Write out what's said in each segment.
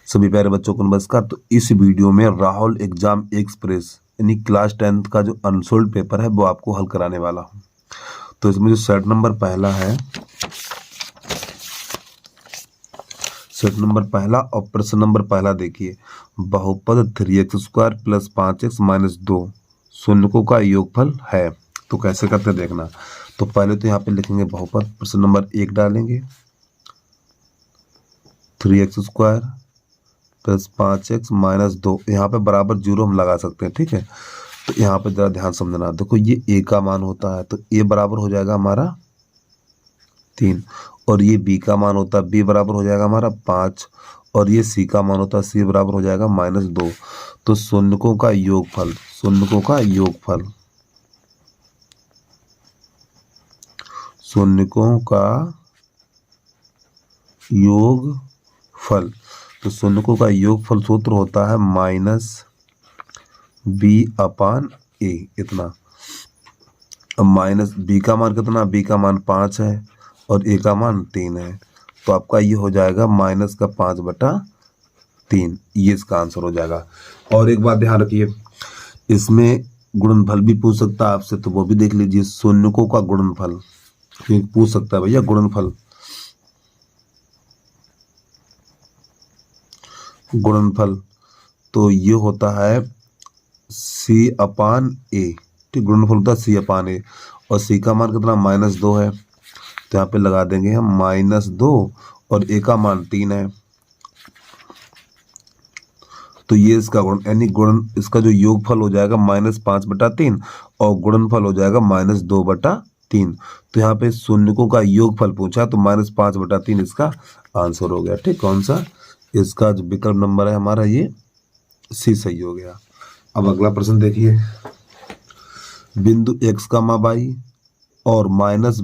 सभी प्यारे बच्चों को नमस्कार। तो इस वीडियो में राहुल एग्जाम एक्सप्रेस यानी क्लास 10th का जो अनसोल्ड पेपर है वो आपको हल कराने वाला हूँ। तो इसमें जो सेट नंबर पहला है, सेट नंबर पहला और प्रश्न नंबर पहला देखिए, बहुपद 3x² + 5x - 2 शून्यकों का योगफल है। तो कैसे करते देखना। तो पहले तो यहाँ पे लिखेंगे बहुपद, प्रश्न नंबर 1 डालेंगे 3x² + 5x - 2, यहाँ पे बराबर 0 हम लगा सकते हैं। ठीक है, तो यहाँ पे जरा ध्यान समझना। देखो ये a का मान होता है तो a बराबर हो जाएगा हमारा 3, और ये b का मान होता है b बराबर हो जाएगा हमारा 5, और ये c का मान होता है c बराबर हो जाएगा -2। तो शून्यकों का योगफल, शून्यकों का योगफल, शून्यकों का योगफल, तो शून्यकों का योगफल सूत्र होता है -b/a इतना। अब माइनस b का मान कितना, b का मान 5 है और a का मान 3 है, तो आपका ये हो जाएगा -5/3। ये इसका आंसर हो जाएगा। और एक बात ध्यान रखिए, इसमें गुणनफल भी पूछ सकता है आपसे, तो वो भी देख लीजिए। शून्यकों का गुणनफल पूछ सकता है भैया, गुणनफल, गुणनफल तो ये होता है c/a। ठीक, गुणनफल होता है c/a, और c का मान कितना -2 है, तो यहाँ पे लगा देंगे हम -2, और a का मान 3 है, तो ये इसका गुण यानी गुणन, इसका जो योगफल हो जाएगा -5/3 और गुणनफल हो जाएगा -2/3। तो यहाँ पे शून्यकों का योगफल पूछा तो -5/3 इसका आंसर हो गया। ठीक, कौन सा, इसका जो विकल्प नंबर है हमारा ये सी सही हो गया। अब अगला प्रश्न देखिए, बिंदु x, y और -x,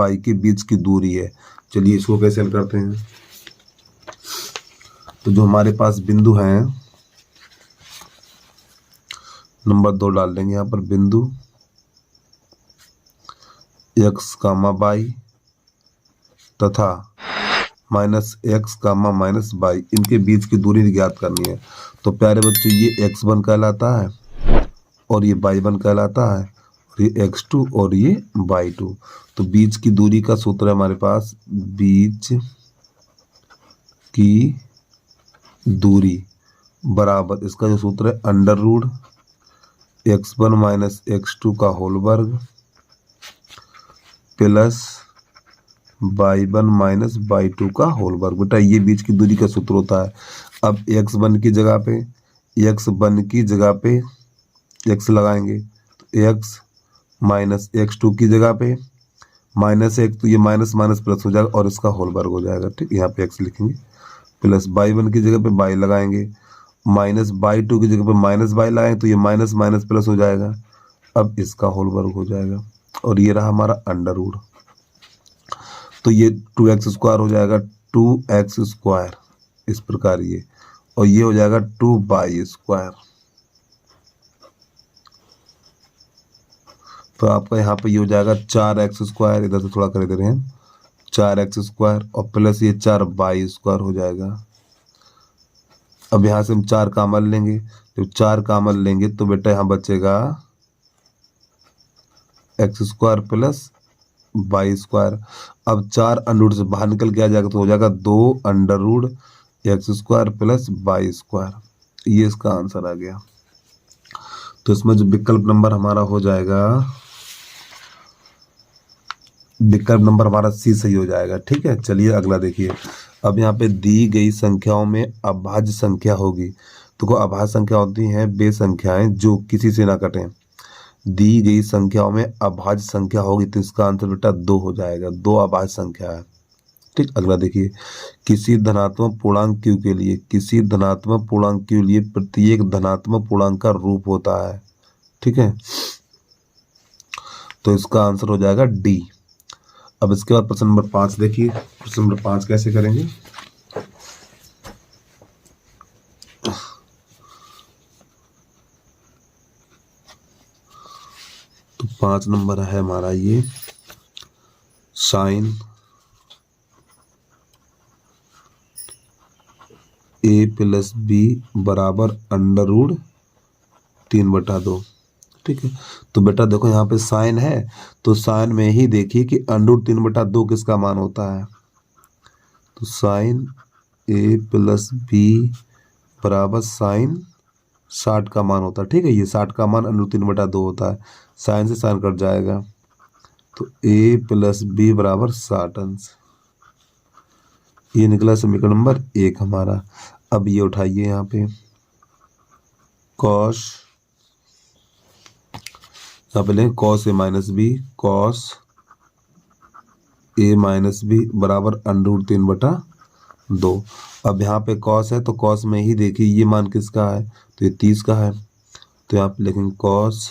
y के बीच की दूरी है। चलिए इसको कैसे हल करते हैं। तो जो हमारे पास बिंदु हैं, नंबर 2 डाल देंगे यहाँ पर, बिंदु x, y तथा -x, y, इनके बीच की दूरी ज्ञात करनी है। तो प्यारे बच्चों ये x1 कहलाता है और ये y1 कहलाता है, और ये x2 और ये y2। तो बीच की दूरी का सूत्र है हमारे पास, बीच की दूरी बराबर, इसका जो सूत्र है √x1 - x2 का होल वर्ग प्लस y1 - y2 का होल वर्ग। बेटा ये बीच की दूरी का सूत्र होता है। अब x1 की जगह पे, x लगाएंगे, तो x - x2 की जगह पे -1, तो ये माइनस माइनस प्लस हो जाएगा और इसका होल वर्ग हो जाएगा। ठीक, यहाँ पे x लिखेंगे, प्लस y1 की जगह पे y लगाएंगे, -y2 की जगह पे -y लगाएंगे, तो ये माइनस माइनस प्लस हो जाएगा, अब इसका होल वर्ग हो जाएगा, और ये रहा हमारा अंडर रूट। तो ये 2x² हो जाएगा, 2x², इस प्रकार ये, और ये हो जाएगा 2y²। तो आपका यहाँ पे ये हो जाएगा 4x², इधर से थोड़ा कर दे रहे हैं, 4x² और प्लस ये 4y² हो जाएगा। अब यहाँ से हम 4 कॉमन लेंगे, तो 4 कॉमन लेंगे तो बेटा यहाँ बचेगा x² प्लस y²। अब 4 अंडर से बाहर निकल के आ जाएगा तो हो जाएगा 2√x² प्लस y²। ये इसका आंसर आ गया। तो इसमें जो विकल्प नंबर हमारा हो जाएगा, विकल्प नंबर हमारा सी सही हो जाएगा। ठीक है, चलिए अगला देखिए। अब यहाँ पे दी गई संख्याओं में अभाज्य संख्या होगी। तो अभाज्य संख्या होती हैं वे संख्याएं जो किसी से ना कटें। दी गई संख्याओं में अभाज्य संख्या होगी तो इसका आंसर बेटा 2 हो जाएगा। 2 अभाज्य संख्या है। ठीक, अगला देखिए, किसी धनात्मक पूर्णांक q के लिए, किसी धनात्मक पूर्णांक के लिए प्रत्येक धनात्मक पूर्णांक का रूप होता है। ठीक है, तो इसका आंसर हो जाएगा डी। अब इसके बाद प्रश्न नंबर 5 देखिए। प्रश्न नंबर 5 कैसे करेंगे। तो 5 नंबर है हमारा ये, साइन ए प्लस बी बराबर अंडर रूट 3/2। ठीक है, तो बेटा देखो यहाँ पे साइन है, तो साइन में ही देखिए कि अंडर रूट 3/2 किसका मान होता है। तो साइन ए प्लस बी बराबर साइन 60 का मान होता है। ठीक है, ये 60 का मान अंडर रूट 3/2 होता है। साइन से साइन कट जाएगा, तो ए प्लस बी बराबर 60 अंश। ये निकला समीकरण नंबर 1 हमारा। अब ये उठाइए यहाँ पे कॉस, यहाँ पे लेंगे cos A minus B, cos A minus B बराबर अंडर रूट 3/2। अब यहाँ पे कॉस है तो कॉस में ही देखिए ये मान किसका है, तो ये 30 का है। तो यहाँ पे लिखेंगे कॉस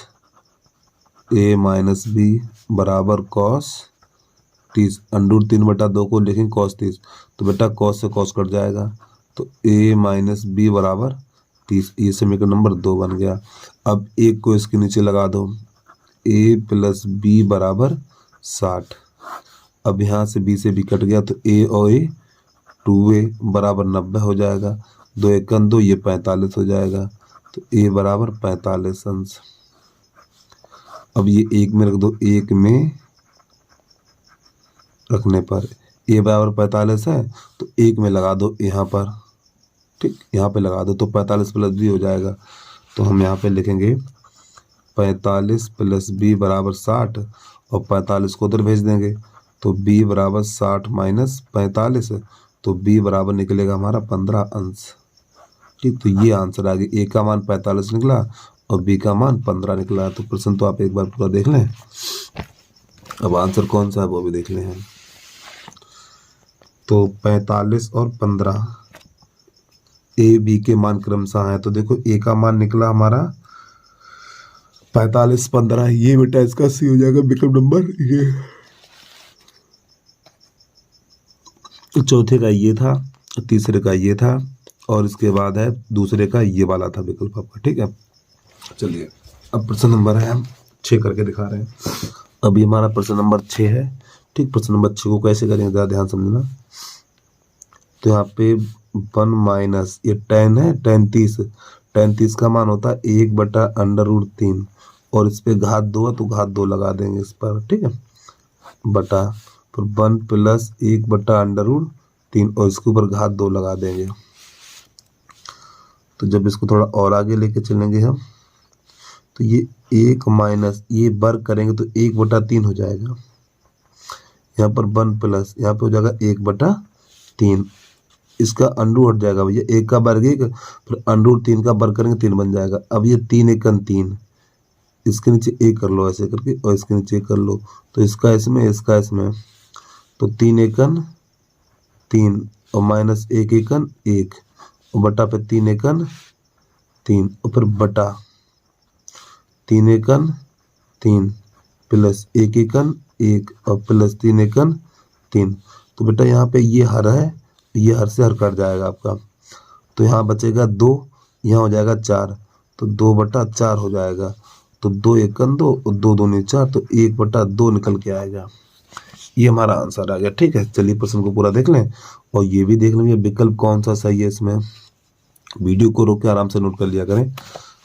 ए माइनस बी बराबर कॉस 30, अंडर रूट 3/2 को लिखेंगे कॉस 30। तो बेटा कॉस से कॉस कट जाएगा, तो ए माइनस बी बराबर 30। ये समीकरण नंबर 2 बन गया। अब एक को इसके नीचे लगा दो, ए प्लस बी बराबर 60। अब यहाँ से बी से बी कट गया, तो ए और ए 2a बराबर 90 हो जाएगा। 2 एकन 2, ये 45 हो जाएगा। तो ए बराबर 45 अंश। अब ये एक में रख दो, एक में रखने पर ए बराबर 45 है, तो एक में लगा दो यहाँ पर। ठीक, यहाँ पे लगा दो तो 45 प्लस बी हो जाएगा। तो हम यहाँ पे लिखेंगे 45 प्लस बी बराबर 60 और 45 को उधर भेज देंगे, तो b बराबर 60 माइनस 45, तो b बराबर निकलेगा हमारा 15 अंश। ठीक, तो ये आंसर आ गया। a का मान 45 निकला और b का मान 15 निकला। तो प्रश्न तो आप एक बार पूरा देख लें। अब आंसर कौन सा है वो भी देख लें हम। तो 45 और 15 a b के मान क्रमशः हैं। तो देखो a का मान निकला हमारा 45 15, ये बेटा इसका सी हो जाएगा विकल्प नंबर ये। चौथे का ये था, तीसरे का ये था, और इसके बाद है दूसरे का ये वाला था विकल्प आपका। ठीक है, चलिए अब प्रश्न नंबर है हम 6 करके दिखा रहे हैं। अभी हमारा प्रश्न नंबर 6 है। ठीक, प्रश्न नंबर 6 को कैसे करेंगे ज़रा ध्यान समझना। तो यहाँ पे 1 माइनस ये tan है, tan 30 का मान होता है 1/√3, और इस पे घात 2 है तो घात 2 लगा देंगे इस पर। ठीक है, बटा फिर 1 प्लस 1/√3 और इसके ऊपर घात 2 लगा देंगे। तो जब इसको थोड़ा और आगे लेके चलेंगे हम, तो ये 1 माइनस ये वर्ग करेंगे तो 1/3 हो जाएगा। यहाँ पर 1 प्लस यहाँ पे हो जाएगा 1/3, इसका अंडू हट जाएगा भैया, 1 का वर्ग 1, फिर अंडू 3 का वर्ग करेंगे 3 बन जाएगा। अब ये 3 एकन 3, इसके नीचे 1 कर लो ऐसे करके, और इसके नीचे 1 कर लो, तो इसका इसमें इसका इसमें, तो 3 एकन 3 और माइनस 1 एकन 1 और बटा पे 3 एकन 3 और फिर बटा 3 एकन 3 प्लस 1 एकन 1 और प्लस 3 एकन 3। तो बेटा यहाँ पे ये हर है, ये हर से हर कट जाएगा आपका, तो यहाँ बचेगा 2, यहाँ हो जाएगा 4, तो 2/4 हो जाएगा। तो 2 एकन 2 और 2 दूनी 4, तो 1/2 निकल के आएगा। ये हमारा आंसर आ गया। ठीक है, चलिए प्रश्न को पूरा देख लें और ये भी देख लेंगे विकल्प कौन सा सही है इसमें। वीडियो को रोक के आराम से नोट कर लिया करें।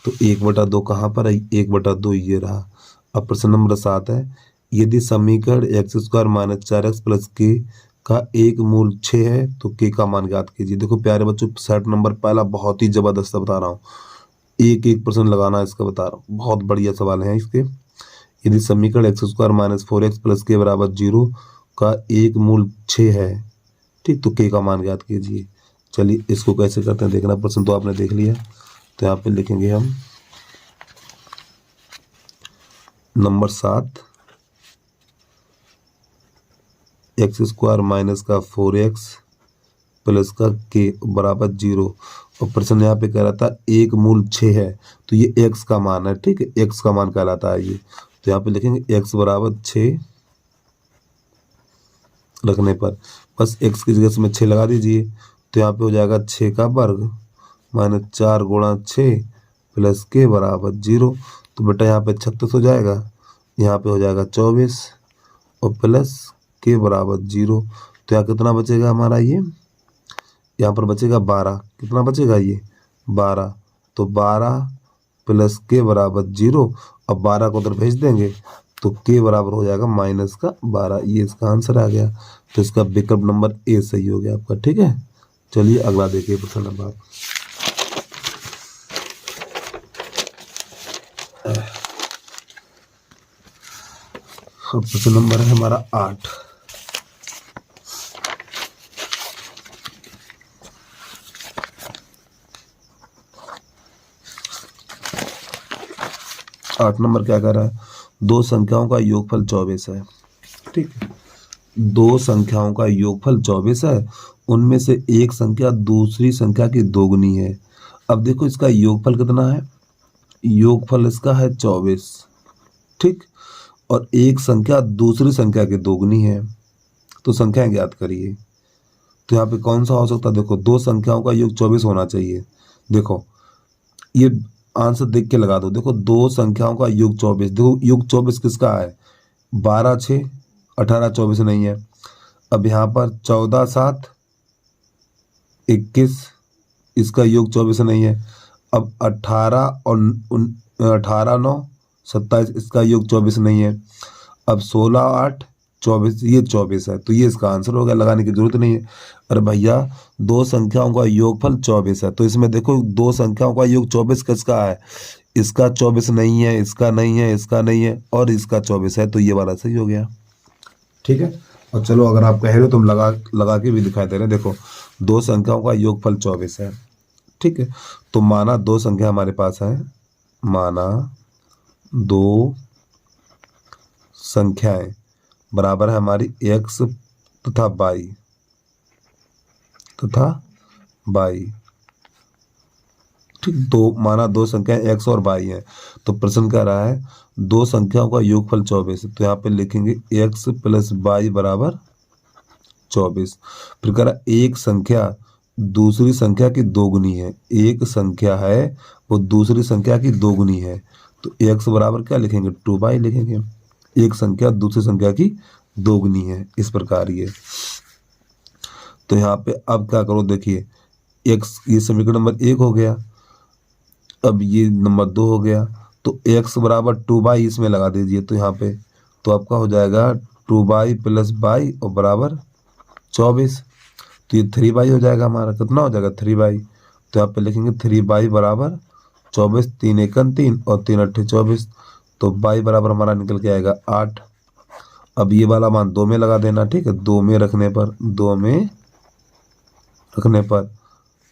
तो 1/2 कहाँ पर है, 1/2 ये रहा। अब प्रश्न नंबर 7 है, यदि समीकरण x² - 4x + k का एक मूल 6 है तो k का मान ज्ञात कीजिए। देखो प्यारे बच्चों, सेट नंबर पहला बहुत ही जबरदस्त बता रहा हूँ, एक प्रश्न लगाना इसका बता रहा हूँ, बहुत बढ़िया सवाल है इसके। यदि समीकरण x² - 4x + k = 0 का एक मूल 6 है, ठीक, तो k का मान ज्ञात कीजिए। चलिए इसको कैसे करते हैं देखना। प्रश्न तो आपने देख लिया, तो यहाँ पे लिखेंगे हम नंबर 7 x² - 4x + k = 0, और प्रश्न यहाँ पे कह रहा था एक मूल 6 है, तो ये x का मान है। ठीक है, x का मान कहलाता है ये। तो यहाँ पे लिखेंगे x = 6 रखने पर बस x की जगह से में 6 लगा दीजिए, तो यहाँ पे हो जाएगा 6 का वर्ग - 4 × 6 + k = 0। तो बेटा यहाँ पे 36 हो जाएगा, यहाँ पे हो जाएगा 24 और प्लस k = 0। तो यहाँ कितना बचेगा हमारा, ये यहाँ पर बचेगा 12, कितना बचेगा ये 12, तो 12 प्लस के बराबर 0, अब 12 को उधर भेज देंगे तो के बराबर हो जाएगा माइनस का 12, ये इसका आंसर आ गया। तो इसका विकल्प नंबर ए सही हो गया आपका। ठीक है, चलिए अगला देखिए प्रश्न नंबर। प्रश्न नंबर है हमारा 8। आठ नंबर क्या कर रहा है, दो संख्याओं का योगफल 24 है। ठीक है, दो संख्याओं का योगफल 24 है, उनमें से एक संख्या दूसरी संख्या की दोगुनी है। अब देखो इसका योगफल कितना है, योगफल इसका है 24। ठीक, और एक संख्या दूसरी संख्या की दोगुनी है, तो संख्या ज्ञात करिए। तो यहाँ पे कौन सा हो सकता है, देखो दो संख्याओं का योग 24 होना चाहिए। देखो ये आंसर देख के लगा दो। देखो दो संख्याओं का योग 24, देखो योग 24 किसका है, 12 6 18 24 नहीं है। अब यहाँ पर 14 7 21, इसका योग 24 नहीं है। अब 18 और 18 9 27, इसका योग 24 नहीं है। अब 16 8 24, ये 24 है, तो ये इसका आंसर हो गया, लगाने की जरूरत नहीं है। अरे भैया दो संख्याओं का योगफल 24 है, तो इसमें देखो दो संख्याओं का योग 24 किसका है, इसका 24 नहीं है, इसका नहीं है, इसका नहीं है, और इसका 24 है, तो ये वाला सही हो गया। ठीक है, और चलो अगर आप कह रहे हो तो हम लगा के भी दिखाई दे रहे हैं। देखो दो संख्याओं का योगफल 24 है। ठीक है, तो माना दो संख्या हमारे पास है, माना दो संख्याएं बराबर है हमारी x तथा y। ठीक, दो माना दो संख्याएं x और y हैं, तो प्रश्न कह रहा है दो संख्याओं का योगफल 24, तो यहाँ पे लिखेंगे x प्लस y बराबर 24। फिर कह रहा एक संख्या दूसरी संख्या की दोगुनी है, एक संख्या है वो दूसरी संख्या की दोगुनी है, तो x बराबर क्या लिखेंगे 2y लिखेंगे। एक संख्या दूसरी संख्या की दोगुनी है, इस प्रकार ये। तो यहाँ पे अब क्या करो, देखिए x, ये समीकरण नंबर 1 हो गया, अब ये नंबर 2 हो गया, तो x बराबर 2y इसमें लगा दीजिए, तो यहाँ पे तो आपका हो जाएगा 2y प्लस y और बराबर 24, तो ये 3y हो जाएगा हमारा, कितना हो जाएगा 3y। तो यहाँ पे लिखेंगे 3y बराबर 24, 3 एकम 3 और 3 अट्ठे 24, तो y बराबर हमारा निकल के आएगा 8। अब ये वाला मान 2 में लगा देना। ठीक है, 2 में रखने पर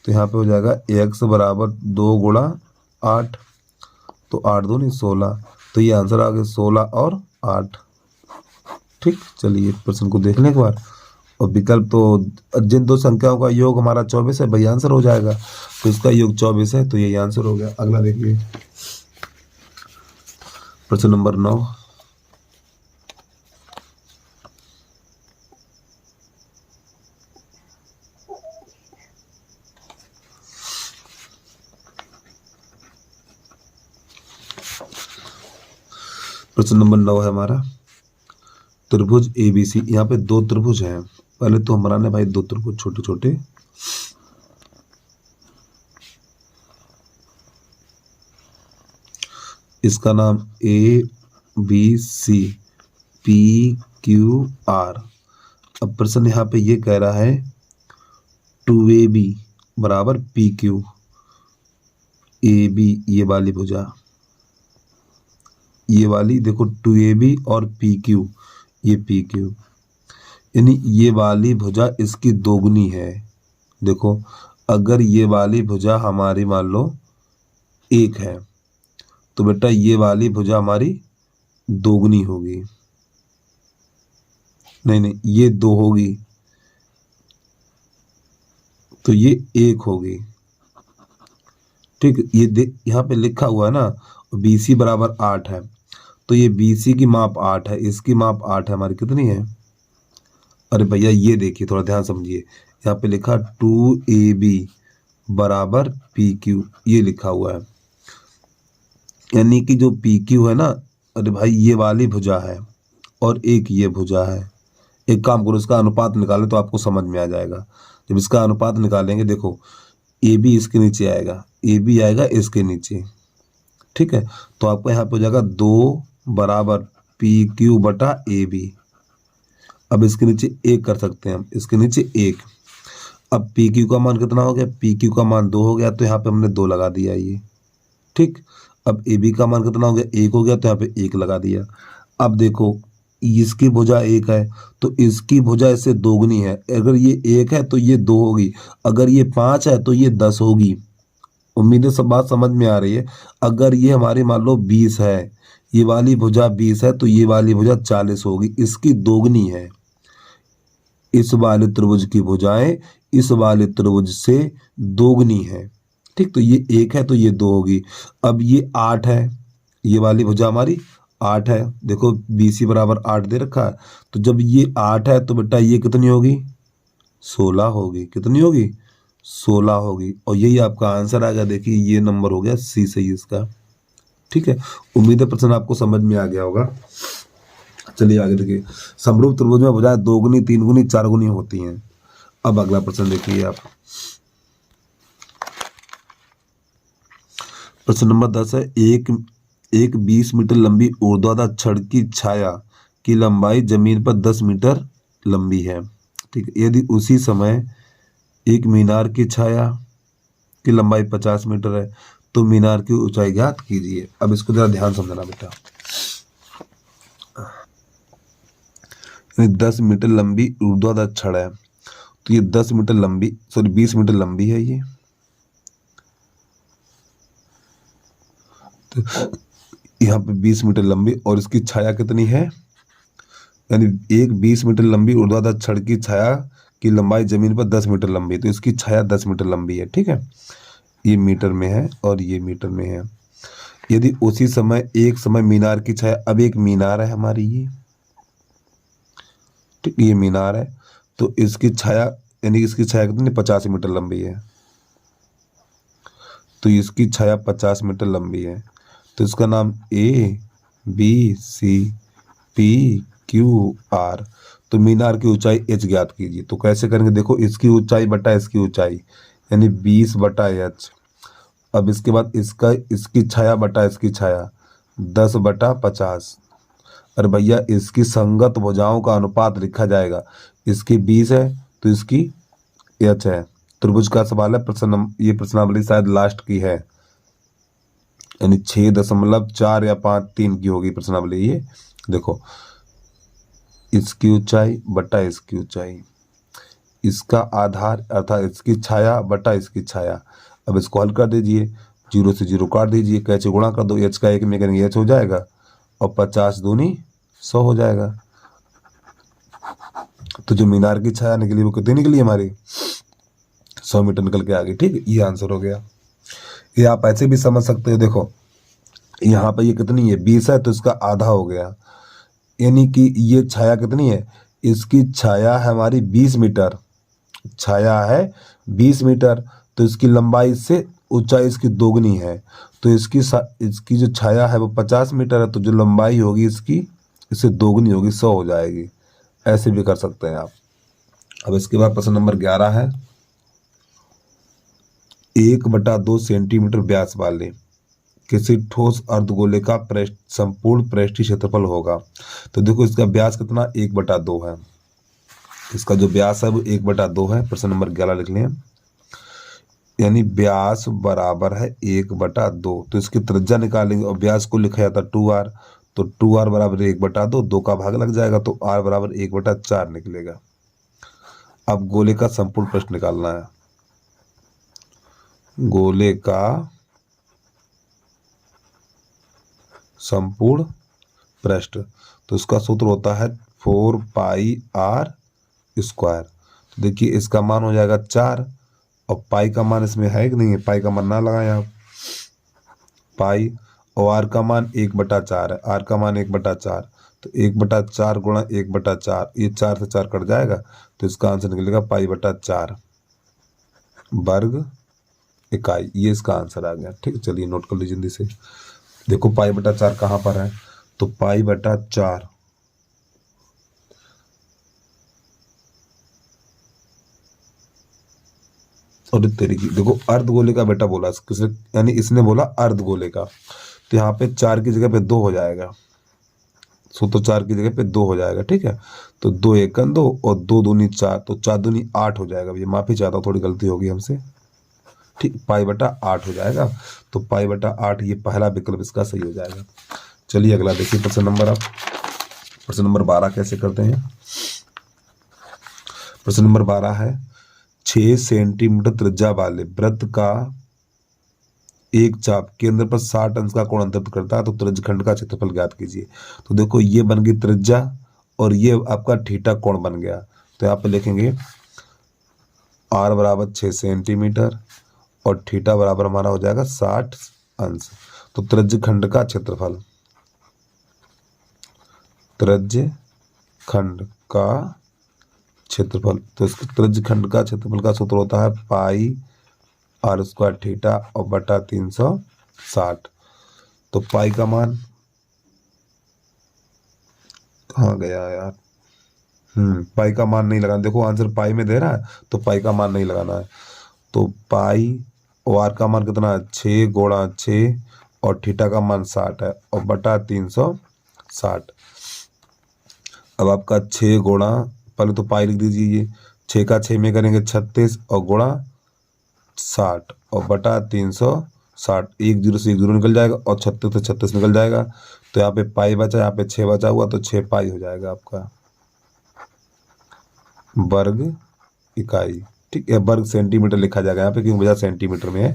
तो यहाँ पे हो जाएगा x बराबर 2 गुणा 8, तो 8 2 नहीं 16, तो ये आंसर आ गया 16 और 8। ठीक, चलिए प्रश्न को देख लें एक बार। और विकल्प तो जिन दो संख्याओं का योग हमारा 24 है भाई आंसर हो जाएगा, तो इसका योग 24 है, तो यही आंसर हो गया। अगला देखिए प्रश्न नंबर 9। प्रश्न नंबर 9 है हमारा, त्रिभुज ABC। यहाँ पे दो त्रिभुज हैं, पहले तो हम बनाने भाई दो त्रिभुज छोटे छोटे। इसका नाम ABC PQR। अब प्रश्न यहाँ पे ये कह रहा है 2AB बराबर PQ, AB ये वाली भुजा, ये वाली देखो 2AB और PQ ये PQ, यानी ये वाली भुजा इसकी दोगुनी है। देखो अगर ये वाली भुजा हमारी मान लो 1 है, तो बेटा ये वाली भुजा हमारी दोगुनी होगी, नहीं ये 2 होगी, तो ये 1 होगी। ठीक, ये यहाँ पे लिखा हुआ है ना BC बराबर 8 है, तो ये BC की माप 8 है, इसकी माप 8 है, हमारी कितनी है। अरे भैया ये देखिए थोड़ा ध्यान समझिए, यहाँ पे लिखा 2AB बराबर PQ, ये लिखा हुआ है, यानी कि जो PQ है ना, अरे भाई ये वाली भुजा है और एक ये भुजा है, एक काम करो, इसका अनुपात निकालें तो आपको समझ में आ जाएगा। जब इसका अनुपात निकालेंगे, देखो ए बी इसके नीचे आएगा, ए बी आएगा इसके नीचे, ठीक है। तो आपको यहाँ पे हो जाएगा 2 बराबर पी क्यू बटा ए बी। अब इसके नीचे 1 कर सकते हैं हम, इसके नीचे 1। अब पी क्यू का मान कितना हो गया, पी क्यू का मान 2 हो गया, तो यहाँ पे हमने 2 लगा दिया ये, ठीक। अब ए बी का मान कितना हो गया, 1 हो गया, तो यहाँ पे 1 लगा दिया। अब देखो इसकी भुजा 1 है तो इसकी भुजा इससे दोगुनी है। अगर ये 1 है तो ये 2 होगी, अगर ये 5 है तो ये 10 होगी। उम्मीद है सब बात समझ में आ रही है। अगर ये हमारी मान लो 20 है, ये वाली भुजा 20 है, तो ये वाली भुजा 40 होगी, इसकी दोगुनी है। इस वाले त्रिभुज की भुजाएं इस वाले त्रिभुज से दोगुनी है, ठीक। तो ये 1 है तो ये 2 होगी। अब ये 8 है, ये वाली भुजा हमारी 8 है, देखो BC बराबर 8 दे रखा है। तो जब ये 8 है तो बेटा ये कितनी होगी, 16 होगी। कितनी होगी, 16 होगी। और यही आपका आंसर आ गया। देखिए ये नंबर हो गया C सही इसका, ठीक है। उम्मीद है प्रश्न आपको समझ में आ गया होगा। चलिए आगे देखिए, समरूप त्रिभुज में भुजाएं 2 गुनी 3 गुनी 4 गुनी होती हैं। अब अगला प्रश्न देखिए आप, प्रश्न नंबर 10 है, एक 20 मीटर लंबी ऊर्ध्वाधर छड़ की छाया की लंबाई जमीन पर 10 मीटर लंबी है, ठीक है। यदि उसी समय एक मीनार की छाया की लंबाई 50 मीटर है तो मीनार की ऊंचाई ज्ञात कीजिए। अब इसको जरा ध्यान समझना बेटा। 10 मीटर लंबी ऊर्ध्वाधर छड़ है, तो ये 10 मीटर लंबी, सॉरी 20 मीटर लंबी है ये। तो यहाँ पे 20 मीटर लंबी और इसकी छाया कितनी है, यानी एक 20 मीटर लंबी ऊर्ध्वाधर छड़ की छाया की लंबाई जमीन पर 10 मीटर लंबी, तो इसकी छाया 10 मीटर लंबी है, ठीक है। ये मीटर में है और ये मीटर में है। यदि उसी समय एक समय मीनार की छाया, अब एक मीनार है हमारी ये, ठीक, ये मीनार है, तो इसकी छाया यानी इसकी छाया कितनी 50 मीटर लंबी है, तो इसकी छाया 50 मीटर लंबी है। तो इसका नाम ABCPQR। तो मीनार की ऊंचाई H ज्ञात कीजिए। तो कैसे करेंगे, देखो इसकी ऊंचाई बटा इसकी ऊंचाई यानी 20 बटा H। अब इसके बाद इसकी छाया बटा इसकी छाया 10 बटा 50। अरे भैया इसकी संगत भुजाओं का अनुपात लिखा जाएगा। इसकी 20 है तो इसकी H है। त्रिभुज का सवाल है, ये प्रश्नावली शायद लास्ट की है, यानी 6.4 या 5.3 की होगी प्रश्नावली ये। देखो इसकी ऊंचाई बटा इसकी ऊंचाई, इसका आधार अर्थात इसकी छाया बटा इसकी छाया। अब इसको हल कर दीजिए, 0 से 0 काट दीजिए, कैसे गुणा कर दो, H का 1 में करेंगे H हो जाएगा और 50 दूनी 100 हो जाएगा। तो जो मीनार की छाया निकली वो कितनी निकली हमारी, 100 मीटर निकल के आ गई, ठीक। ये आंसर हो गया। ये आप ऐसे भी समझ सकते हो, देखो यहाँ पे ये कितनी है 20 है तो इसका आधा हो गया, यानी कि ये छाया कितनी है, इसकी छाया है हमारी 20 मीटर, छाया है 20 मीटर, तो इसकी लंबाई से ऊंचाई इसकी दोगुनी है, तो इसकी जो छाया है वो 50 मीटर है, तो जो लंबाई होगी इसकी इससे दोगुनी होगी, 100 हो जाएगी। ऐसे भी कर सकते हैं आप। अब इसके बाद प्रश्न नंबर 11 है, 1/2 सेंटीमीटर व्यास वाले किसी ठोस अर्धगोले का संपूर्ण पृष्ठीय क्षेत्रफल होगा। तो देखो इसका व्यास कितना 1/2 है, इसका जो व्यास है वो 1/2 है। प्रश्न नंबर 11 लिख लें, यानी व्यास बराबर है 1/2। तो इसकी त्रिज्या निकालेंगे और व्यास को लिखा जाता है 2r, तो 2r बराबर 1/2, 2 का भाग लग जाएगा तो r बराबर 1/4 निकलेगा। अब गोले का संपूर्ण पृष्ठ निकालना है, गोले का संपूर्ण पृष्ठ, तो इसका सूत्र होता है 4πr²। तो देखिए इसका मान हो जाएगा 4 और पाई का मान इसमें है कि नहीं है, पाई का मान ना लगाएं आप, पाई और आर का मान 1/4 है, आर का मान 1/4, तो 1/4 गुणा 1/4, ये 4 से 4 कट जाएगा, तो इसका आंसर निकलेगा π/4 वर्ग इकाई। ये इसका आंसर आ गया, ठीक है। चलिए नोट कर लीजिए जल्दी से। देखो π/4 कहाँ पर है, तो π/4 और तेरी की देखो अर्धगोले का बेटा बोला किसने, यानी इसने बोला अर्धगोले का, तो यहाँ पे 4 की जगह पे 2 हो जाएगा। तो 4 की जगह पे 2 हो जाएगा, ठीक है। तो 2 एकन 2 और 2 दूनी 4, तो 4 दूनी 8 हो जाएगा। ये माफी चाहता हूँ, थोड़ी गलती होगी हमसे, ठीक। पाई बटा 8 हो जाएगा। तो पाई बटा 8 ये पहला विकल्प इसका सही हो जाएगा। चलिए अगला देखिए प्रश्न नंबर, आप प्रश्न नंबर 12 कैसे करते हैं। प्रश्न नंबर 12 है 6 सेंटीमीटर त्रिज्या वाले वृत्त का एक चाप केंद्र पर 60 अंश का कोण अंतरित करता है, तो त्रिज्यखंड का क्षेत्रफल ज्ञात कीजिए। तो देखो ये बन गई त्रिज्या और ये आपका थीटा कोण बन गया। तो यहाँ पे लिखेंगे r बराबर 6 सेंटीमीटर और थीटा बराबर हमारा हो जाएगा 60 अंश। तो त्रिज्यखंड का क्षेत्रफल, त्रिज्यखंड का क्षेत्रफल, तो इसके त्रिज्यखंड का क्षेत्रफल का सूत्र होता है पाई r स्क्वायर थीटा और बटा 360। तो पाई का मान कहाँ गया यार, पाई का मान नहीं लगाना, देखो आंसर पाई में दे रहा है तो पाई का मान नहीं लगाना है। तो पाई और आर का मान कितना है 6 गुणा 6 और थीटा का मान 60 है और बटा 360। अब आपका 6 गुणा, पहले तो पाई लिख दीजिए, ये 6 का 6 में करेंगे 36 और गुणा 60 और बटा 360। 1 0 से 1 0 निकल जाएगा और 36 से 36 निकल जाएगा। तो यहाँ पे पाई बचा, यहाँ पे 6 बचा हुआ, तो 6 पाई हो जाएगा आपका वर्ग इकाई, ठीक है। वर्ग सेंटीमीटर लिखा जाएगा यहाँ पे क्योंकि वजह सेंटीमीटर में है,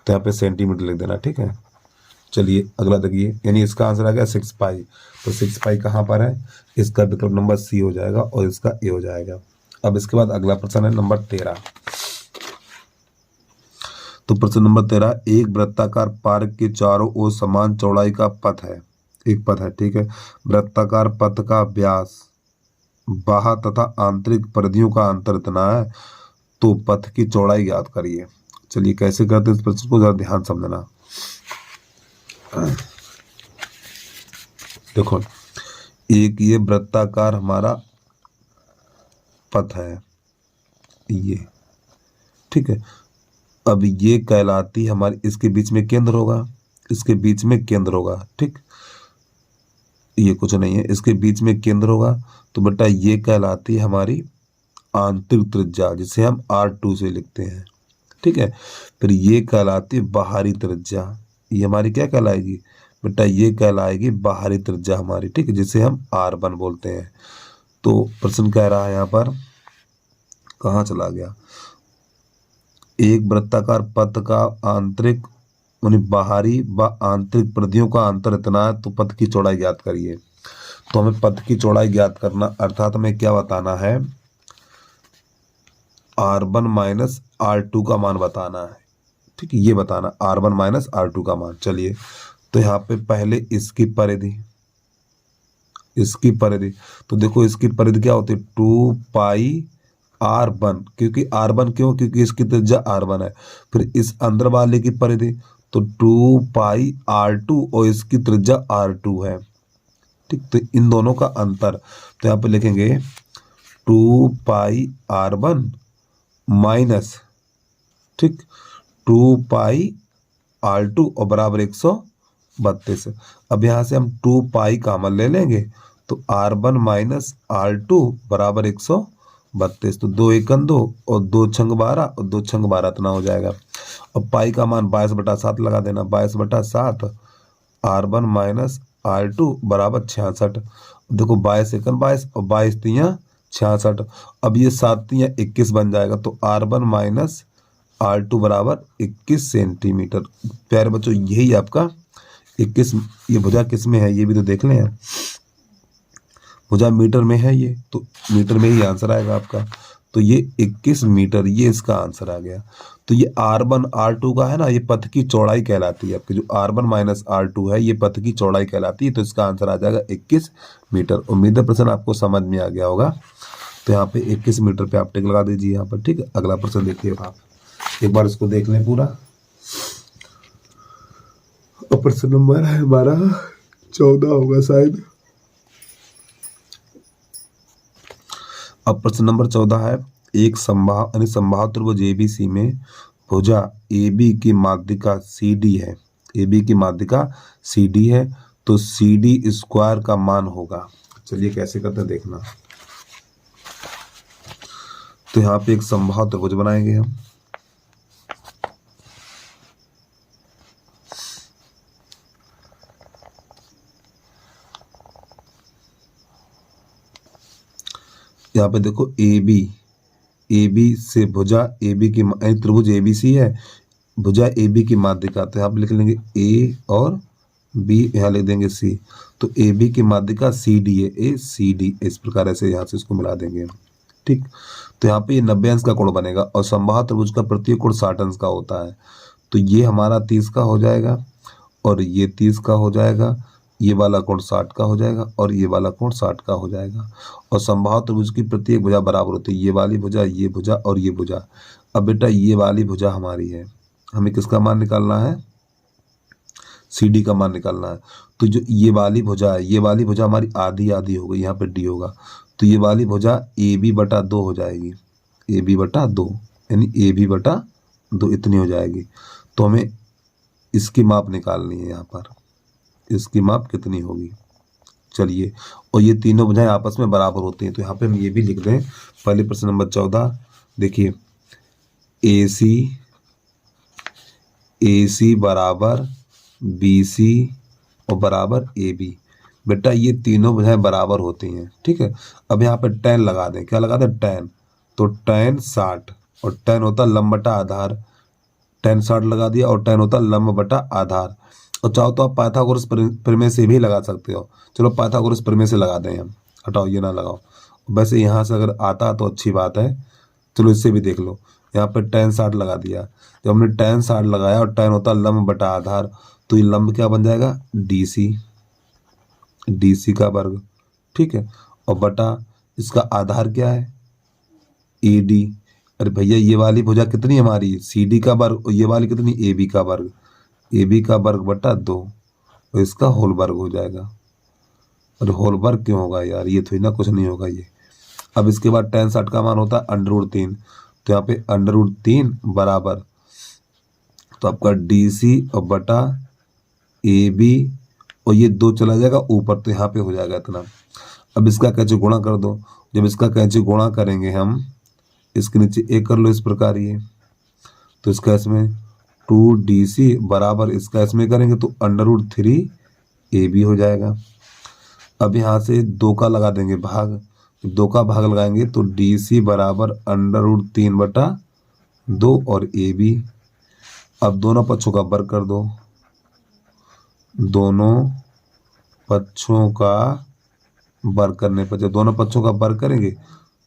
तो यहाँ पे सेंटीमीटर लिख देना, ठीक है। चलिए अगला देखिए, यानी इसका आंसर आ गया 6 पाई। तो 6 पाई कहाँ पर है, इसका विकल्प नंबर सी हो जाएगा और इसका ए हो जाएगा। अब इसके बाद अगला प्रश्न है नंबर 13। तो प्रश्न नंबर 13, एक वृत्ताकार पार्क के चारों ओर समान चौड़ाई का पथ है, एक पथ है, ठीक है। वृत्ताकार पथ का व्यास, बाह्य तथा आंतरिक परिधियों का अंतर इतना है, तो पथ की चौड़ाई ज्ञात करिए। चलिए कैसे करते हैं इस प्रश्न को, जरा ध्यान समझना। देखो एक ये वृत्ताकार हमारा पथ है ये, ठीक है। अब ये कहलाती हमारी, इसके बीच में केंद्र होगा, इसके बीच में केंद्र होगा, ठीक। ये कुछ नहीं है, इसके बीच में केंद्र होगा, तो बेटा ये कहलाती है हमारी आंतरिक त्रिज्या, जिसे हम R2 से लिखते हैं, ठीक है। फिर ये कहलाती है बाहरी त्रिज्या, ये हमारी क्या कहलाएगी बेटा, ये कहलाएगी बाहरी त्रिज्या हमारी, ठीक है, जिसे हम R1 बोलते हैं। तो प्रश्न कह रहा है यहाँ पर, कहाँ चला गया, एक वृत्ताकार पथ का आंतरिक यानी बाहरी व आंतरिक परिधियों का अंतर इतना है, तो पथ की चौड़ाई ज्ञात करिए। तो हमें पथ की चौड़ाई ज्ञात करना, अर्थात हमें क्या बताना है, R1 माइनस R2 का मान बताना है, ठीक है, ये बताना R1 माइनस R2 का मान। चलिए तो यहाँ पे पहले इसकी परिधि, इसकी परिधि, तो देखो इसकी परिधि क्या होती है 2 पाई R1, क्योंकि R1 क्यों, क्योंकि इसकी त्रिज्या R1 है। फिर इस अंदर वाले की परिधि तो 2 पाई R2 और इसकी त्रिज्या R2 है, ठीक। तो इन दोनों का अंतर, तो यहाँ पे लिखेंगे 2 पाई R1 माइनस, ठीक, 2 पाई R2 और बराबर 132। अब यहाँ से हम 2 पाई कॉमन ले लेंगे, तो R1 माइनस R2 बराबर 132। तो 2 एकन 2 और 2 छंग 12 और 2 छंग 12 इतना हो जाएगा। अब पाई का मान 22/7 लगा देना, 22/7 R1 माइनस R2 बराबर 66। देखो 22 एकन 22 और 22 तियाँ 66। अब ये 7 तियाँ 21 बन जाएगा, तो R1 माइनस R2 बराबर 21 सेंटीमीटर। प्यारे बच्चों यही आपका 21, ये भुजा किस में है ये भी तो देख लें यार, भुजा मीटर में है ये, तो मीटर में ही आंसर आएगा आपका। तो ये 21 मीटर, ये इसका आंसर आ गया। तो ये R1 R2 का है ना, ये पथ की चौड़ाई कहलाती है आपकी, जो R1 माइनस R2 है ये पथ की चौड़ाई कहलाती है। तो इसका आंसर आ जाएगा 21 मीटर। उम्मीद है प्रश्न आपको समझ में आ गया होगा। तो यहाँ पे 21 मीटर पे आप टिक लगा दीजिए यहाँ पर, ठीक है। अगला प्रश्न देखिए आप, एक बार इसको देख लें पूरा। प्रश्न नंबर है हमारा 14 होगा शायद। अब प्रश्न नंबर 14 है, एक समबाहु त्रिभुज ABC में भुजा AB की माध्यिका CD है, AB की माध्यिका CD है, तो CD स्क्वायर का मान होगा। चलिए कैसे करते हैं देखना। तो यहाँ पे एक समबाहु त्रिभुज बनाएंगे हम। यहाँ पे देखो AB से भुजा AB की त्रिभुज ABC है, भुजा AB की माध्यिका, तो यहाँ पे लिख लेंगे A और B, यहाँ लिख देंगे C। तो AB की माध्यिका CD है, ACD, इस प्रकार ऐसे यहाँ से इसको मिला देंगे। ठीक, तो यहाँ पे ये 90 अंश का कोण बनेगा और समबाहु त्रिभुज का प्रत्येक कोण 60 अंश का होता है। तो ये हमारा 30 का हो जाएगा और ये 30 का हो जाएगा, ये वाला कोण 60 का हो जाएगा और ये वाला कोण 60 का हो जाएगा। और समबाहु त्रिभुज की प्रत्येक भुजा बराबर होती है, ये वाली भुजा, ये भुजा और ये भुजा। अब बेटा ये वाली भुजा हमारी है, हमें किसका मान निकालना है? CD का मान निकालना है। तो जो ये वाली भुजा है, ये वाली भुजा हमारी आधी आधी हो गई, यहाँ पे D होगा, तो ये वाली भुजा AB/2 हो जाएगी, AB/2 यानी AB/2 इतनी हो जाएगी। तो हमें इसकी माप निकालनी है, यहाँ पर इसकी माप कितनी होगी। चलिए, और ये तीनों भुजाएं आपस में बराबर होती हैं, तो यहाँ पे हम ये भी लिख दें। पहले प्रश्न नंबर 14 देखिए, AC बराबर BC और बराबर AB। बेटा ये तीनों भुजाएं बराबर होती हैं, ठीक है। अब यहाँ पे tan लगा दें, क्या लगा दें? tan। तो tan 60 और tan होता लंब बटा आधार, tan 60 लगा दिया और tan होता लंब बटा आधार। और चाहो तो आप पाइथागोरस प्रमेय से भी लगा सकते हो। चलो पाइथागोरस प्रमेय से लगा दें हम, हटाओ ये ना लगाओ। वैसे यहाँ से अगर आता तो अच्छी बात है, चलो इससे भी देख लो। यहाँ पे tan 60 लगा दिया, जब हमने tan 60 लगाया और tan होता लंब बटा आधार, तो ये लंब क्या बन जाएगा? DC का वर्ग, ठीक है। और बटा इसका आधार क्या है? AD। अरे भैया ये वाली भुजा कितनी हमारी? CD का वर्ग, और ये वाली कितनी? AB का वर्ग, AB का वर्ग बटा 2, और इसका होल वर्ग हो जाएगा। और होल वर्ग क्यों होगा यार? ये थोड़ी ना, कुछ नहीं होगा ये। अब इसके बाद tan 60 का मान होता है √3, तो यहाँ पे √3 बराबर, तो आपका DC और बटा AB, और ये 2 चला जाएगा ऊपर, तो यहाँ पे हो जाएगा इतना। अब इसका कैसे गुणा कर दो, जब इसका कैसे गुणा करेंगे हम, इसके नीचे 1 कर लो इस प्रकार ये, तो इसका इसमें 2DC बराबर, इसका इसमें करेंगे तो √3 AB हो जाएगा। अब यहाँ से 2 का लगा देंगे भाग, 2 का भाग लगाएंगे तो DC बराबर √3/2 और AB। अब दोनों पक्षों का वर्ग कर दो, दोनों पक्षों का वर्ग करने पर, जब दोनों पक्षों का वर्ग करेंगे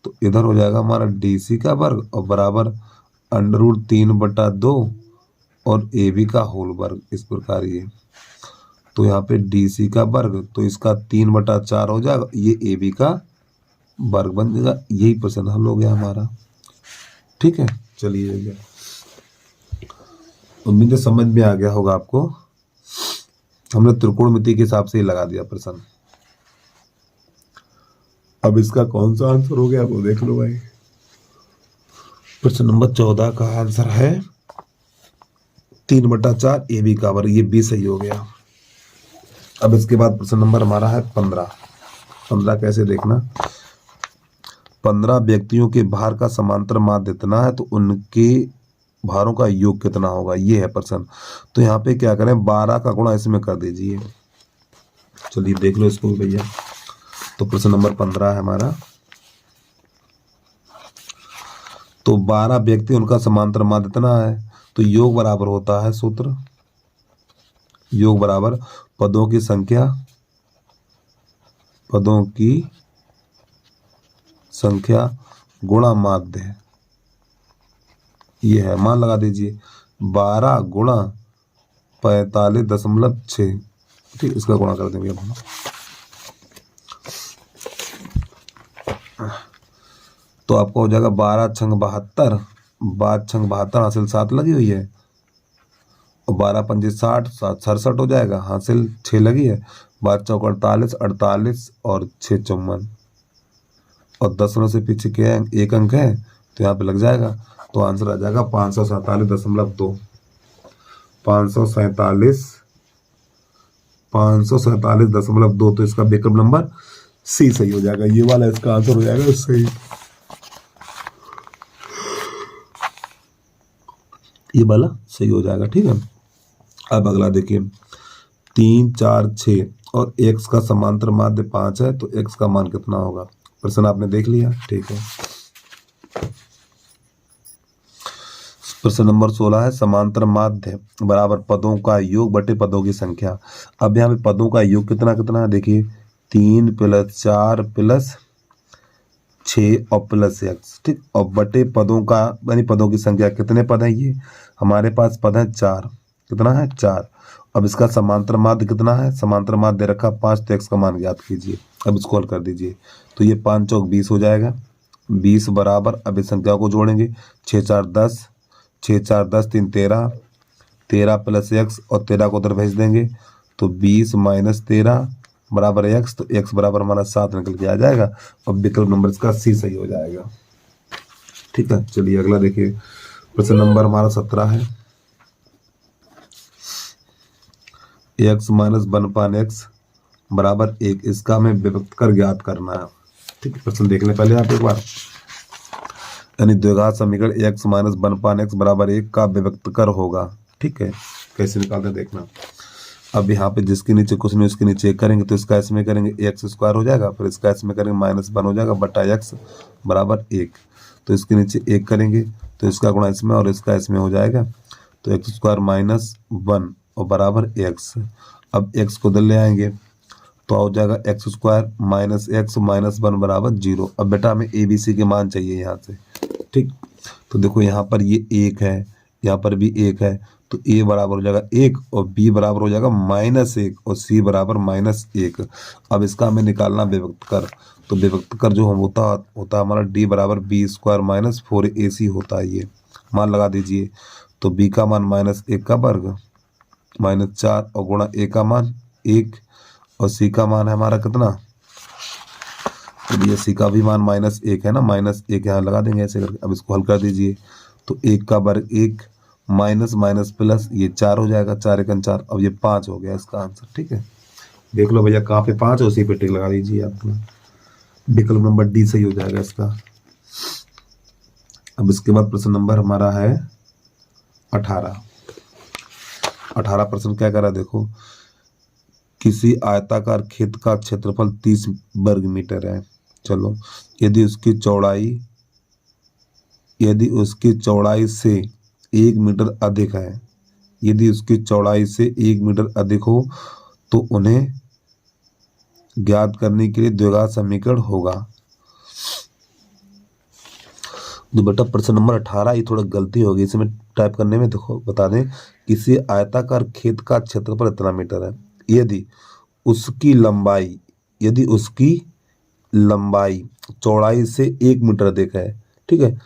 तो इधर हो जाएगा हमारा DC का वर्ग और बराबर √3/2 और AB का होल वर्ग, इस प्रकार ये। तो यहाँ पे DC का वर्ग, तो इसका 3/4 हो जाएगा, ये AB का वर्ग बन जाएगा। यही प्रश्न हल हो गया हमारा, ठीक है। चलिए भैया, उम्मीद है समझ में आ गया होगा आपको। हमने त्रिकोणमिति के हिसाब से ही लगा दिया प्रश्न। अब इसका कौन सा आंसर हो गया वो देख लो भाई। प्रश्न नंबर 14 का आंसर है 3/4 AB का वर्ग, ये 20 सही हो गया। अब इसके बाद प्रश्न नंबर हमारा है 15 कैसे देखना। 15 व्यक्तियों के भार का समांतर माध्य इतना है, तो उनके भारों का योग कितना होगा, ये है प्रश्न। तो यहाँ पे क्या करें, 12 का गुणा इसमें कर दीजिए। चलिए देख लो इसको भैया। तो प्रश्न नंबर 15 है हमारा, तो 12 व्यक्ति, उनका समांतर माध्य इतना है, तो योग बराबर होता है, सूत्र योग बराबर पदों की संख्या गुणा माध्य, ये है। मान लगा दीजिए 12 गुणा 45.6, ठीक, इसका गुणा कर देंगे अब हम। तो आपको हो जाएगा 12 छंग 72, 12 छंग 72, हासिल 7 लगी हुई है, और 12 पंजे 60, 7 67 हो जाएगा, हासिल 6 लगी है, 12 चौक 48, 48 और 6 54, और 10 से पीछे क्या है, 1 अंक है, तो तो यहाँ पे लग जाएगा। तो आंसर आ जाएगा 547.2। 547.2। तो इसका विकल्प नंबर सी सही हो जाएगा। ये वाला इसका आंसर हो जाएगा सही। ये वाला सही हो जाएगा। ठीक है, अब अगला देखिए 3, 4, 6 और x का समांतर माध्य 5 है, तो x का मान कितना होगा। प्रश्न आपने देख लिया। ठीक है, प्रश्न नंबर 16 है समांतर माध्य बराबर पदों का योग बटे पदों की संख्या। अब यहाँ पे पदों का योग कितना कितना है, देखिए 3 + 4 + 6 और +x। ठीक, और बटे पदों का यानी पदों की संख्या कितने पद हैं, ये हमारे पास पद है 4। कितना है, 4। अब इसका समांतर माध्य कितना है, समांतर माध्य दे रखा 5, तो x का मान ज्ञात कीजिए। अब इसको हल कर दीजिए, तो ये 5 चौक 20 हो जाएगा। 20 बराबर, अब इस संख्या को जोड़ेंगे, 6 4 10, 6 4 10, 3 13, 13 + x और 13 को उधर भेज देंगे, तो 20 - 13 बराबर x। तो x बराबर हमारा 7 निकल के आ जाएगा। अब विकल्प नंबर इसका सी सही हो जाएगा। ठीक है, चलिए अगला देखिए प्रश्न नंबर हमारा 17 है। x - 1/x बराबर 1, इसका हमें विभक्त कर ज्ञात करना है। ठीक है, प्रश्न देख लें पहले आप एक बार। यानी द्विघात समीकरण x - 1/x बराबर 1 का विभक्त कर होगा। ठीक है, कैसे निकालते हैं देखना। अब यहाँ पे जिसके नीचे कुछ नहीं उसके नीचे 1 करेंगे, तो इसका इसमें करेंगे x² हो जाएगा, फिर इसका इसमें करेंगे -1 हो जाएगा बटा x बराबर 1। तो इसके नीचे 1 करेंगे, तो इसका गुणा इसमें और इसका इसमें हो जाएगा, तो x² - 1 और बराबर x। अब x को इधर ले आएंगे, तो हो जाएगा x² - x -1 बराबर 0। अब बेटा हमें ABC के मान चाहिए यहाँ से। ठीक, तो देखो यहाँ पर ये 1 है, यहाँ पर भी 1 है, तो a बराबर हो जाएगा 1 और b बराबर हो जाएगा -1 और c बराबर -1। अब इसका हमें निकालना विभक्त कर, तो विभक्त कर जो हम होता हमारा d बराबर b² - 4ac होता है। ये मान लगा दीजिए, तो b का मान -1 का वर्ग -4 और गुणा a का मान 1 और c का मान है हमारा कितना, तो ये c का भी मान -1 है ना, -1 यहाँ लगा देंगे ऐसे करके। अब इसको हल कर दीजिए, तो 1 का वर्ग 1 माइनस माइनस प्लस, ये 4 हो जाएगा, 4 × 4। अब ये 5 हो गया इसका आंसर। ठीक है, देख लो भैया कहाँ पे 5 है, उसी पे टिक लगा दीजिए अपना। विकल्प नंबर डी सही हो जाएगा इसका। अब इसके बाद प्रश्न नंबर हमारा है 18। 18 प्रश्न क्या करा, देखो किसी आयताकार खेत का क्षेत्रफल 30 वर्ग मीटर है। चलो, यदि उसकी चौड़ाई से 1 मीटर अधिक है, यदि उसकी चौड़ाई से 1 मीटर अधिक हो, तो उन्हें ज्ञात करने के लिए द्विघात समीकरण होगा। तो बेटा प्रश्न नंबर 18 ये थोड़ा गलती होगी इसमें टाइप करने में। देखो बता दें, किसी आयताकार खेत का क्षेत्रफल इतना मीटर है, यदि उसकी लंबाई चौड़ाई से 1 मीटर अधिक है, ठीक है,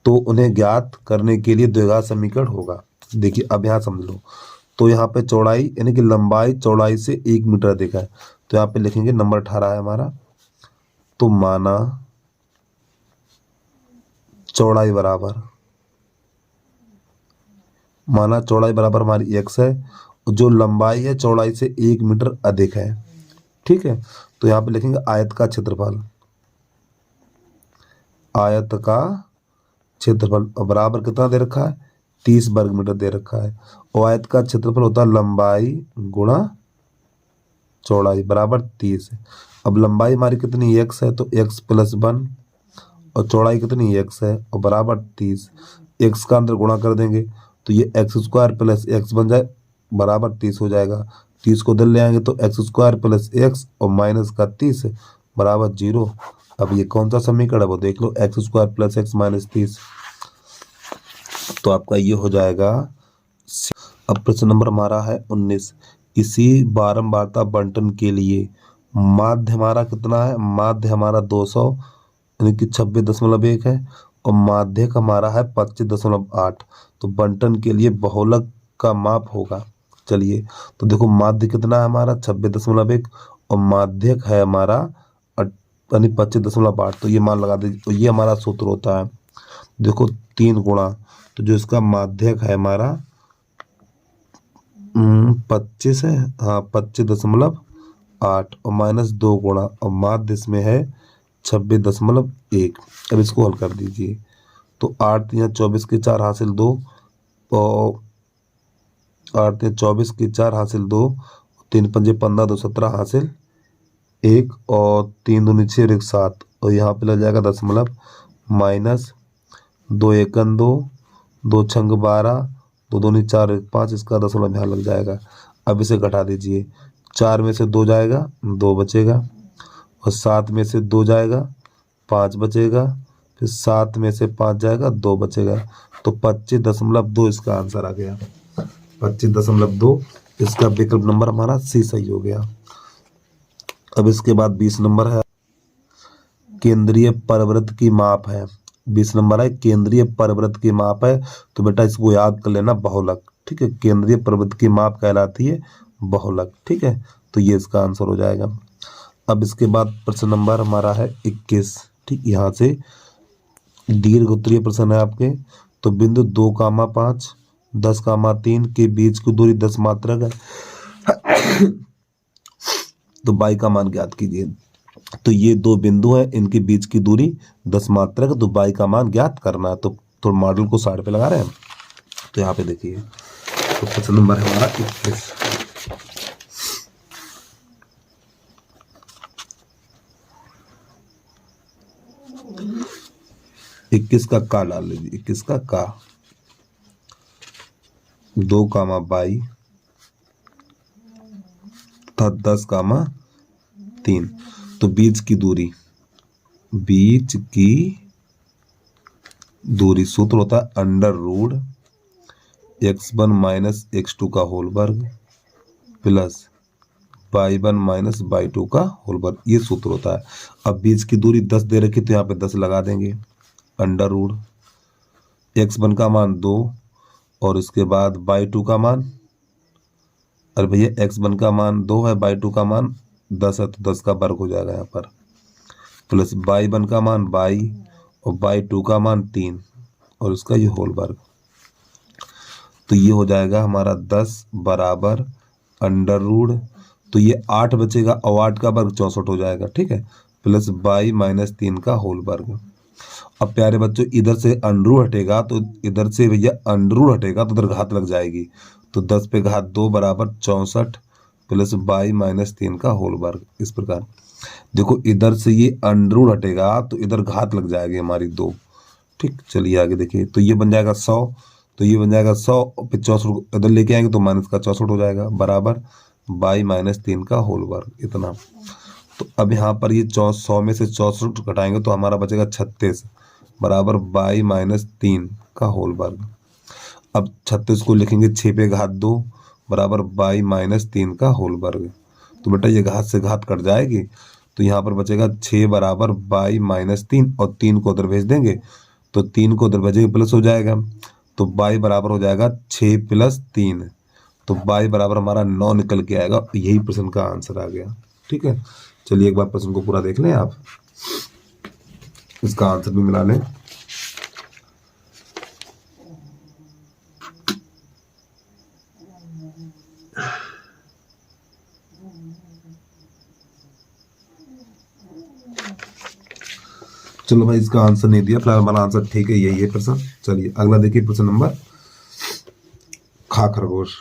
तो उन्हें ज्ञात करने के लिए द्विघात समीकरण होगा। देखिए अब यहाँ समझ लो, तो यहाँ पे चौड़ाई यानी कि लंबाई चौड़ाई से 1 मीटर अधिक है, तो यहाँ पे लिखेंगे नंबर 18 है हमारा, तो माना चौड़ाई बराबर हमारी x है, जो लंबाई है चौड़ाई से 1 मीटर अधिक है। ठीक है, तो यहाँ पे लिखेंगे आयत का क्षेत्रफल बराबर कितना दे रखा है, 30 वर्ग मीटर दे रखा है, और आयत का क्षेत्रफल होता है लंबाई गुणा चौड़ाई बराबर 30। अब लंबाई हमारी कितनी x है, तो x + 1 और चौड़ाई कितनी x है और बराबर 30। x का अंदर गुणा कर देंगे, तो ये x² + x बन जाए बराबर 30 हो जाएगा। 30 को इधर ले आएंगे, तो x² + x और माइनस का 30 बराबर 0। अब ये कौन सा समीकरण है वो देख लो, x² + x - 30, तो आपका ये हो जाएगा। अब प्रश्न नंबर हमारा है 19। इसी बारंबारता बंटन के लिए माध्य हमारा कितना है, माध्य हमारा 200 यानी कि 26.1 है, और माध्यक हमारा है 25.8। तो बंटन के लिए बहुलक का माप होगा। चलिए, तो देखो माध्य कितना है हमारा 26.1 और माध्यक है हमारा यानी 25.8, तो ये मान लगा दीजिए। तो ये हमारा सूत्र होता है देखो 3 गुणा, तो जो इसका माध्यक है हमारा 25 है, हाँ 25.8 और -2 गुणा और माध्य इसमें है 26.1। अब इसको हल कर दीजिए तो 8 या 24 के 4 हासिल 2 और 8 या 24 के 4 हासिल 2, 3 पंजे 15 2 17 हासिल 1 और 3 दूनी 6 और 1 7 और यहाँ पे लग जाएगा दशमलव -2 एकन 2 2 छंग 12 2 दूनी 4 1 5, इसका दशमलव यहाँ लग जाएगा। अब इसे घटा दीजिए, 4 में से 2 जाएगा 2 बचेगा और 7 में से 2 जाएगा 5 बचेगा, फिर 7 में से 5 जाएगा 2 बचेगा, तो 25.2 इसका आंसर आ गया। 25.2 इसका विकल्प नंबर हमारा सी सही हो गया। अब इसके बाद 20 नंबर है केंद्रीय परवृत्त की माप है। 20 नंबर है केंद्रीय परवृत्त की माप है, तो बेटा इसको याद कर लेना बहुलक, ठीक है। केंद्रीय परवृत्त की माप कहलाती है बहुलक, ठीक है, तो ये इसका आंसर हो जाएगा। अब इसके बाद प्रश्न नंबर हमारा है 21, ठीक। यहाँ से दीर्घ उत्तरीय प्रश्न है आपके, तो बिंदु 2,5 10,3 के बीच की दूरी 10 मात्रक है तो बाई का मान ज्ञात कीजिए। तो ये 2 बिंदु हैं, इनके बीच की दूरी 10 मात्रक है, तो बाई का मान ज्ञात करना है। तो मॉडल को साइड पे लगा रहे हैं, तो यहाँ पे देखिए, तो प्रश्न नंबर है हमारा 21। 21 का का डाल लीजिए, 21 का 2,22 तथा 10,3, तो बीच की दूरी सूत्र होता है under root x1 minus x2 का होल वर्ग प्लस y1 माइनस y2 का होल वर्ग, ये सूत्र होता है। अब बीच की दूरी 10 दे रखी, तो यहाँ पे 10 लगा देंगे, अंडर रूट x1 का मान 2 और इसके बाद y2 का मान, अरे भैया x1 का मान 2 है, y2 का मान 10 है, तो 10 का वर्ग हो जाएगा यहाँ पर, प्लस y1 का मान y और y2 का मान 3 और इसका ये होल वर्ग, तो ये हो जाएगा हमारा 10 बराबर अंडर रूट, तो ये 8 बचेगा और 8 का वर्ग 64 हो जाएगा, ठीक है, प्लस y माइनस 3 का होल वर्ग। अब प्यारे बच्चों इधर से अंडर हटेगा, तो इधर से भैया अंडर हटेगा तो उधर घात लग जाएगी, तो 10 पे घात 2 बराबर 64 प्लस y माइनस 3 का होल वर्ग। इस प्रकार देखो इधर से ये अंडर हटेगा तो इधर घात लग जाएगी हमारी 2, ठीक। चलिए आगे देखिए, तो ये बन जाएगा 100, तो ये बन जाएगा 100 फिर 64 इधर लेके आएंगे तो माइनस का 64 हो जाएगा बराबर y माइनस 3 का होल वर्ग, इतना। तो अब यहाँ पर ये 100 में से 64 घटाएंगे तो हमारा बचेगा 36 बराबर y माइनस 3 का होल वर्ग। अब 36 को लिखेंगे 6 पे घात 2 बराबर y माइनस 3 का होल वर्ग, तो बेटा ये घात से घात कट जाएगी, तो यहाँ पर बचेगा 6 बराबर y माइनस 3 और 3 को उधर भेज देंगे, तो 3 को उधर भेजेंगे प्लस हो जाएगा, तो y बराबर हो जाएगा 6 प्लस 3, तो y बराबर हमारा 9 निकल के आएगा। यही प्रश्न का आंसर आ गया, ठीक है। चलिए एक बार प्रश्न को पूरा देख लें आप, इसका आंसर भी मिला लें। चलो भाई इसका आंसर नहीं दिया, फिलहाल हमारा आंसर ठीक है, यही है प्रश्न। चलिए अगला देखिए प्रश्न नंबर खा खरगोश।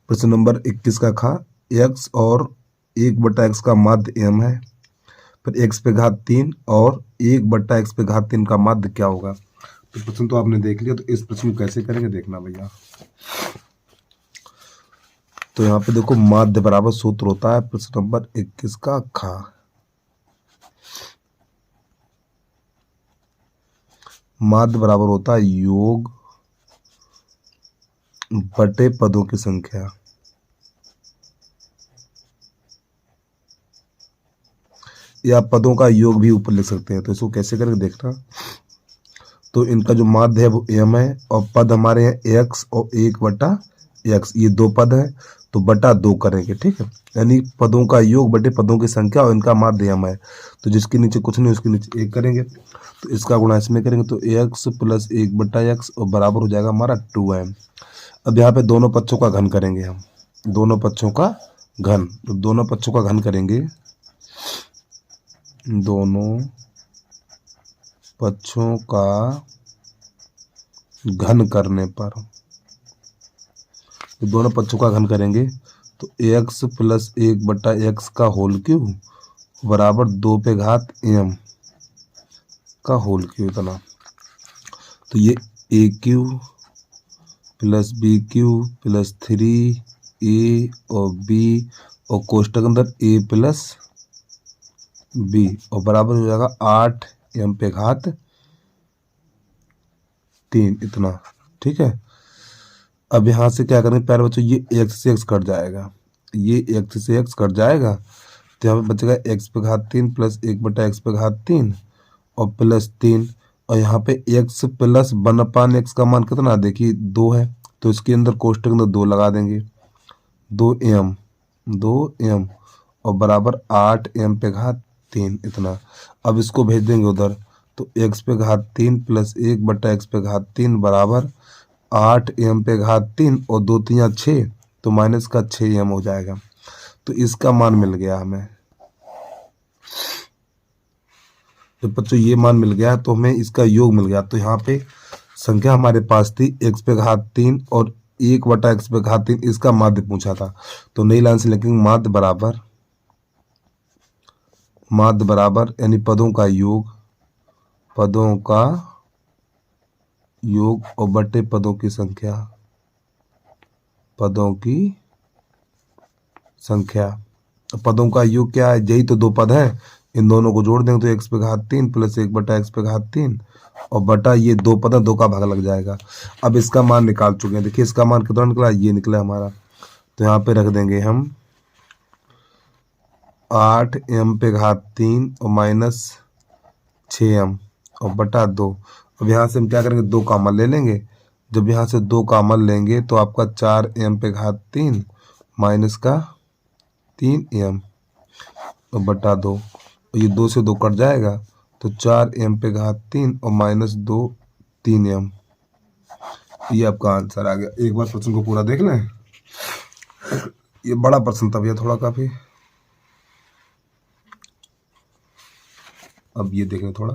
प्रश्न नंबर 21 का खा, x और 1/x का माध्य m है, फिर x पे घात 3 और 1/x पे घात 3 का माध्य क्या होगा। तो प्रश्न तो आपने देख लिया, तो इस प्रश्न को कैसे करेंगे देखना भैया। तो यहाँ पे देखो माध्य बराबर सूत्र होता है प्रश्न नंबर 21 का खा, माध्य बराबर होता है योग बटे पदों की संख्या, या पदों का योग भी ऊपर लिख सकते हैं। तो इसको कैसे करके देखना, तो इनका जो माध्य है वो m है और पद हमारे हैं x और 1/x, ये 2 पद हैं, तो बटा 2 करेंगे, ठीक है। यानी पदों का योग बटे पदों की संख्या और इनका माध्य m है, तो जिसके नीचे कुछ नहीं उसके नीचे 1 करेंगे, तो इसका गुणा इसमें करेंगे, तो x प्लस 1 बटा x और बराबर हो जाएगा हमारा 2m। अब यहाँ पे दोनों पक्षों का घन करेंगे हम, दोनों पक्षों का घन, तो दोनों पक्षों का घन करेंगे, दोनों पक्षों का घन करने पर, तो दोनों पक्षों का घन करेंगे तो x प्लस 1 बटा x का होल क्यूब बराबर 2 पे घात m का होल क्यूब इतना, तो ये a cube plus b cube plus 3a और b और कोष्टक अंदर a प्लस b और बराबर हो जाएगा 8 m पे घात 3 इतना, ठीक है। अब यहाँ से क्या करेंगे प्यारे बच्चों, ये x से x कट जाएगा, ये x से x कट जाएगा, तो यहाँ पे बचेगा x पे घात 3 प्लस 1 बटा x पे घात 3 और प्लस 3, और यहाँ पे x प्लस 1/x का मान कितना देखिए 2 है, तो इसके अंदर कोष्टक अंदर 2 लगा देंगे, 2m और बराबर 8m पे घात 3 इतना। अब इसको भेज देंगे उधर, तो x पे घात 3 प्लस 1 बटा x पे घात 3 बराबर 8m पे घात 3 और 2 3 6, तो माइनस का 6m हो जाएगा, तो इसका मान मिल गया हमें। तो बच्चों ये मान मिल गया तो हमें इसका योग मिल गया, तो यहाँ पे संख्या हमारे पास थी x पे घात 3 और 1 बटा x पे घात 3, इसका माध्य पूछा था, तो नई लाइन से लिखेंगे माध्य बराबर यानी पदों का योग और बटे पदों की संख्या, पदों का योग क्या है, यही तो 2 पद हैं, इन दोनों को जोड़ देंगे तो x पे घात 3 प्लस 1 बटा x पे घात 3 और बटा ये 2 पद है, 2 का भाग लग जाएगा। अब इसका मान निकाल चुके हैं, देखिए इसका मान कितना निकला, ये निकला हमारा, तो यहाँ पे रख देंगे हम 8m पे घात 3 और माइनस 6m और बटा 2। अब यहाँ से हम क्या करेंगे 2 कॉमन ले लेंगे, जब यहाँ से 2 कॉमन लेंगे तो आपका 4m पे घात 3 माइनस का 3m और बटा 2, ये 2 से 2 कट जाएगा, तो 4m पे घात 3 और माइनस 2 3m, ये आपका आंसर आ गया। एक बार प्रश्न को पूरा देख लें, ये बड़ा प्रश्न था भैया थोड़ा काफी, अब ये देखें थोड़ा,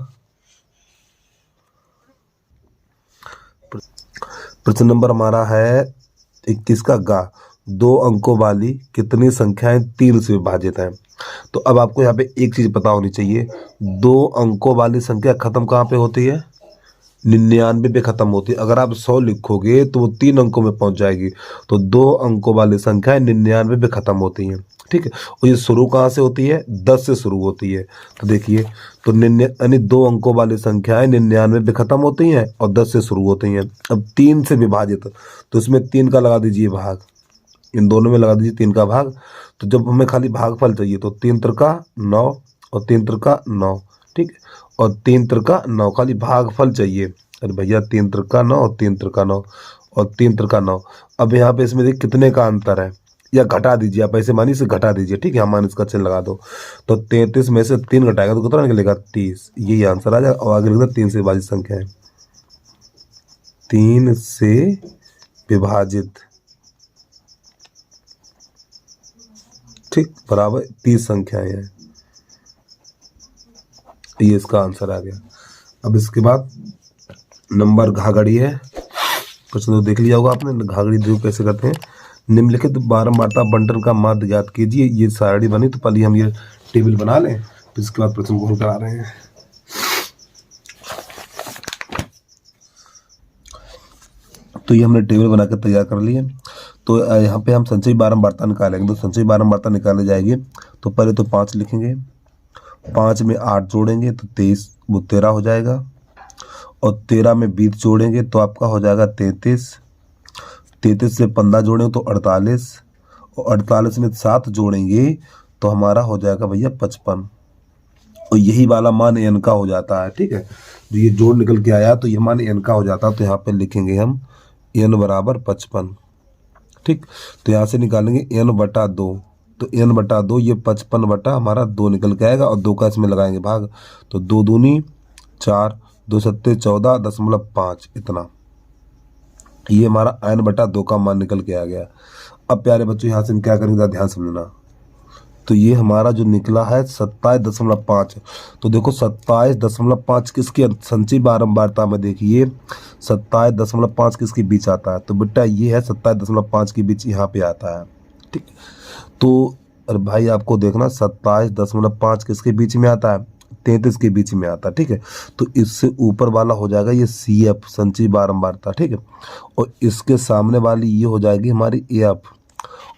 प्रश्न नंबर हमारा है 21 का गा, 2 अंकों वाली कितनी संख्याएं 3 से विभाजित हैं। तो अब आपको यहाँ पे एक चीज पता होनी चाहिए, 2 अंकों वाली संख्या खत्म कहाँ पे होती है, 99 पे खत्म होती है। अगर आप 100 लिखोगे तो वो 3 अंकों में पहुंच जाएगी, तो 2 अंकों वाली संख्याएं 99 पे खत्म होती हैं, ठीक है। और ये शुरू कहाँ से होती है, 10 से शुरू होती है, तो देखिए तो यानी 2 अंकों वाली संख्याएं 99 पे खत्म होती हैं और 10 से शुरू होती हैं। अब 3 से विभाजित, तो इसमें 3 का लगा दीजिए भाग, इन दोनों में लगा दीजिए 3 का भाग, तो जब हमें खाली भागफल चाहिए तो 3 त्रिका 9 और 3 त्रिका 9, ठीक है, और 3 त्रिका 9 खाली भागफल चाहिए, अरे भैया 3 त्रिका 9 और 3 त्रिका 9 और 3 त्रिका 9। अब यहाँ पे इसमें देख कितने का अंतर है, या घटा दीजिए, आप ऐसे मानिए से घटा दीजिए, ठीक है, यहाँ माइनस का चिन्ह लगा दो, तो 33 में से 3 घटाएगा तो कितना निकलेगा 30, यही आंसर आ जाएगा। और आगे लिखना 3 से विभाजित संख्या है, 3 से विभाजित, ठीक, बराबर 30 संख्याएं हैं, ये इसका आंसर आ गया। अब इसके बाद नंबर घाघड़ी है, प्रश्न तो देख लिया होगा आपने, घाघड़ी ध्रुव कैसे करते हैं। निम्नलिखित बारंबारता बंटन का माध्य ज्ञात कीजिए, ये सारणी बनी, तो पहले हम ये टेबल बना लें, फिर इसके बाद प्रश्न को करा रहे हैं। तो ये हमने टेबल बनाकर तैयार कर लिए, तो यहाँ पे हम संचयी बारंबारता निकालेंगे, तो संचयी बारंबारता निकाले जाएगी, तो पहले तो 5 लिखेंगे, 5 में 8 जोड़ेंगे तो 23, वो 13 हो जाएगा, और 13 में 20 जोड़ेंगे तो आपका हो जाएगा 33, 33 से 15 जोड़ेंगे तो 48, और 48 में 7 जोड़ेंगे तो हमारा हो जाएगा भैया 55, और यही वाला मान n का हो जाता है, ठीक है। तो ये जोड़ निकल के आया तो ये मान n का हो जाता है, तो यहाँ पे लिखेंगे हम n बराबर 55, ठीक। तो यहाँ से निकालेंगे n/2, तो n/2 ये 55 बटा हमारा 2 निकल के आएगा और 2 का इसमें लगाएंगे भाग, तो 2 दूनी 4, 2 सत्ते 14.5 इतना, ये हमारा n/2 का मान निकल के आ गया। अब प्यारे बच्चों यहाँ से हम क्या करेंगे, ध्यान समझना। तो ये हमारा जो निकला है 27.5, तो देखो 27.5 किसकी संचयी बारंबारता में देखिए 27.5 किसके बीच आता है, तो बेटा ये है 27.5 के बीच यहाँ पे आता है। ठीक, तो अरे भाई आपको देखना 27.5 किसके बीच में आता है, 33 के बीच में आता है। ठीक है, तो इससे ऊपर वाला हो जाएगा ये CF संचयी बारंबारता। ठीक है, और इसके सामने वाली ये हो जाएगी हमारी AF,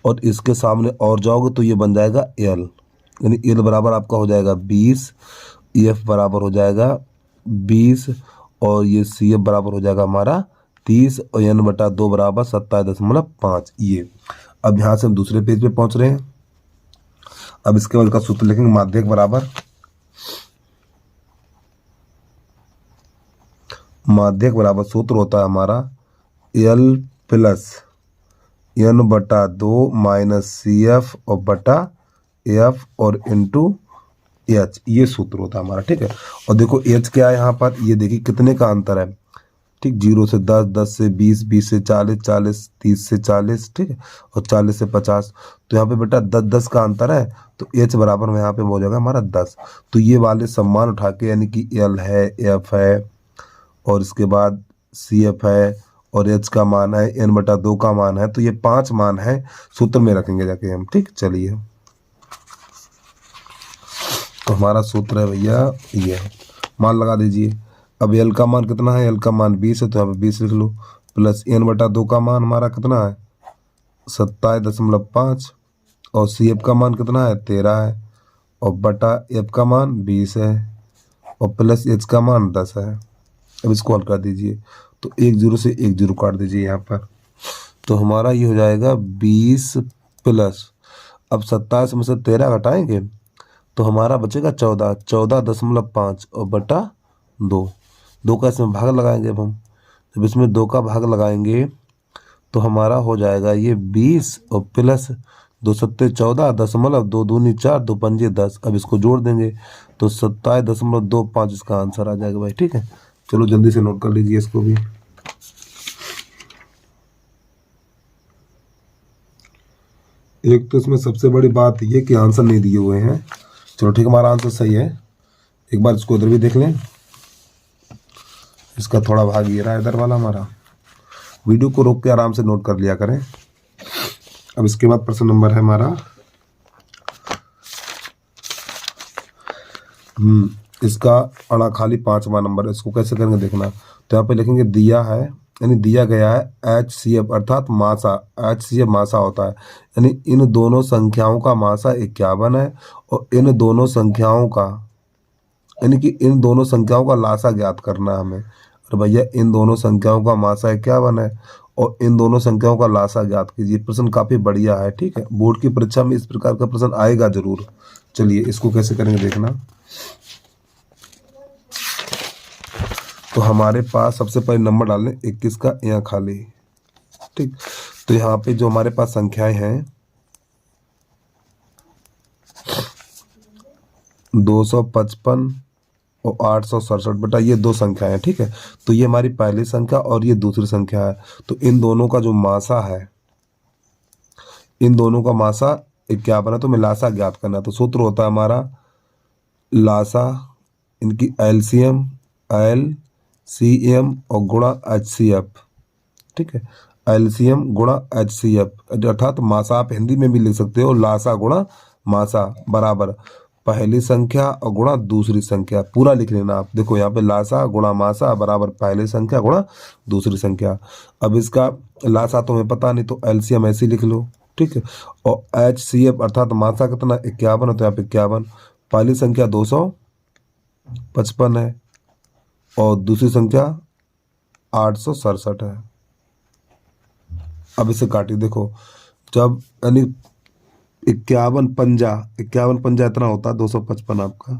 और इसके सामने और जाओगे तो ये बन जाएगा L, यानी L बराबर आपका हो जाएगा 20, EF बराबर हो जाएगा 20 और ये CF बराबर हो जाएगा हमारा 30 और n/2 बराबर 27.5 ये। अब यहाँ से हम दूसरे पेज पे पहुँच रहे हैं। अब इसके बाद का सूत्र लिखेंगे, माध्यक बराबर सूत्र होता है हमारा L plus n/2 minus CF और बटा F और इंटू H, ये सूत्र होता है हमारा। ठीक है, और देखो H क्या है यहाँ पर, ये देखिए कितने का अंतर है। ठीक, 0 से 10, 10 से 20, 20 से 40, 40, 30 से 40, ठीक है, और 40 से 50, तो यहाँ पे बेटा 10, 10 का अंतर है, तो H बराबर में यहाँ पे हो जाएगा हमारा 10। तो ये वाले सम्मान उठा के, यानी कि L है, F है और इसके बाद CF है और H का मान है, n/2 का मान है, तो ये 5 मान है, सूत्र में रखेंगे जाके हम। ठीक, चलिए तो हमारा सूत्र है भैया ये, मान लगा दीजिए। अब L का मान कितना है, L का मान 20 है, तो यहाँ पे 20 लिख लो, प्लस n/2 का मान हमारा कितना है 27.5 और CF का मान कितना है 13 है और बटा F का मान 20 है और प्लस H का मान 10 है। अब इसको हल कर दीजिए, तो 1 0 से 1 0 काट दीजिए यहाँ पर, तो हमारा ये हो जाएगा 20 प्लस, अब 27 में से 13 घटाएंगे तो हमारा बचेगा 14.5 और बटा 2 का इसमें भाग लगाएंगे। अब हम जब इसमें 2 का भाग लगाएंगे तो हमारा हो जाएगा ये 20 और प्लस 2 सत्ते 14, 2 दूनी 4, 2 पंजे 10। अब इसको जोड़ देंगे तो 27.25 इसका आंसर आ जाएगा भाई। ठीक है, चलो जल्दी से नोट कर लीजिए इसको भी। एक तो इसमें सबसे बड़ी बात ये कि आंसर नहीं दिए हुए हैं। चलो ठीक, हमारा आंसर सही है। एक बार इसको इधर भी देख लें, इसका थोड़ा भाग ये रहा इधर वाला हमारा। वीडियो को रोक के आराम से नोट कर लिया करें। अब इसके बाद प्रश्न नंबर है हमारा इसका अड़ा खाली 5वां नंबर। इसको कैसे करेंगे देखना। तो यहाँ पे लिखेंगे दिया है, यानी दिया गया है HCF अर्थात मासा, HCF मासा होता है, यानी इन दोनों संख्याओं का मासा 51 है और इन दोनों संख्याओं का, यानी कि इन दोनों संख्याओं का लासा ज्ञात करना है हमें। और भैया इन दोनों संख्याओं का मासा 51 है और इन दोनों संख्याओं का लासा ज्ञात कीजिए। प्रश्न काफी बढ़िया है। ठीक है, बोर्ड की परीक्षा में इस प्रकार का प्रश्न आएगा जरूर। चलिए इसको कैसे करेंगे देखना। तो हमारे पास सबसे पहले नंबर डालने 21 का यहाँ खाली। ठीक, तो यहाँ पे जो हमारे पास संख्याएं हैं 255 और 867, बेटा ये दो संख्याएं हैं। ठीक है, तो ये हमारी पहली संख्या और ये दूसरी संख्या है। तो इन दोनों का जो मासा है, इन दोनों का मासा 51 है, तो हमें लासा ज्ञात करना है। तो सूत्र होता है हमारा लासा, इनकी LCM LCM और गुणा HCF। ठीक है, LCM गुणा HCF अर्थात मासा आप हिंदी में भी लिख सकते हो, लासा गुणा मासा बराबर पहली संख्या और गुणा दूसरी संख्या। पूरा लिख लेना आप। देखो यहाँ पे लासा गुणा मासा बराबर पहली संख्या गुणा दूसरी संख्या। अब इसका लासा तो हमें पता नहीं, तो LCM ऐसे लिख लो। ठीक है, और HCF अर्थात मासा कितना 51 है, तो यहाँ पे 51, पहली संख्या 255 है और दूसरी संख्या 867 है। अब इसे काटिए। देखो जब यानी 51 पंजा इतना होता है 255 आपका,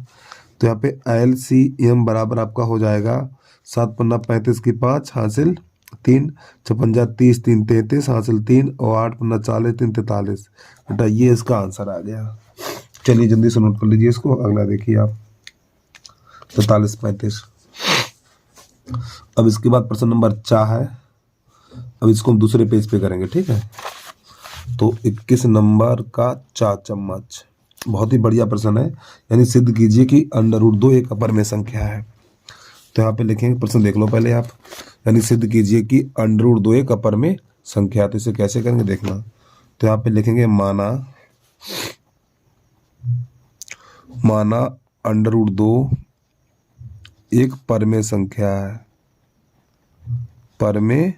तो यहाँ पे LCM बराबर आपका हो जाएगा 7 पन्ना 35 की 5 हासिल 3 56 30 3 33 हासिल 3 और 8 15 40 3 43। बेटा ये इसका आंसर आ गया। चलिए जल्दी से नोट कर लीजिए इसको। अगला देखिए आप 43 35। अब इसके बाद प्रश्न नंबर 4 है। अब इसको हम दूसरे पेज पे करेंगे, ठीक है। तो 21 नंबर का 4 चम्मच, बहुत ही बढ़िया प्रश्न है। यानी सिद्ध कीजिए कि √2 एक अपर में संख्या है। तो यहाँ पे लिखेंगे, प्रश्न देख लो पहले आप। यानी सिद्ध कीजिए कि √2 एक अपर में संख्या। तो इसे कैसे करेंगे देखना। तो यहाँ पे लिखेंगे माना √2 एक परमेय संख्या है। परमेय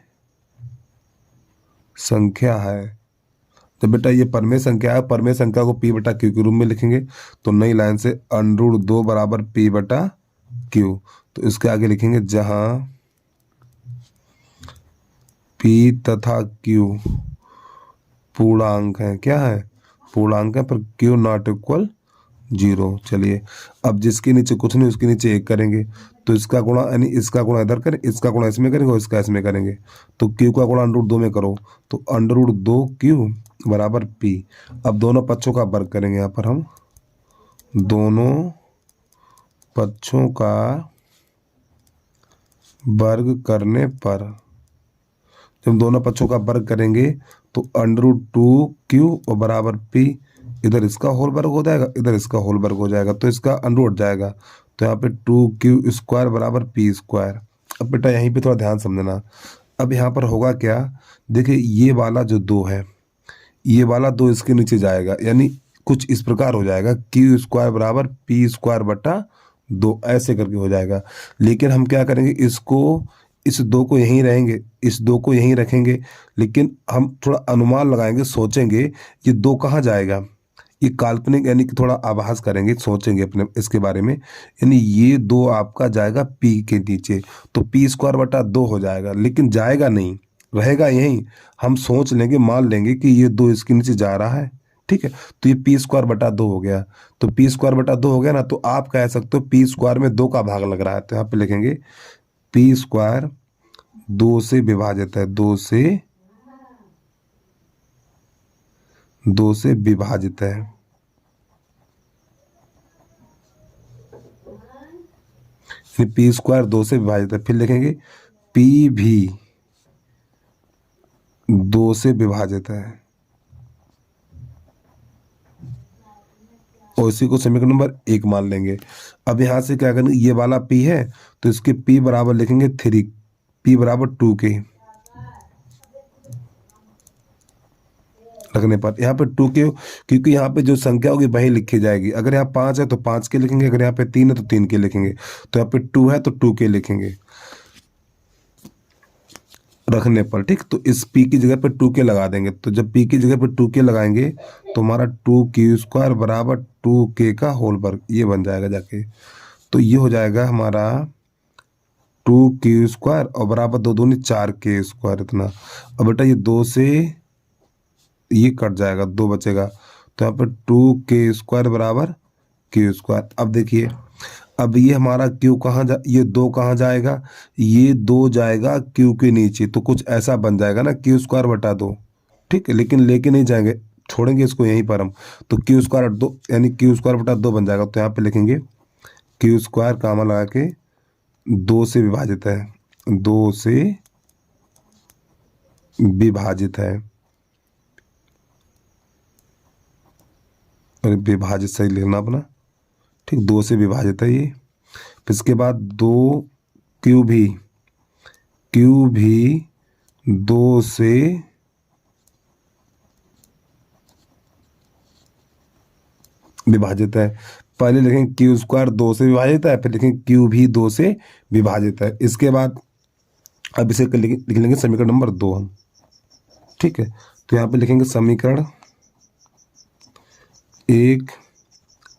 संख्या है। तो बेटा ये परमेय संख्या है। परमेय संख्या को P बटा Q के रूप में लिखेंगे। तो नई लाइन से √2 बराबर P बटा Q। तो इसके आगे लिखेंगे जहां P तथा Q पूर्णांक है। क्या है? पूर्णांक है, पर Q नॉट इक्वल 0। चलिए अब जिसके नीचे कुछ नहीं उसके नीचे 1 करेंगे। तो इसका गुणा यानी इसका गुणा इधर करें, इसका गुणा इसमें करेंगे और इसका इसमें करेंगे। तो Q का गुणा √2 में करो। तो √2Q बराबर P। अब दोनों पक्षों का वर्ग करेंगे। यहाँ पर हम दोनों पक्षों का वर्ग करने पर, जब दोनों पक्षों का वर्ग करेंगे तो √2Q और बराबर P। इधर इसका होल वर्ग हो जाएगा, इधर इसका होल वर्ग हो जाएगा, तो इसका अंडर जाएगा। तो यहाँ पे 2Q² बराबर P²। अब बेटा यहीं पे थोड़ा ध्यान समझना। अब यहाँ पर होगा क्या, देखिए ये वाला जो 2 है, ये वाला 2 इसके नीचे जाएगा। यानी कुछ इस प्रकार हो जाएगा, Q² बराबर P² बटा 2 ऐसे करके हो जाएगा। लेकिन हम क्या करेंगे, इसको इस 2 को यहीं रहेंगे, इस 2 को यहीं रखेंगे। लेकिन हम थोड़ा अनुमान लगाएंगे, सोचेंगे ये 2 कहाँ जाएगा। ये काल्पनिक यानी कि थोड़ा आभास करेंगे, सोचेंगे अपने इसके बारे में। यानी ये 2 आपका जाएगा P के नीचे। तो P² बटा 2 हो जाएगा, लेकिन जाएगा नहीं, रहेगा यहीं। हम सोच लेंगे, मान लेंगे कि ये 2 इसके नीचे जा रहा है, ठीक है। तो ये P² बटा 2 हो गया। तो P² बटा 2 हो गया ना। तो आप कह सकते हो P² में 2 का भाग लग रहा है। तो यहाँ पे लिखेंगे P² 2 से विभाजित है। 2 से विभाजित है। P² 2 से विभाजित है। फिर लिखेंगे P भी 2 से विभाजित है। और इसी को समीकरण नंबर 1 मान लेंगे। अब यहां से क्या करेंगे, ये वाला P है तो इसके P बराबर लिखेंगे 3, P बराबर 2 के रखने पर यहाँ पे 2 के, क्योंकि यहाँ पे जो संख्या होगी वही लिखी जाएगी। अगर यहाँ 5 है तो 5 के लिखेंगे, अगर यहाँ पे 3 है तो 3 के लिखेंगे। तो यहाँ पे 2 है तो 2 के लिखेंगे रखने पर, ठीक। तो इस P की जगह पे 2 के लगा देंगे। तो जब P की जगह पे 2 के लगाएंगे तो हमारा 2Q² बराबर 2K का होल वर्ग ये बन जाएगा जाके। तो ये हो जाएगा हमारा 2Q² और बराबर 2 दूनी 4K²। इतना। अब बेटा ये 2 से ये कट जाएगा, 2 बचेगा। तो यहाँ पर 2K² बराबर Q²। अब देखिए, अब ये हमारा Q कहाँ ये 2 कहाँ जाएगा, ये 2 जाएगा Q के नीचे। तो कुछ ऐसा बन जाएगा ना, Q² बटा 2, ठीक है। लेकिन लेके नहीं जाएंगे, छोड़ेंगे इसको यहीं पर हम। तो Q² 2 यानी Q² बटा 2 बन जाएगा। तो यहाँ पे लिखेंगे Q² कामा लगा के 2 से विभाजित है। 2 से विभाजित है, और विभाजित सही लिखना अपना, ठीक। 2 से विभाजित है ये। फिर इसके बाद 2Q भी 2 से विभाजित है। पहले लिखेंगे Q² 2 से विभाजित है, फिर लिखेंगे Q भी 2 से विभाजित है। इसके बाद अब इसे लिख लेंगे समीकरण नंबर 2 हम, ठीक है। तो यहाँ पे लिखेंगे समीकरण 1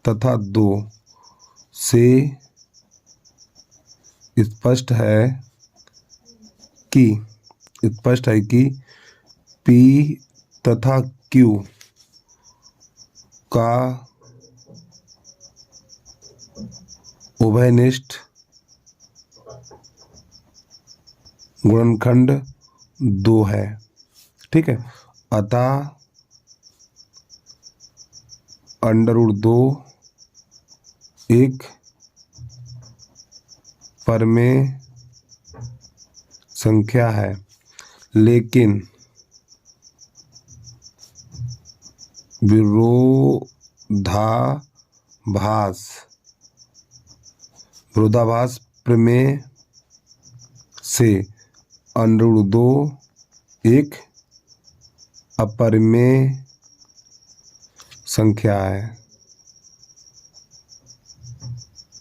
तथा 2 से स्पष्ट है कि P तथा Q का उभयनिष्ठ गुणनखंड 2 है, ठीक है। अतः √2 एक परमेय संख्या है, लेकिन विरोधाभास प्रमेय से √2 एक अपरिमेय संख्या है।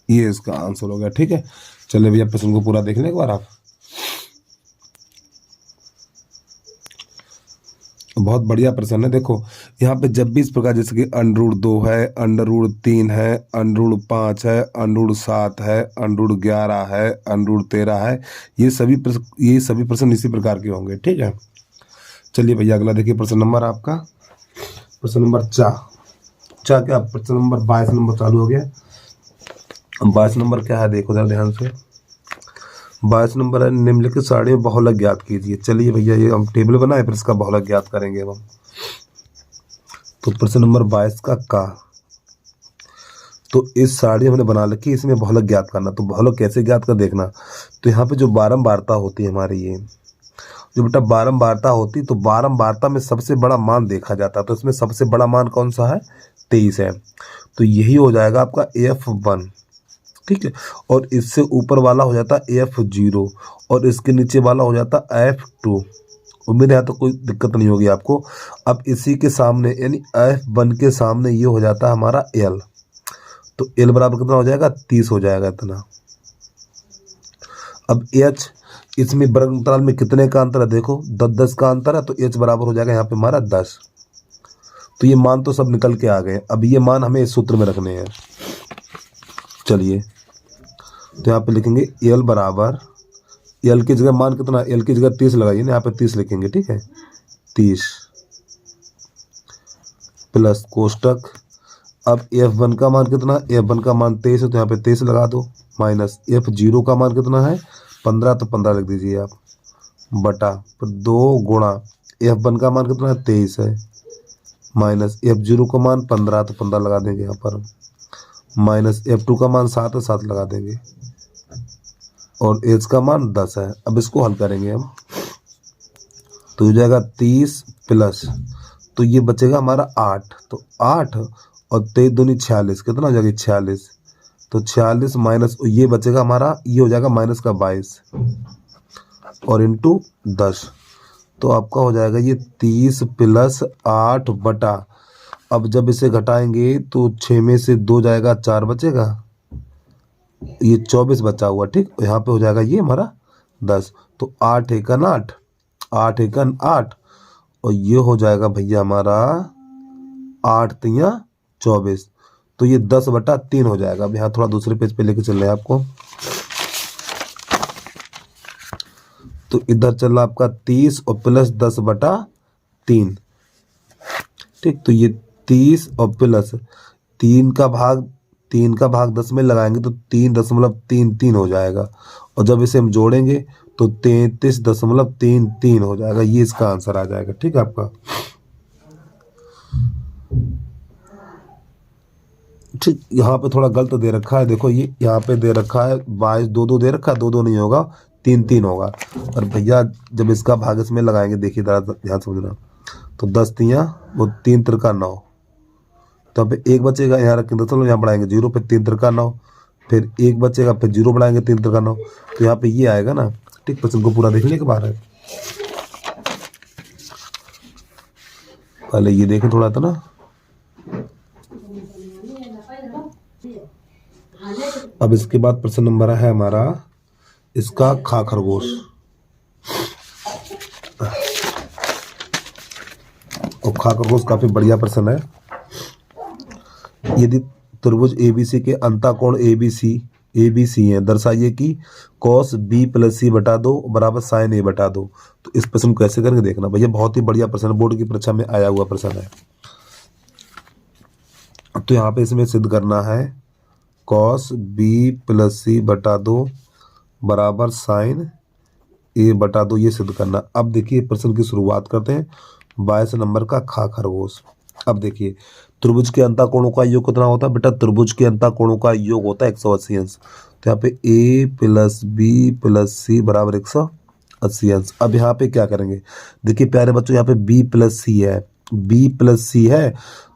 ये इसका आंसर हो गया, ठीक है। चलिए भैया प्रश्न को पूरा देख लें एक बार आप। बहुत बढ़िया प्रश्न है। देखो यहाँ पे जब भी इस प्रकार जैसे कि √2 है, √3 है, √5 है, √7 है, √11 है, √13 है, ये सभी प्रश्न इसी प्रकार के होंगे, ठीक है। चलिए भैया अगला देखिए प्रश्न नंबर आपका, प्रश्न नंबर 4 क्या, प्रश्न नंबर 22 नंबर चालू हो गया। 22 नंबर क्या है देखो जरा ध्यान से। 22 नंबर है निम्नलिखित सारणी में बहुलक ज्ञात कीजिए। चलिए भैया ये हम टेबल बनाए फिर इसका बहुलक ज्ञात करेंगे हम। तो प्रश्न नंबर 22 का तो इस सारणी हमने बना रखी, इसमें बहुलक ज्ञात करना। तो बहुलक कैसे ज्ञात कर देखना, तो यहाँ पे जो बारंबारता होती है हमारी, ये जो बेटा बारंबारता होती, तो बारंबारता में सबसे बड़ा मान देखा जाता है। तो इसमें सबसे बड़ा मान कौन सा है, 23 है। तो यही हो जाएगा आपका F1, ठीक है। और इससे ऊपर वाला हो जाता F0 और इसके नीचे वाला हो जाता F2। उम्मीद है तो कोई दिक्कत नहीं होगी आपको। अब इसी के सामने यानी F1 के सामने ये हो जाता है हमारा L। तो L बराबर कितना हो जाएगा, 30 हो जाएगा इतना। अब H, इसमें वर्ग अंतराल में कितने का अंतर है, देखो 10-10 का अंतर है। तो H बराबर हो जाएगा यहाँ पे हमारा 10। तो ये मान तो सब निकल के आ गए। अब ये मान हमें इस सूत्र में रखने हैं। चलिए तो यहाँ पे लिखेंगे L बराबर, L की जगह मान कितना, L की जगह 30 लगाइए ना, यहाँ पे 30 लिखेंगे, ठीक है। 30 प्लस कोष्टक, अब F1 का मान कितना, F1 का मान 23 है तो यहाँ पे 23 लगा दो, माइनस F0 का मान कितना है 15, तो 15 लिख दीजिए आप, बटा फिर 2 गुणा F1 का मान कितना है 23 है, माइनस F0 का मान 15, तो 15 लगा देंगे यहाँ पर, माइनस F2 का मान 7 है, 7 लगा देंगे, और H का मान 10 है। अब इसको हल करेंगे हम, तो हो जाएगा 30 प्लस, तो ये बचेगा हमारा 8, तो 8 और 23 दूनी 46, कितना हो जाएगा 46, तो 46 माइनस ये बचेगा हमारा, ये हो जाएगा माइनस का 22 और इंटू 10, तो आपका हो जाएगा ये 30 प्लस 8 बटा, अब जब इसे घटाएंगे तो 6 में से 2 जाएगा, 4 बचेगा, ये 24 बचा हुआ, ठीक। यहाँ पे हो जाएगा ये हमारा 10, तो 8 एकन 8, 8 एकन 8, और ये हो जाएगा भैया हमारा 8 तिया 24, तो ये 10/3 हो जाएगा। अब यहाँ थोड़ा दूसरे पेज पे लेके चल रहे हैं आपको, तो इधर चल रहा आपका 30 और प्लस 10/3, ठीक। तो ये 30 और प्लस 3 का भाग 10 में लगाएंगे तो 3.33 हो जाएगा, और जब इसे हम जोड़ेंगे तो 33.33 हो जाएगा। ये इसका आंसर आ जाएगा, ठीक है आपका, ठीक। यहाँ पे थोड़ा गलत दे रखा है, देखो ये यहाँ पे दे रखा है 22, 2 दे रखा है, 2 नहीं होगा, 3 होगा। और भैया जब इसका भाग इसमें लगाएंगे, देखिए ध्यान समझना, तो 10 तिया वो 3 तिरका 9, तो अब 1 बचेगा, यहाँ रखेंगे, चलो यहाँ बढ़ाएंगे 0, फिर 3 तिरका 9, फिर 1 बचेगा, फिर 0 बढ़ाएंगे 3 तिरका 9, तो यहाँ पे ये आएगा ना, ठीक। प्रश्न को पूरा देखने के बाद पहले ये देखें थोड़ा था ना। अब इसके बाद प्रश्न नंबर है हमारा इसका खा खरगोश, और खा खरगोश काफी बढ़िया प्रश्न है। यदि त्रिभुज ABC के अंतःकोण ABC है, दर्शाइए कि cos B + C बटा 2 बराबर sin A बटा 2। तो इस प्रश्न को कैसे करेंगे देखना भैया, बहुत ही बढ़िया प्रश्न, बोर्ड की परीक्षा में आया हुआ प्रश्न है। तो यहाँ पे इसमें सिद्ध करना है cos B + C बटा 2 बराबर sin ए बटा 2 ये सिद्ध करना। अब देखिए प्रश्न की शुरुआत करते हैं 22 नंबर का खा खरगोश। अब देखिए त्रिभुज के अंतःकोणों का योग कितना होता है बेटा? त्रिभुज के अंतःकोणों का योग होता है 180 अंश। तो यहाँ पे ए प्लस बी प्लस सी बराबर 180 अंश। अब यहाँ पे क्या करेंगे? देखिए प्यारे बच्चों, यहाँ पे बी प्लस सी है, बी प्लस सी है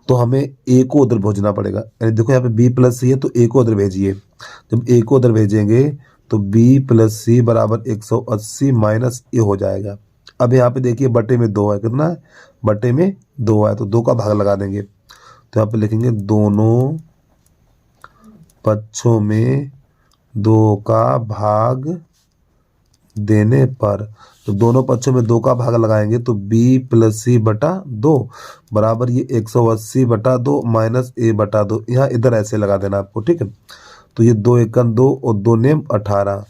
तो हमें ए को उधर भेजना पड़ेगा। देखो यहाँ पे बी प्लस सी है तो ए को उधर भेजिए। जब ए को उधर भेजेंगे तो बी प्लस सी बराबर 180 माइनस ए हो जाएगा। अब यहाँ पे देखिए बटे में 2 है, कितना है? बटे में 2 है तो 2 का भाग लगा देंगे। तो यहाँ पे लिखेंगे दोनों पक्षों में 2 का भाग देने पर, तो दोनों पक्षों में 2 का भाग लगाएंगे तो b प्लस सी बटा 2 बराबर ये 180 बटा 2 माइनस ए बटा 2। यहाँ इधर ऐसे लगा देना आपको, ठीक है? तो ये 2 एकम 2 और 2 नेम 18,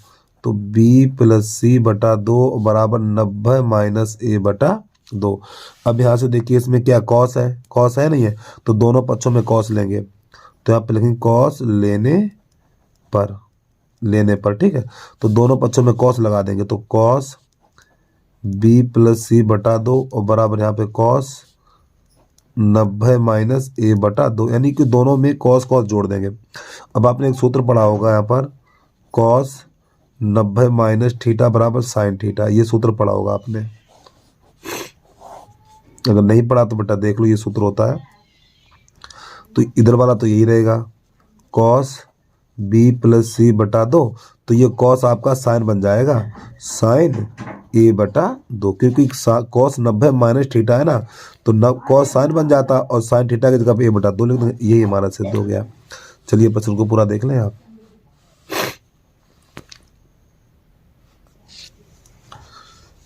तो b प्लस सी बटा 2 बराबर 90 माइनस ए बटा 2। अब यहाँ से देखिए इसमें क्या कॉस है, कॉस है नहीं है, तो दोनों पक्षों में कॉस लेंगे। तो यहाँ पे लिखेंगे कॉस लेने पर, ठीक है? तो दोनों पक्षों में कॉस लगा देंगे तो कॉस बी प्लस सी बटा 2 और बराबर यहाँ पे कॉस 90 माइनस ए बटा 2, यानी कि दोनों में कॉस कॉस जोड़ देंगे। अब आपने एक सूत्र पढ़ा होगा यहाँ पर, कॉस 90 माइनस थीटा बराबर साइन थीटा, ये सूत्र पढ़ा होगा आपने। अगर नहीं पढ़ा तो बेटा देख लो, ये सूत्र होता है। तो इधर वाला तो यही रहेगा, कॉस बी प्लस सी बटा 2, तो ये कॉस आपका साइन बन जाएगा साइन ए बटा 2, क्योंकि कॉस 90 माइनस थीटा है ना, तो कॉस साइन बन जाता और साइन थीटा की जगह पे ए बटा 2 लिख देंगे। यही हमारा सिद्ध हो गया। चलिए प्रश्न को पूरा देख लें आप।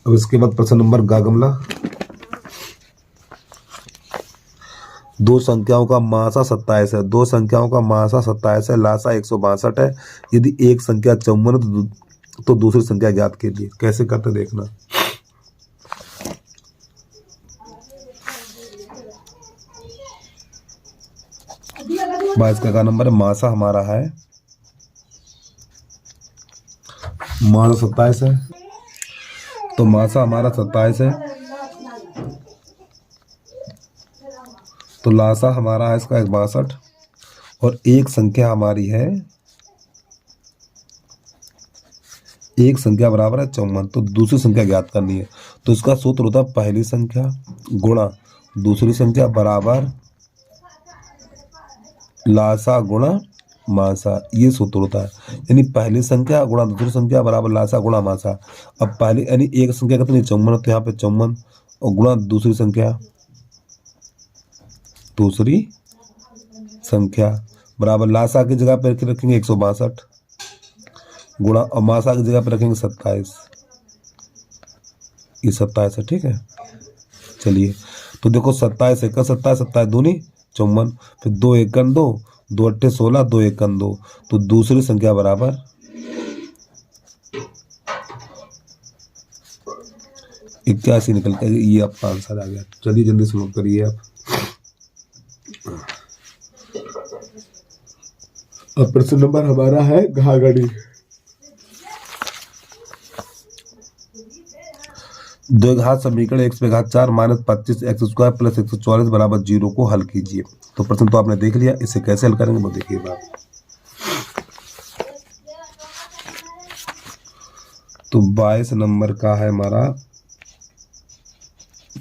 अब इसके बाद प्रश्न नंबर गागमला। दो संख्याओं का मासा 27 है, दो संख्याओं का मासा 27 है, लासा 162 है। यदि एक संख्या 54 है तो दूसरी संख्या ज्ञात कीजिए। कैसे करते देखना। इसका नंबर है, मासा हमारा है, मासा 27 है, तो मासा हमारा 27 है, तो लासा हमारा है इसका 62 और एक संख्या हमारी है, एक संख्या बराबर है 54, तो दूसरी संख्या ज्ञात करनी है। तो इसका सूत्र होता है पहली संख्या गुणा दूसरी संख्या बराबर लासा गुणा मासा, ये सूत्र होता है। यानी पहली संख्या गुणा दूसरी संख्या बराबर लासा गुणा मासा। अब पहली यानी एक संख्या कितनी 54, तो यहाँ पे 54 और गुणा दूसरी संख्या बराबर लासा की जगह पे रखेंगे 162 गुणा और मासा की जगह पे रखेंगे 27, ये 27 है, ठीक है? चलिए तो देखो 27 एक 27, 27 दूनी 54, फिर 2 एकन 2, 2 अट्ठे 16, 2 एकन 2, तो दूसरी संख्या बराबर 81 निकल के ये आपका आंसर आ गया। चलिए जल्दी शुरू करिए आप। अब प्रश्न नंबर हमारा है घाघड़ी। द्विघात समीकरण x पे घात 4 माइनस 25 एक्स स्क्वायर प्लस 144 बराबर 0 को हल कीजिए। तो प्रश्न तो आपने देख लिया, इसे कैसे हल करेंगे वो देखिए बात। तो 22 नंबर का है हमारा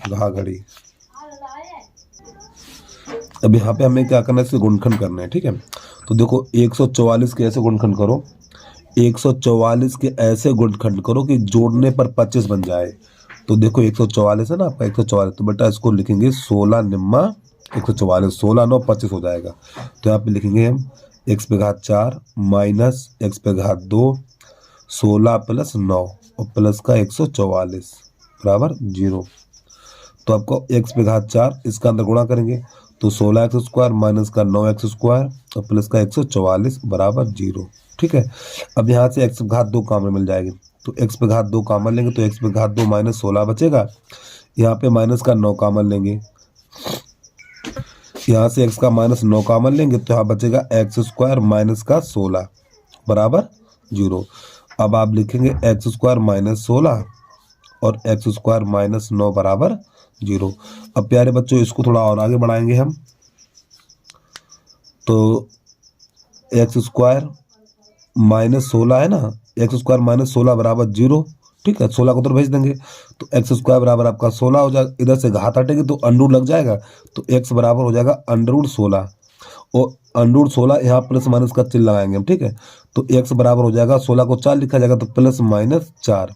घाघड़ी। अब यहाँ पे हमें क्या करना है, इससे गुणनखंड करना है, ठीक है? तो देखो 144 के ऐसे गुणनखंड करो, 144 के ऐसे गुणनखंड करो कि जोड़ने पर 25 बन जाए। तो देखो 144 है ना आपका, 144, तो बेटा इसको लिखेंगे 16 निम्मा 144, 16 9 25 हो जाएगा। तो यहाँ पे लिखेंगे हम x पे घात 4 माइनस x पे घात 2 16 प्लस 9 और प्लस का 144 बराबर 0। तो आपको x पे घात 4 इसका अंदर गुणा करेंगे तो 16x स्क्वायर माइनस का 9x स्क्वायर और प्लस का 144 बराबर 0, ठीक है? अब यहाँ से x पे घात 2 कॉमन मिल जाएगी, तो x पे घात 2 कॉमन लेंगे तो x पे घात 2 माइनस 16 बचेगा। यहाँ पे माइनस का 9 कॉमन लेंगे, यहाँ से x का माइनस 9 कॉमन लेंगे तो यहाँ बचेगा x स्क्वायर माइनस का 16 बराबर 0। अब आप लिखेंगे एक्स स्क्वायर माइनस 16 और एक्स स्क्वायर माइनस 9 बराबर 0। अब प्यारे बच्चों इसको थोड़ा और आगे बढ़ाएंगे हम, तो एक्स स्क्वायर माइनस 16 है ना, एक्स स्क्वायर माइनस 16 बराबर 0। ठीक है, 16 को उधर भेज देंगे तो एक्स स्क्वायर बराबर आपका 16 हो जाएगा। इधर से घात हटेगी तो अंडरूट लग जाएगा, तो एक्स बराबर हो जाएगा अंडरूट 16 और अंडरूट 16 यहाँ प्लस माइनस का चिन्ह लगाएंगे हम। ठीक है, तो एक्स बराबर हो जाएगा 16 को 4 लिखा जाएगा तो प्लस माइनस 4।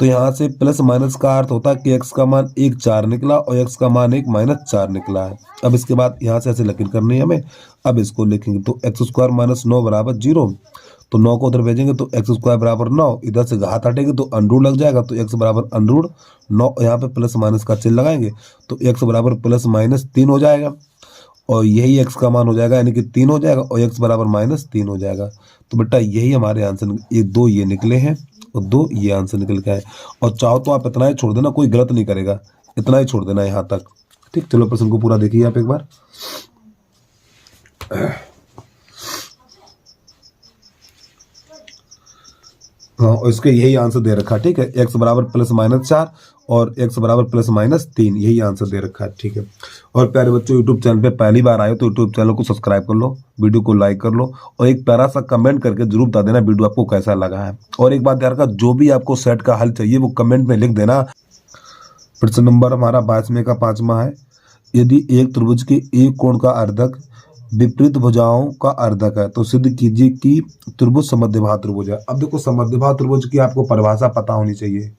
तो यहाँ से प्लस माइनस का अर्थ होता है कि एक्स का मान 1 4 निकला और एक्स का मान 1 माइनस 4 निकला है। अब इसके बाद यहाँ से ऐसे लकीर करनी है हमें। अब इसको लिखेंगे तो एक्स स्क्वायर माइनस 9 बराबर 0, तो 9 को उधर भेजेंगे तो एक्स स्क्वायर बराबर 9, इधर से घात हटेगी तो अंडरूट लग जाएगा, तो एक्स बराबर अंडरूट 9, यहाँ पे प्लस माइनस का चिन्ह लगाएंगे तो एक्स बराबर प्लस माइनस 3 हो जाएगा और यही एक्स का मान हो जाएगा, यानी कि 3 हो जाएगा और एक्स बराबर माइनस 3 हो जाएगा। तो बेटा यही हमारे आंसर, ये 2 ये निकले हैं और 2 ये आंसर निकल के आए। और चाहो तो आप इतना ही छोड़ देना, कोई गलत नहीं करेगा, इतना ही छोड़ देना यहाँ तक। ठीक, चलो प्रश्न को पूरा देखिए आप एक बार। हाँ, और इसके यही आंसर दे रखा है। ठीक है, एक्स बराबर प्लस माइनस 4 और एक्स बराबर प्लस माइनस 3, यही आंसर दे रखा है। ठीक है, और प्यारे बच्चों यूट्यूब चैनल पे पहली बार आए हो तो यूट्यूब चैनल को सब्सक्राइब कर लो, वीडियो को लाइक कर लो और एक प्यारा सा कमेंट करके जरूर बता देना वीडियो आपको कैसा लगा है। और एक बात ध्यान रखा, जो भी आपको सेट का हल चाहिए वो कमेंट में लिख देना। प्रश्न नंबर हमारा 22वें का 5वां है। यदि एक त्रिभुज के एक कोण का अर्धक विपरीत भुजाओं का अर्धक है तो सिद्ध कीजिए कि त्रिभुज समद्विबाहु त्रिभुज है। अब देखो समद्विबाहु त्रिभुज की आपको परिभाषा पता होनी चाहिए।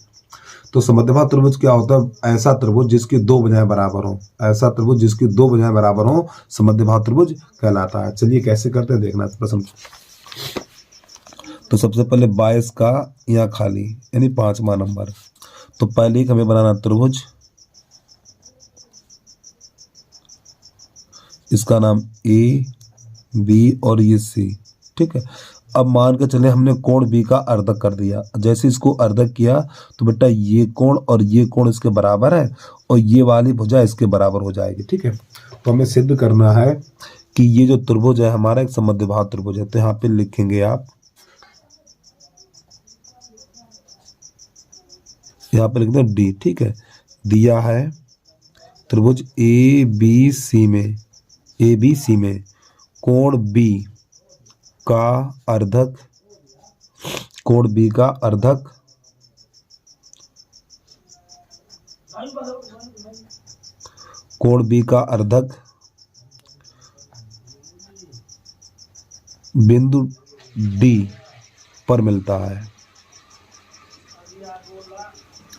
तो समद्विबाहु त्रिभुज क्या होता है? ऐसा त्रिभुज जिसकी 2 भुजाएं बराबर हो, ऐसा त्रिभुज जिसकी 2 भुजाएं बराबर हो समद्विबाहु त्रिभुज कहलाता है। चलिए कैसे करते हैं देखना प्रश्न। तो सबसे पहले 22 का यहाँ खाली यानी 5वां नंबर। तो पहले एक हमें बनाना त्रिभुज, इसका नाम ए बी और ये सी। ठीक है, अब मान के चले हमने कोण बी का अर्धक कर दिया। जैसे इसको अर्धक किया तो बेटा ये कोण और ये कोण इसके बराबर है और ये वाली भुजा इसके बराबर हो जाएगी। ठीक है, तो हमें सिद्ध करना है कि ये जो त्रिभुज है हमारा एक समद्विबाहु त्रिभुज है। तो यहाँ पे लिखेंगे आप, यहाँ पे लिखते हैं डी। ठीक है, दिया है त्रिभुज ए बी सी में, ए बी सी में कोण बी का अर्धक, कोण बी का अर्धक कोण बी का अर्धक बिंदु डी पर मिलता है,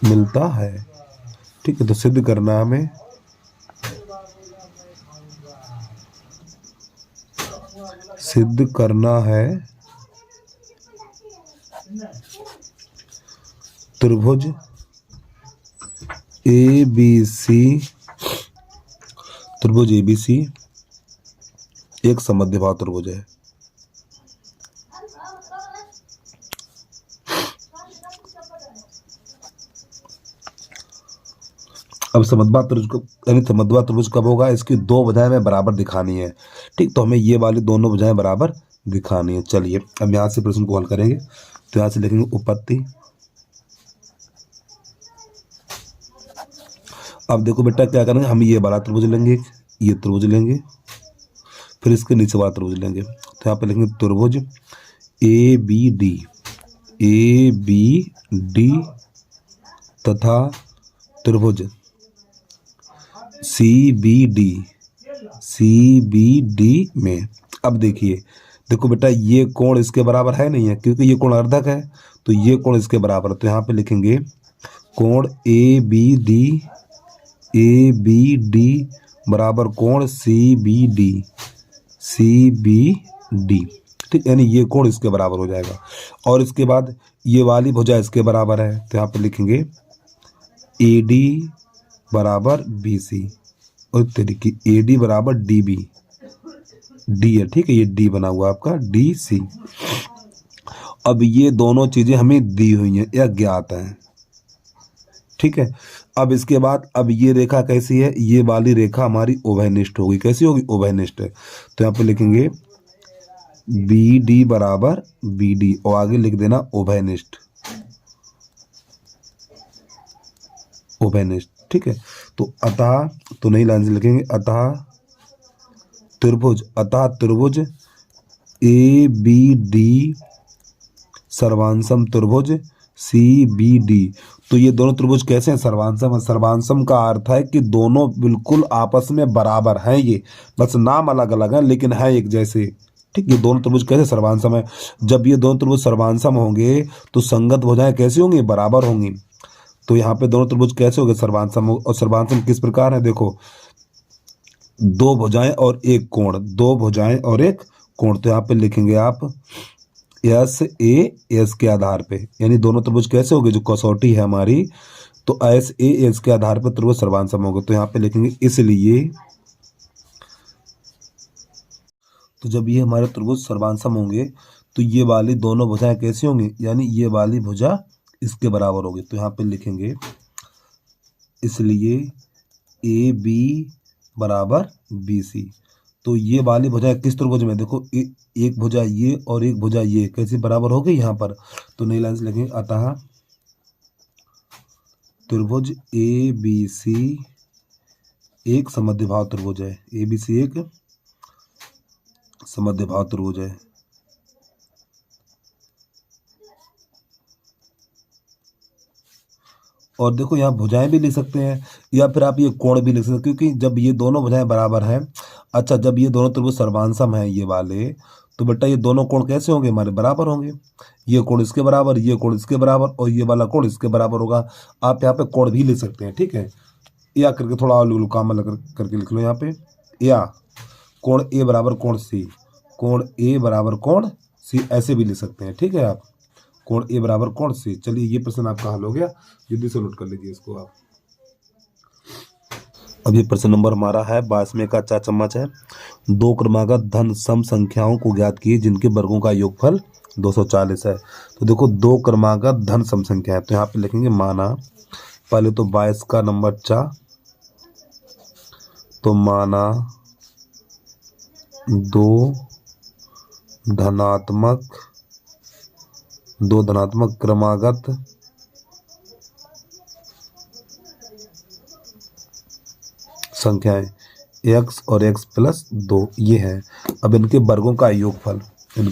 मिलता है। ठीक है, तो सिद्ध करना है हमें सिद्ध करना है त्रिभुज ए बी सी, त्रिभुज ए बी सी एक समद्विबाहु त्रिभुज है। अब समद्विबाहु त्रिभुज को, यानी समद्विबाहु त्रिभुज कब होगा? इसकी 2 भुजाएं में बराबर दिखानी है। ठीक, तो हमें ये वाली दोनों भुजाएं बराबर दिखानी है। चलिए अब यहाँ से प्रश्न को हल करेंगे। तो यहाँ से लिखेंगे उपपत्ति। अब देखो बेटा क्या करेंगे, हम ये वाला त्रिभुज लेंगे, ये त्रिभुज लेंगे, फिर इसके नीचे वाला त्रिभुज लेंगे। तो यहाँ पे लिखेंगे त्रिभुज A B D, A B D तथा त्रिभुज C B D, C B D में। अब देखिए, देखो बेटा ये कोण इसके बराबर है नहीं है क्योंकि ये कोण अर्धक है, तो ये कोण इसके बराबर है। तो यहाँ पे लिखेंगे कोण A B D, A B D बराबर कोण C B D, C B D. ठीक, यानी ये कोण इसके बराबर हो जाएगा और इसके बाद ये वाली भुजा इसके बराबर है। तो यहाँ पे लिखेंगे ए डी बराबर बी सी और तरीके ए डी बराबर डी बी, डी है। ठीक है, ये डी बना हुआ आपका डी सी। अब ये दोनों चीजें हमें दी हुई हैं या ज्ञात हैं। ठीक है, अब इसके बाद अब ये रेखा कैसी है? ये वाली रेखा हमारी उभयनिष्ठ होगी। कैसी होगी? उभयनिष्ठ। तो यहाँ पे लिखेंगे बी डी बराबर बी डी और आगे लिख देना उभयनिष्ठ, उभयनिष्ठ। ठीक है, तो अतः, तो नई लाइन से लिखेंगे अतः त्रिभुज ए बी डी सर्वांसम त्रिभुज सी बी डी। तो ये दोनों त्रिभुज कैसे हैं? सर्वांसम है। सर्वांसम का अर्थ है कि दोनों बिल्कुल आपस में बराबर हैं, ये बस नाम अलग अलग है लेकिन है एक जैसे। ठीक, ये दोनों त्रिभुज कैसे सर्वांसम है? जब ये दोनों त्रिभुज सर्वांसम होंगे तो संगत भुजाएं कैसी होंगी? बराबर होंगी। तो यहाँ पे दोनों त्रिभुज कैसे होंगे? सर्वांसम। और सर्वांसम किस प्रकार है? देखो, दो भुजाएं और एक कोण, दो भुजाएं और एक कोण। तो यहाँ पे लिखेंगे आप एस ए एस के आधार पे, यानी दोनों त्रिभुज कैसे होंगे? जो कसौटी है हमारी, तो एस ए एस के आधार पर त्रिभुज सर्वांसम होंगे। तो यहाँ पे लिखेंगे इसलिए, तो जब ये हमारे त्रिभुज सर्वांसम होंगे तो ये वाली दोनों भुजाएं कैसी होंगी? यानी ये वाली भुजा इसके बराबर होगी। तो यहाँ पे लिखेंगे इसलिए ए बी बराबर बी सी। तो ये वाली भुजाएं किस त्रिभुज में? देखो, एक भुजा ये और एक भुजा ये कैसे बराबर हो गई यहाँ पर? तो नई लाइन से लिखेंगे अतः त्रिभुज ए बी सी एक समद्विभाव त्रिभुज है। ए बी सी एक समद्विभाव त्रिभुज है। और देखो, यहाँ भुजाएं भी लिख सकते हैं या फिर आप ये कोण भी लिख सकते हैं, क्योंकि जब ये दोनों भुजाएं बराबर हैं, अच्छा, जब ये दोनों त्रिभुज सर्वांसम हैं ये वाले, तो बेटा ये दोनों कोण कैसे होंगे? हमारे बराबर होंगे। ये कोण इसके बराबर, ये कोण इसके बराबर और ये वाला कोण इसके बराबर होगा। आप यहाँ पे कोण भी लिख सकते हैं। ठीक है, या करके थोड़ा और काम अलग करके लिख लो यहाँ पे, या कोण ए बराबर कोण सी, कोण ए बराबर कोण सी, ऐसे भी लिख सकते हैं। ठीक है, आप कोण ए बराबर कोण सी। चलिए, ये प्रश्न आपका हल हो गया, जल्दी से नोट कर लीजिए इसको आप। अब ये प्रश्न नंबर हमारा है 22 का 4 चम्मच है। दो क्रमागत धन सम संख्याओं को ज्ञात कीजिए जिनके वर्गों का योगफल 240 है। तो देखो, दो क्रमागत धन सम संख्या है, तो यहाँ पे लिखेंगे माना, पहले तो 22 का नंबर 4, तो माना दो धनात्मक क्रमागत संख्याएं x और x प्लस 2 ये है। अब इनके वर्गों का योगफल, तो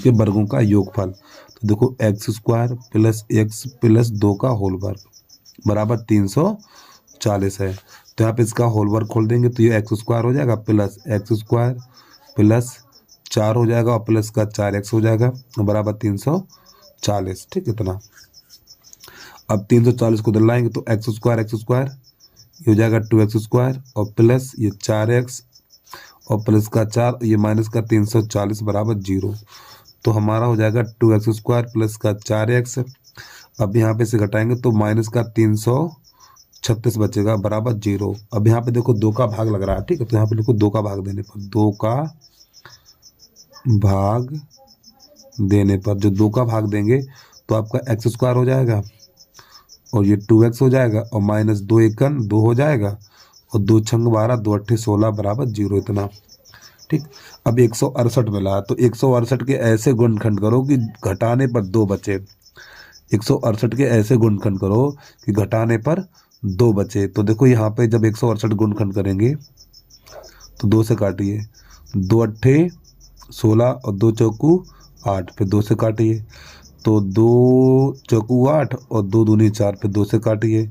देखो x square plus x plus 2 का होल वर्ग बराबर 340 है। तो यहाँ पे इसका होल वर्ग खोल देंगे तो ये एक्स स्क्वायर हो जाएगा प्लस एक्स स्क्वायर प्लस 4 हो जाएगा और प्लस का 4x हो जाएगा बराबर 340। ठीक, इतना। अब 340 को इधर लाएंगे तो एक्स स्क्वायर ये हो जाएगा 2x स्क्वायर और प्लस ये 4x और प्लस का 4, ये माइनस का 340 बराबर 0। तो हमारा हो जाएगा 2x स्क्वायर प्लस का 4x। अब यहाँ पे से घटाएंगे तो माइनस का 336 बचेगा बराबर 0। अब यहाँ पे देखो 2 का भाग लग रहा है। ठीक है, तो यहाँ पे देखो 2 का भाग देने पर, 2 का भाग देने पर जो 2 का भाग देंगे तो आपका एक्स स्क्वायर हो जाएगा और ये 2x हो जाएगा और माइनस 2 एकन 2 हो जाएगा और 2 छंग 12 2 अट्ठे 16 बराबर 0, इतना। ठीक, अब 168 मिला तो 168 के ऐसे गुणनखंड करो कि घटाने पर 2 बचे। 168 के ऐसे गुणनखंड करो कि घटाने पर 2 बचे। तो देखो यहाँ पे जब 168 गुणनखंड करेंगे तो 2 से काटिए, 2 अट्ठे 16 और 2 चौकू 8, फिर 2 से काटिए, तो 2 चौकू 8 और 2 दूनी 4, फिर 2 से काटिए।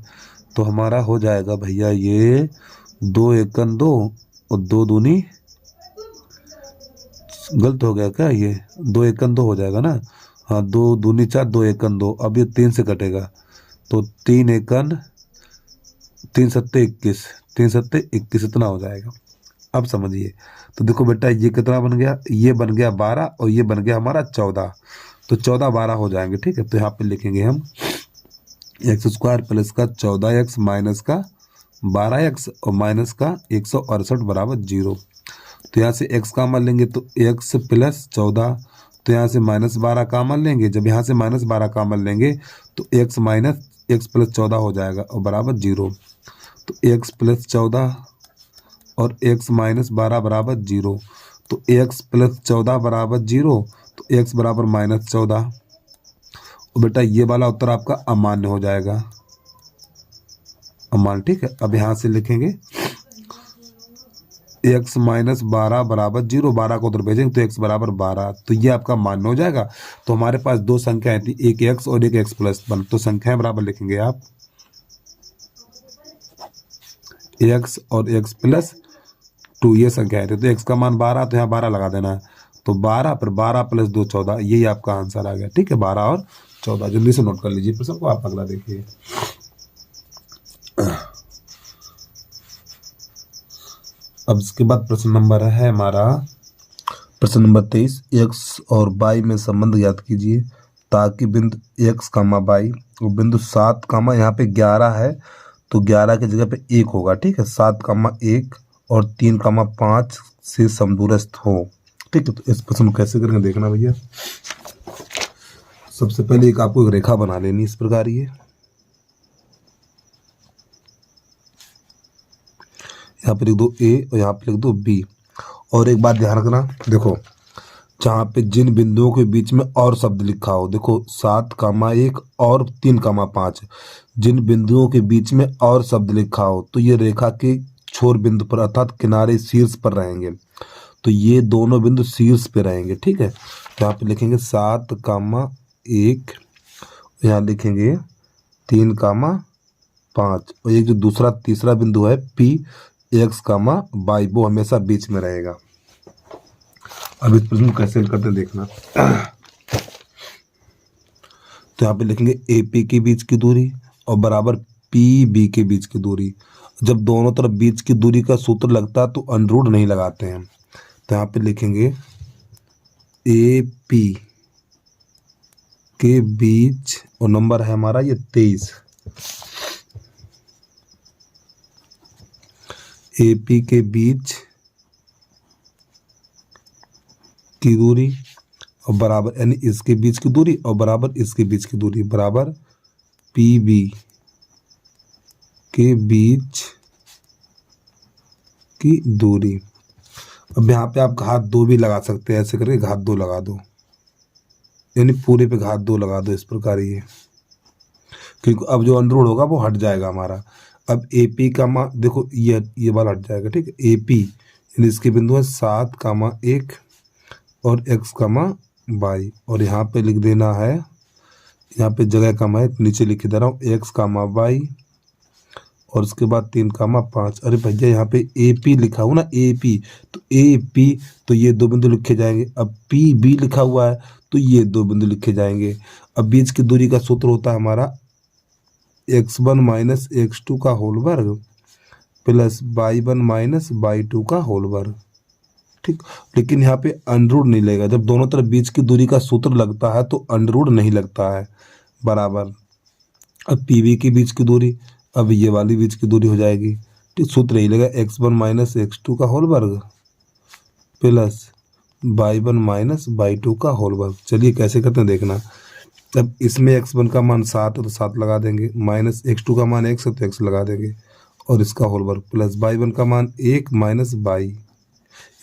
तो हमारा हो जाएगा भैया ये 2 एकन 2 और 2 दूनी, गलत हो गया क्या? ये 2 एकन 2 हो जाएगा ना, हाँ, 2 दूनी 4 2 एकन 2। अब ये 3 से कटेगा तो 3 एकन 3 सत्ते 21, 3 सत्ते 21 इतना हो जाएगा। अब समझिए, तो देखो बेटा ये कितना बन गया? ये बन गया 12 और ये बन गया हमारा 14, तो 14 12 हो जाएंगे। ठीक है, तो यहाँ पे लिखेंगे हम एक्स स्क्वायर प्लस का 14x माइनस का 12x और माइनस का 168 बराबर 0। तो यहाँ से x का मान लेंगे तो x प्लस 14, तो यहाँ से माइनस 12 का मान लेंगे, जब यहाँ से माइनस 12 का मान लेंगे तो x माइनस x प्लस 14 हो जाएगा और बराबर 0। तो x प्लस 14 और x माइनस 12 बराबर 0, तो x प्लस 14 बराबर 0, तो एक्स बराबर -14। और बेटा ये वाला उत्तर आपका अमान्य हो जाएगा, अमान्य। ठीक है, अब यहाँ से लिखेंगे x -12 बराबर 0, 12 को उधर भेजेंगे तो x बराबर 12, तो ये आपका मान्य हो जाएगा। तो हमारे पास दो संख्याएं थी, एक x और एक x+1, तो संख्याएं बराबर लिखेंगे आप x और x+2, ये संख्याएं थी। तो x का मान 12, तो यहाँ 12 लगा देना है, तो 12 पर 12 + 2 14, यही आपका आंसर आ गया। ठीक है, 12 और 14। जल्दी से नोट कर लीजिए प्रश्न को, आप अगला देखिए। अब इसके बाद प्रश्न नंबर है हमारा प्रश्न नंबर 23, x और y में संबंध ज्ञात कीजिए ताकि बिंदु x, y और बिंदु 7, यहाँ पे 11 है तो 11 की जगह पे 1 होगा। ठीक है, 7, 1 और 3, 5 से समदूरस्थ हो। ठीक है, तो इस प्रश्न को कैसे करेंगे देखना भैया। सबसे पहले आपको एक रेखा बना लेनी इस प्रकार, ये यहाँ पे लिख दो a और यहाँ पे लिख दो b। और एक बात ध्यान रखना, देखो जहाँ पे जिन बिंदुओं के बीच में और शब्द लिखा हो, देखो 7, 1 और 3, 5, जिन बिंदुओं के बीच में और शब्द लिखा हो तो ये रेखा के छोर बिंदु पर अर्थात किनारे शीर्ष पर रहेंगे, तो ये दोनों बिंदु शीर्ष पे रहेंगे। ठीक है, तो यहाँ पे लिखेंगे 7, 1, यहाँ लिखेंगे 3, 5, और एक जो दूसरा तीसरा बिंदु है P, x, y, वो हमेशा बीच में रहेगा। अब इस प्रश्न को कैसे करते देखना। तो यहाँ पे लिखेंगे AP के बीच की दूरी और बराबर PB के बीच की दूरी। जब दोनों तरफ बीच की दूरी का सूत्र लगता है तो अंडररूट नहीं लगाते हैं। तो यहाँ पे लिखेंगे AP के बीच, और नंबर है हमारा ये 23, AP के बीच की दूरी और बराबर, यानी इसके बीच की दूरी और बराबर इसके बीच की दूरी, बराबर PB के बीच की दूरी। अब यहाँ पे आप घात 2 भी लगा सकते हैं, ऐसे करके घात 2 लगा दो, यानी पूरे पे घात 2 लगा दो इस प्रकार, ये क्योंकि अब जो अंडररूट होगा वो हट जाएगा हमारा। अब AP का मान देखो, ये वाला हट जाएगा। ठीक है, AP यानी इसके बिंदु है 7, 1 और x, y, और यहाँ पे लिख देना है, यहाँ पे जगह कम है, नीचे लिख दे रहा हूँ x, y, और उसके बाद 3, 5। अरे भैया यहाँ पे AP लिखा हुआ ना, AP, तो AP तो ये दो बिंदु लिखे जाएंगे। अब PB लिखा हुआ है तो ये दो बिंदु लिखे जाएंगे। अब बीच की दूरी का सूत्र होता है हमारा x1 - x2 का होल वर्ग प्लस y1 - y2 का होल वर्ग। ठीक, लेकिन यहाँ पे अंडररूट नहीं लगेगा। जब दोनों तरफ बीच की दूरी का सूत्र लगता है तो अंडररूट नहीं लगता है, बराबर। अब PB की बीच की दूरी, अब ये वाली बीच की दूरी हो जाएगी। ठीक, सूत्र यही लगेगा x1 - x2 का होल वर्ग प्लस y1 - y2 का होल वर्ग। चलिए कैसे करते हैं देखना। अब इसमें x1 का मान 7 है तो 7 लगा देंगे, माइनस x2 का मान x है तो x लगा देंगे, और इसका होल वर्ग प्लस y1 का मान 1 माइनस y,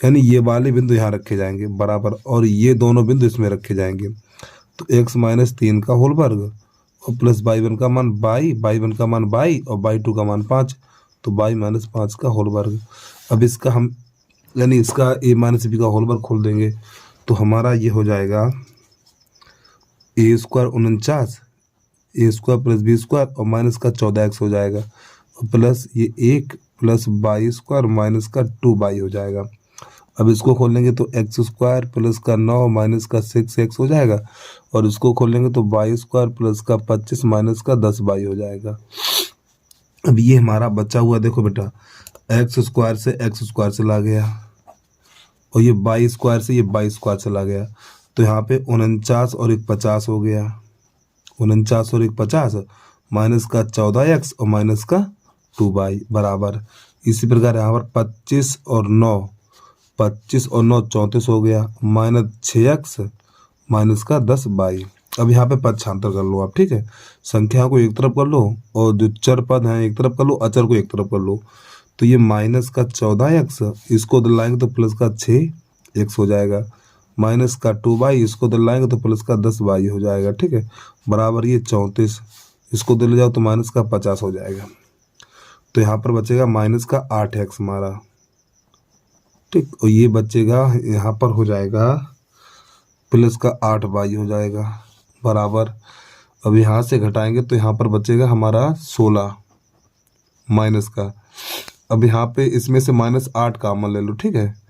यानी ये वाले बिंदु यहाँ रखे जाएंगे, बराबर, और ये दोनों बिंदु इसमें रखे जाएंगे। तो x - 3 का होल वर्ग और प्लस y1 का मान y1 का मान y और y2 का मान 5, तो y - 5 का होल वर्ग। अब इसका हम यानी इसका a - b का होल वर्ग खोल देंगे तो हमारा ये हो जाएगा a² 49, a² प्लस b² और माइनस का 14x हो जाएगा, और प्लस ये 1 प्लस y² माइनस का 2y हो जाएगा। अब इसको खोल लेंगे तो x² प्लस का 9 माइनस का 6x हो जाएगा, और इसको खोल लेंगे तो y² प्लस का 25 माइनस का 10y हो जाएगा। अब ये हमारा बचा हुआ देखो बेटा, x² से x² चला गया और ये y² से ये y² चला गया, तो यहाँ पे 49 और 1 50 हो गया, 49 और 1 50 माइनस का 14x और माइनस का 2y बराबर। इसी प्रकार यहाँ पर 25 और 9 34 हो गया, माइनस 6x माइनस का 10y। अब यहाँ पे पद छांतर कर लो आप। ठीक है, संख्या को एक तरफ कर लो और जो चर पद हैं एक तरफ कर लो, अचर को एक तरफ कर लो। तो ये माइनस का 14x, इसको लाएंगे तो प्लस का 6x हो जाएगा, माइनस का 2y, इसको दिल लाएंगे तो प्लस का 10y हो जाएगा, ठीक है, बराबर ये 34, इसको दिल जाओ तो माइनस का 50 हो जाएगा। तो यहाँ पर बचेगा माइनस का 8x हमारा, ठीक, और ये बचेगा यहाँ पर हो जाएगा प्लस का 8y हो जाएगा, बराबर। अब यहाँ से घटाएंगे तो यहाँ पर बचेगा हमारा 16 माइनस का। अब यहाँ पे इसमें से -8 कॉमन ले लो, ठीक है,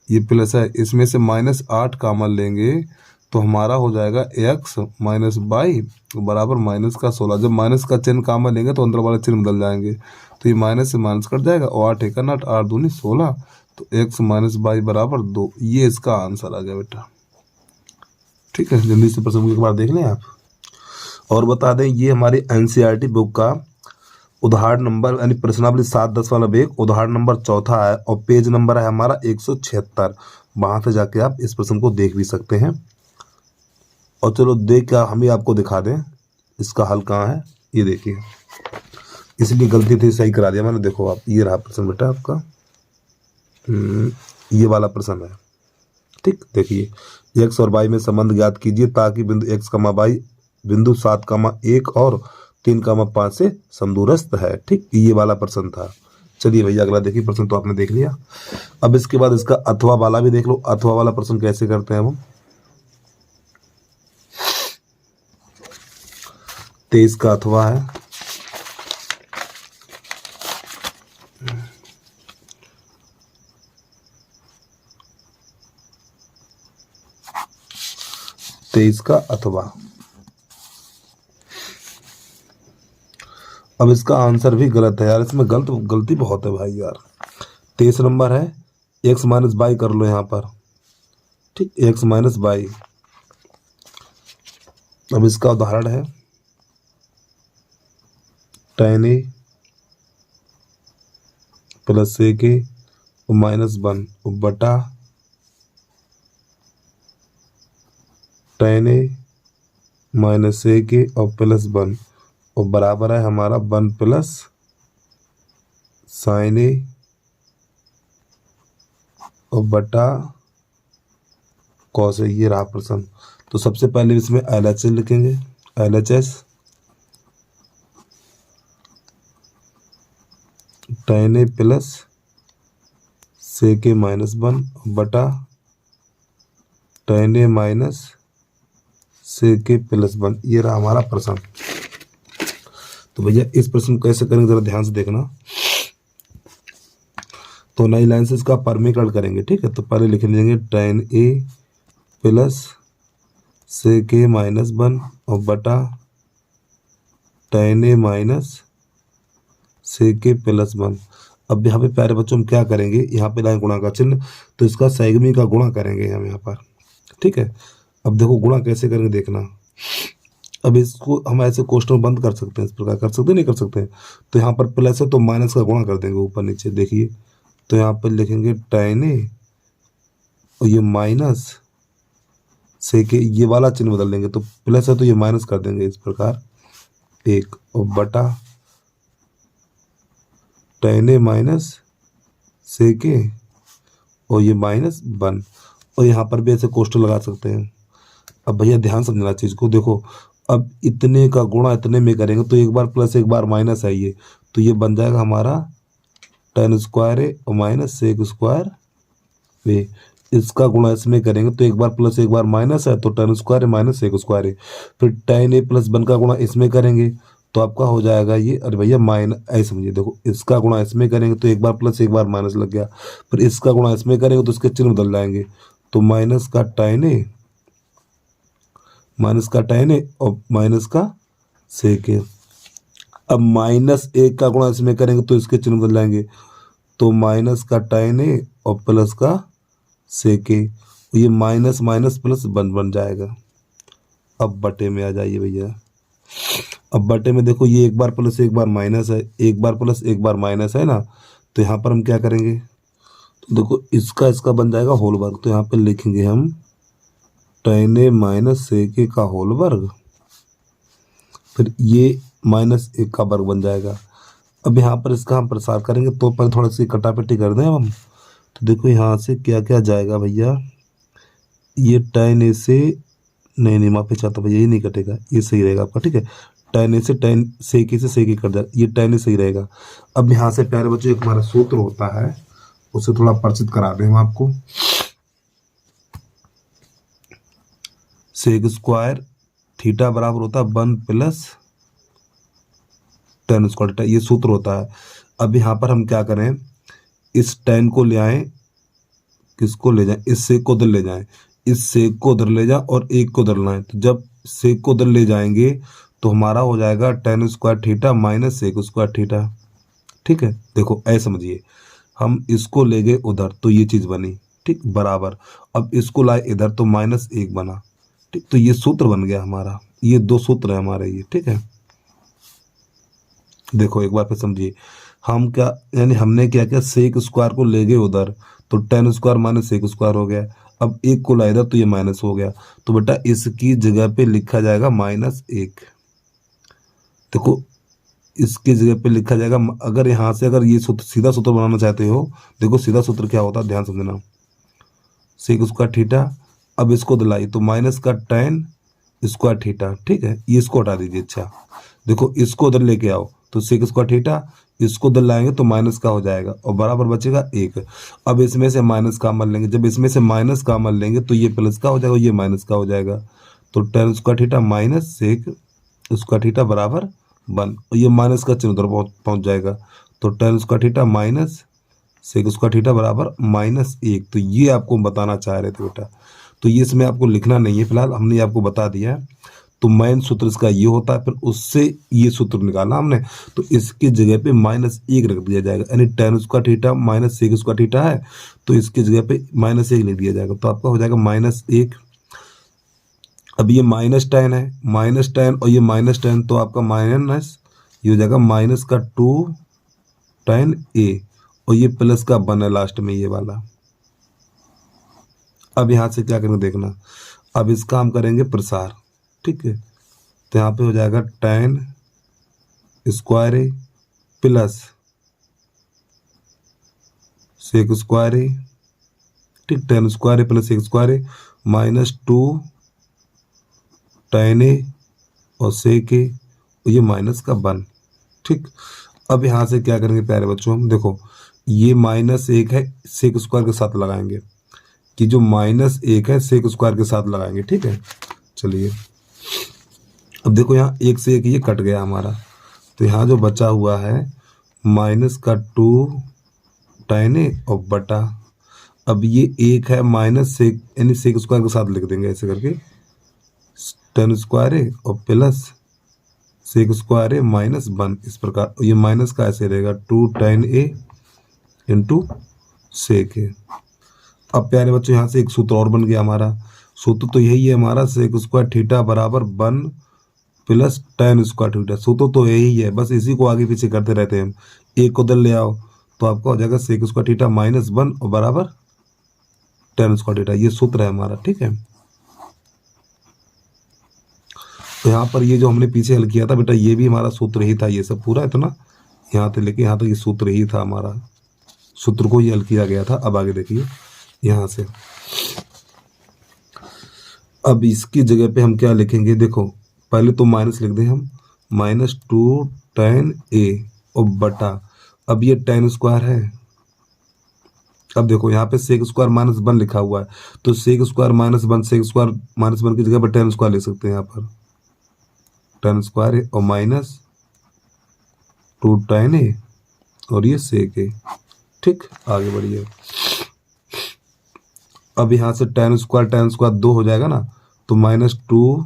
ये प्लस है, इसमें से -8 कॉमन लेंगे तो हमारा हो जाएगा x माइनस बाई बराबर माइनस का 16। जब माइनस का चिन्ह कॉमन लेंगे तो अंदर वाले चिन्ह बदल जाएंगे, तो ये माइनस से माइनस कट जाएगा और 8 एक 8, 8 दूनी 16, तो x माइनस बाई बराबर 2। ये इसका आंसर आ गया बेटा, ठीक है। जल्दी से प्रश्न एक बार देख लें आप। और बता दें ये हमारी NCERT बुक का उदाहरण नंबर यानी प्रश्नावली 7-10 वाला बेग उदाहरण नंबर 4 है और पेज नंबर है हमारा 176। वहां से जाके आप इस प्रश्न को देख भी सकते हैं। और चलो देख क्या हम ही आपको दिखा दें इसका हल कहाँ है, ये देखिए, इसलिए गलती थी सही करा दिया मैंने। देखो आप, ये रहा प्रश्न बेटा आपका, ये वाला प्रश्न है, ठीक। देखिए, x और y में संबंध ज्ञात कीजिए ताकि बिंदु x, y बिंदु 7, 1 और 3, 5 से समदूरस्थ है, ठीक, ये वाला प्रश्न था। चलिए भैया अगला देखिए, प्रश्न तो आपने देख लिया। अब इसके बाद इसका अथवा वाला भी देख लो। अथवा वाला प्रश्न कैसे करते हैं हम, 23 का अथवा है, तेईस का अथवा। अब इसका आंसर भी गलत है यार, इसमें गलती बहुत है भाई यार। 23 नंबर है, x माइनस बाई कर लो यहाँ पर, ठीक, x माइनस बाई। अब इसका उदाहरण है tan a प्लस a के -1 बटा tan a माइनस a के और +1 और बराबर है हमारा 1 प्लस sin a और बटा cos a। ये रहा प्रश्न। तो सबसे पहले इसमें LHS लिखेंगे, LHS tan a plus sec a -1 बटा tan a minus sec a +1। ये रहा हमारा प्रश्न। तो भैया इस प्रश्न को कैसे करेंगे जरा ध्यान से देखना। तो नई लाइन से इसका परमीकरण करेंगे, ठीक है। तो पहले लिख लेंगे tan a plus sec a -1 और बटा tan a minus sec a +1। अब यहाँ पे प्यारे बच्चों हम क्या करेंगे, यहाँ पे लाएं गुणा का चिन्ह, तो इसका सैगमी का गुणा करेंगे हम यहाँ पर, ठीक है। अब देखो गुणा कैसे करेंगे देखना। अब इसको हम ऐसे क्वेश्चन बंद कर सकते हैं, इस प्रकार कर सकते हैं, नहीं कर सकते हैं। तो यहाँ पर प्लस है तो माइनस का गुणा कर देंगे ऊपर नीचे, देखिए। तो यहाँ पर लिखेंगे tan a और ये माइनस sec a, ये वाला चिन्ह बदल देंगे, तो प्लस है तो ये माइनस कर देंगे इस प्रकार 1 और बटा tan a minus sec a और ये -1 और यहाँ पर भी ऐसे क्वेश्चन लगा सकते हैं। अब भैया ध्यान समझना चीज को, देखो अब इतने का गुणा इतने में करेंगे तो एक बार प्लस एक बार माइनस है ये, तो ये बन जाएगा हमारा tan स्क्वायर a और माइनस sec स्क्वायर a। इसका गुणा इसमें करेंगे तो एक बार प्लस एक बार माइनस है तो tan square a minus sec square a। फिर tan a प्लस 1 का गुणा इसमें करेंगे तो आपका हो जाएगा ये, अरे भैया माइनस, ऐसे समझिए, देखो इसका गुणा इसमें करेंगे तो एक बार प्लस एक बार माइनस लग गया, फिर इसका गुणा इसमें करेंगे तो इसके चिन्ह बदल जाएंगे, तो माइनस का tan a और माइनस का sec a। अब -1 का गुणा इसमें करेंगे तो इसके चिन्ह बदल जाएंगे, तो माइनस का tan a और प्लस का sec a, ये माइनस माइनस प्लस बन जाएगा। अब बटे में आ जाइए भैया। अब बटे में देखो ये एक बार प्लस एक बार माइनस है, एक बार प्लस एक बार माइनस है ना, तो यहाँ पर हम क्या करेंगे, तो देखो इसका बन जाएगा होल वर्ग। तो यहाँ पे लिखेंगे हम tan a minus sec a का होल वर्ग, फिर ये -1 का वर्ग बन जाएगा। अब यहाँ पर इसका हम प्रसार करेंगे तो पर थोड़ा सी कटापटी कर दें हम। तो देखो यहाँ से क्या क्या जाएगा भैया, ये tan a से नहीं माफी चाहता भैया, ये नहीं कटेगा, ये सही रहेगा आपका, ठीक है। tan a से tan sec a से sec a कट जाएगा, ये tan a सही रहेगा। अब यहाँ से प्यारे बच्चों एक हमारा सूत्र होता है, उसे थोड़ा परिचित करा दें हम आपको। सेक स्क्वायर थीटा बराबर होता है 1 प्लस tan स्क्वायर थीटा, ये सूत्र होता है। अब यहाँ पर हम क्या करें, इस tan को ले आए, किसको ले जाएं, इस सेक को उधर ले जाएं, इस सेक को उधर ले जाएं और एक को उधर लाएं। तो जब सेक को उधर ले जाएंगे तो हमारा हो जाएगा tan square theta minus sec square theta, ठीक है। देखो ऐसे समझिए, हम इसको ले गए उधर तो ये चीज बनी, ठीक, बराबर। अब इसको लाए इधर तो -1 बना, ठीक। तो ये सूत्र बन गया हमारा, ये दो सूत्र है हमारे ये, ठीक है। देखो एक बार फिर समझिए, हम क्या यानी हमने क्या किया, सेक स्क्वायर को ले गए उधर तो tan square minus sec square हो गया। अब एक को लाए इधर तो ये माइनस हो गया, तो बेटा इसकी जगह पे लिखा जाएगा -1। देखो इसकी जगह पे लिखा जाएगा, अगर यहाँ से अगर ये सूत्र सीधा सूत्र बनाना चाहते हो, देखो सीधा सूत्र क्या होता है, ध्यान समझना। सेक स्क्वायर थीटा, अब इसको दिलाई तो माइनस का tan स्क्वायर थीटा, ठीक है। ये इसको हटा दीजिए, अच्छा देखो इसको उधर लेके आओ तो सेक स्क्वायर थीटा, इसको उधर लाएंगे तो माइनस का हो जाएगा और बराबर बचेगा 1। अब इसमें से माइनस का अमल लेंगे, जब इसमें से माइनस का अमल लेंगे तो ये प्लस का हो जाएगा, ये माइनस का हो जाएगा। तो tan square theta minus sec square theta बराबर 1, और ये माइनस का चिन्ह उधर पहुंच जाएगा। तो tan square theta minus sec square theta बराबर -1। तो ये आपको बताना चाह रहे थे बेटा, तो ये इसमें आपको लिखना नहीं है फिलहाल, हमने आपको बता दिया है। तो मेन सूत्र इसका ये होता है, फिर उससे ये सूत्र निकाला हमने, तो इसकी जगह पे -1 रख दिया जाएगा, यानी tan square theta minus sec square theta है तो इसकी जगह पे -1 लिख दिया जाएगा, तो आपका हो जाएगा -1। अब ये माइनस tan है, माइनस tan और ये माइनस tan, तो आपका माइनस ये हो जाएगा माइनस का 2 tan a और ये प्लस का 1 है लास्ट में ये वाला। अब यहाँ से क्या करेंगे देखना, अब इसका हम करेंगे प्रसार, ठीक है। तो यहाँ पे हो जाएगा tan स्क्वायर ए प्लस सेक स्क्वायर ए, ठीक, tan स्क्वायर ए प्लस सेक स्क्वायर ए -2 tan ए और सेक ए और ये माइनस का 1, ठीक। अब यहाँ से क्या करेंगे प्यारे बच्चों, हम देखो ये -1 है, सेक स्क्वायर के साथ लगाएंगे, कि जो -1 है सेक स्क्वायर के साथ लगाएंगे, ठीक है। चलिए अब देखो यहाँ 1 से 1 ये कट गया हमारा, तो यहाँ जो बचा हुआ है माइनस का 2 tan ए और बटा, अब ये 1 है माइनस सेक यानी सेक स्क्वायर के साथ लिख देंगे ऐसे करके, tan स्क्वायर ए और प्लस सेक स्क्वायर ए -1 इस प्रकार, ये माइनस का ऐसे रहेगा 2 tan ए इंटू सेक ए। अब प्यारे बच्चों यहाँ से एक सूत्र और बन गया हमारा, सूत्र तो यही है हमारा, सेक स्क्वायर थीटा बराबर 1 प्लस tan स्क्वायर थीटा, सूत्र तो यही है, बस इसी को आगे पीछे करते रहते हैं हम। एक को उधर ले आओ तो आपका हो जाएगा सेक स्क्वायर थीटा -1 और बराबर tan स्क्वायर थीटा, ये सूत्र है हमारा, ठीक है। तो यहाँ पर ये जो हमने पीछे हल किया था बेटा, ये भी हमारा सूत्र ही था, ये सब पूरा है तो ना, यहाँ से लेके यहाँ तक ये सूत्र ही था हमारा, सूत्र को ही हल किया गया था। अब आगे देखिए यहाँ से, अब इसकी जगह पे हम क्या लिखेंगे, देखो पहले तो माइनस लिख दें हम, -2 tan ए और बटा, अब ये tan स्क्वायर है, अब देखो यहाँ पे सेक स्क्वायर -1 लिखा हुआ है, तो सेक स्क्वायर -1 सेक स्क्वायर -1 की जगह पर tan स्क्वायर लिख सकते हैं, यहाँ पर tan स्क्वायर है और -2 tan ए और ये सेक ए, ठीक। आगे बढ़िए, अब यहाँ से tan स्क्वायर 2 हो जाएगा ना, तो -2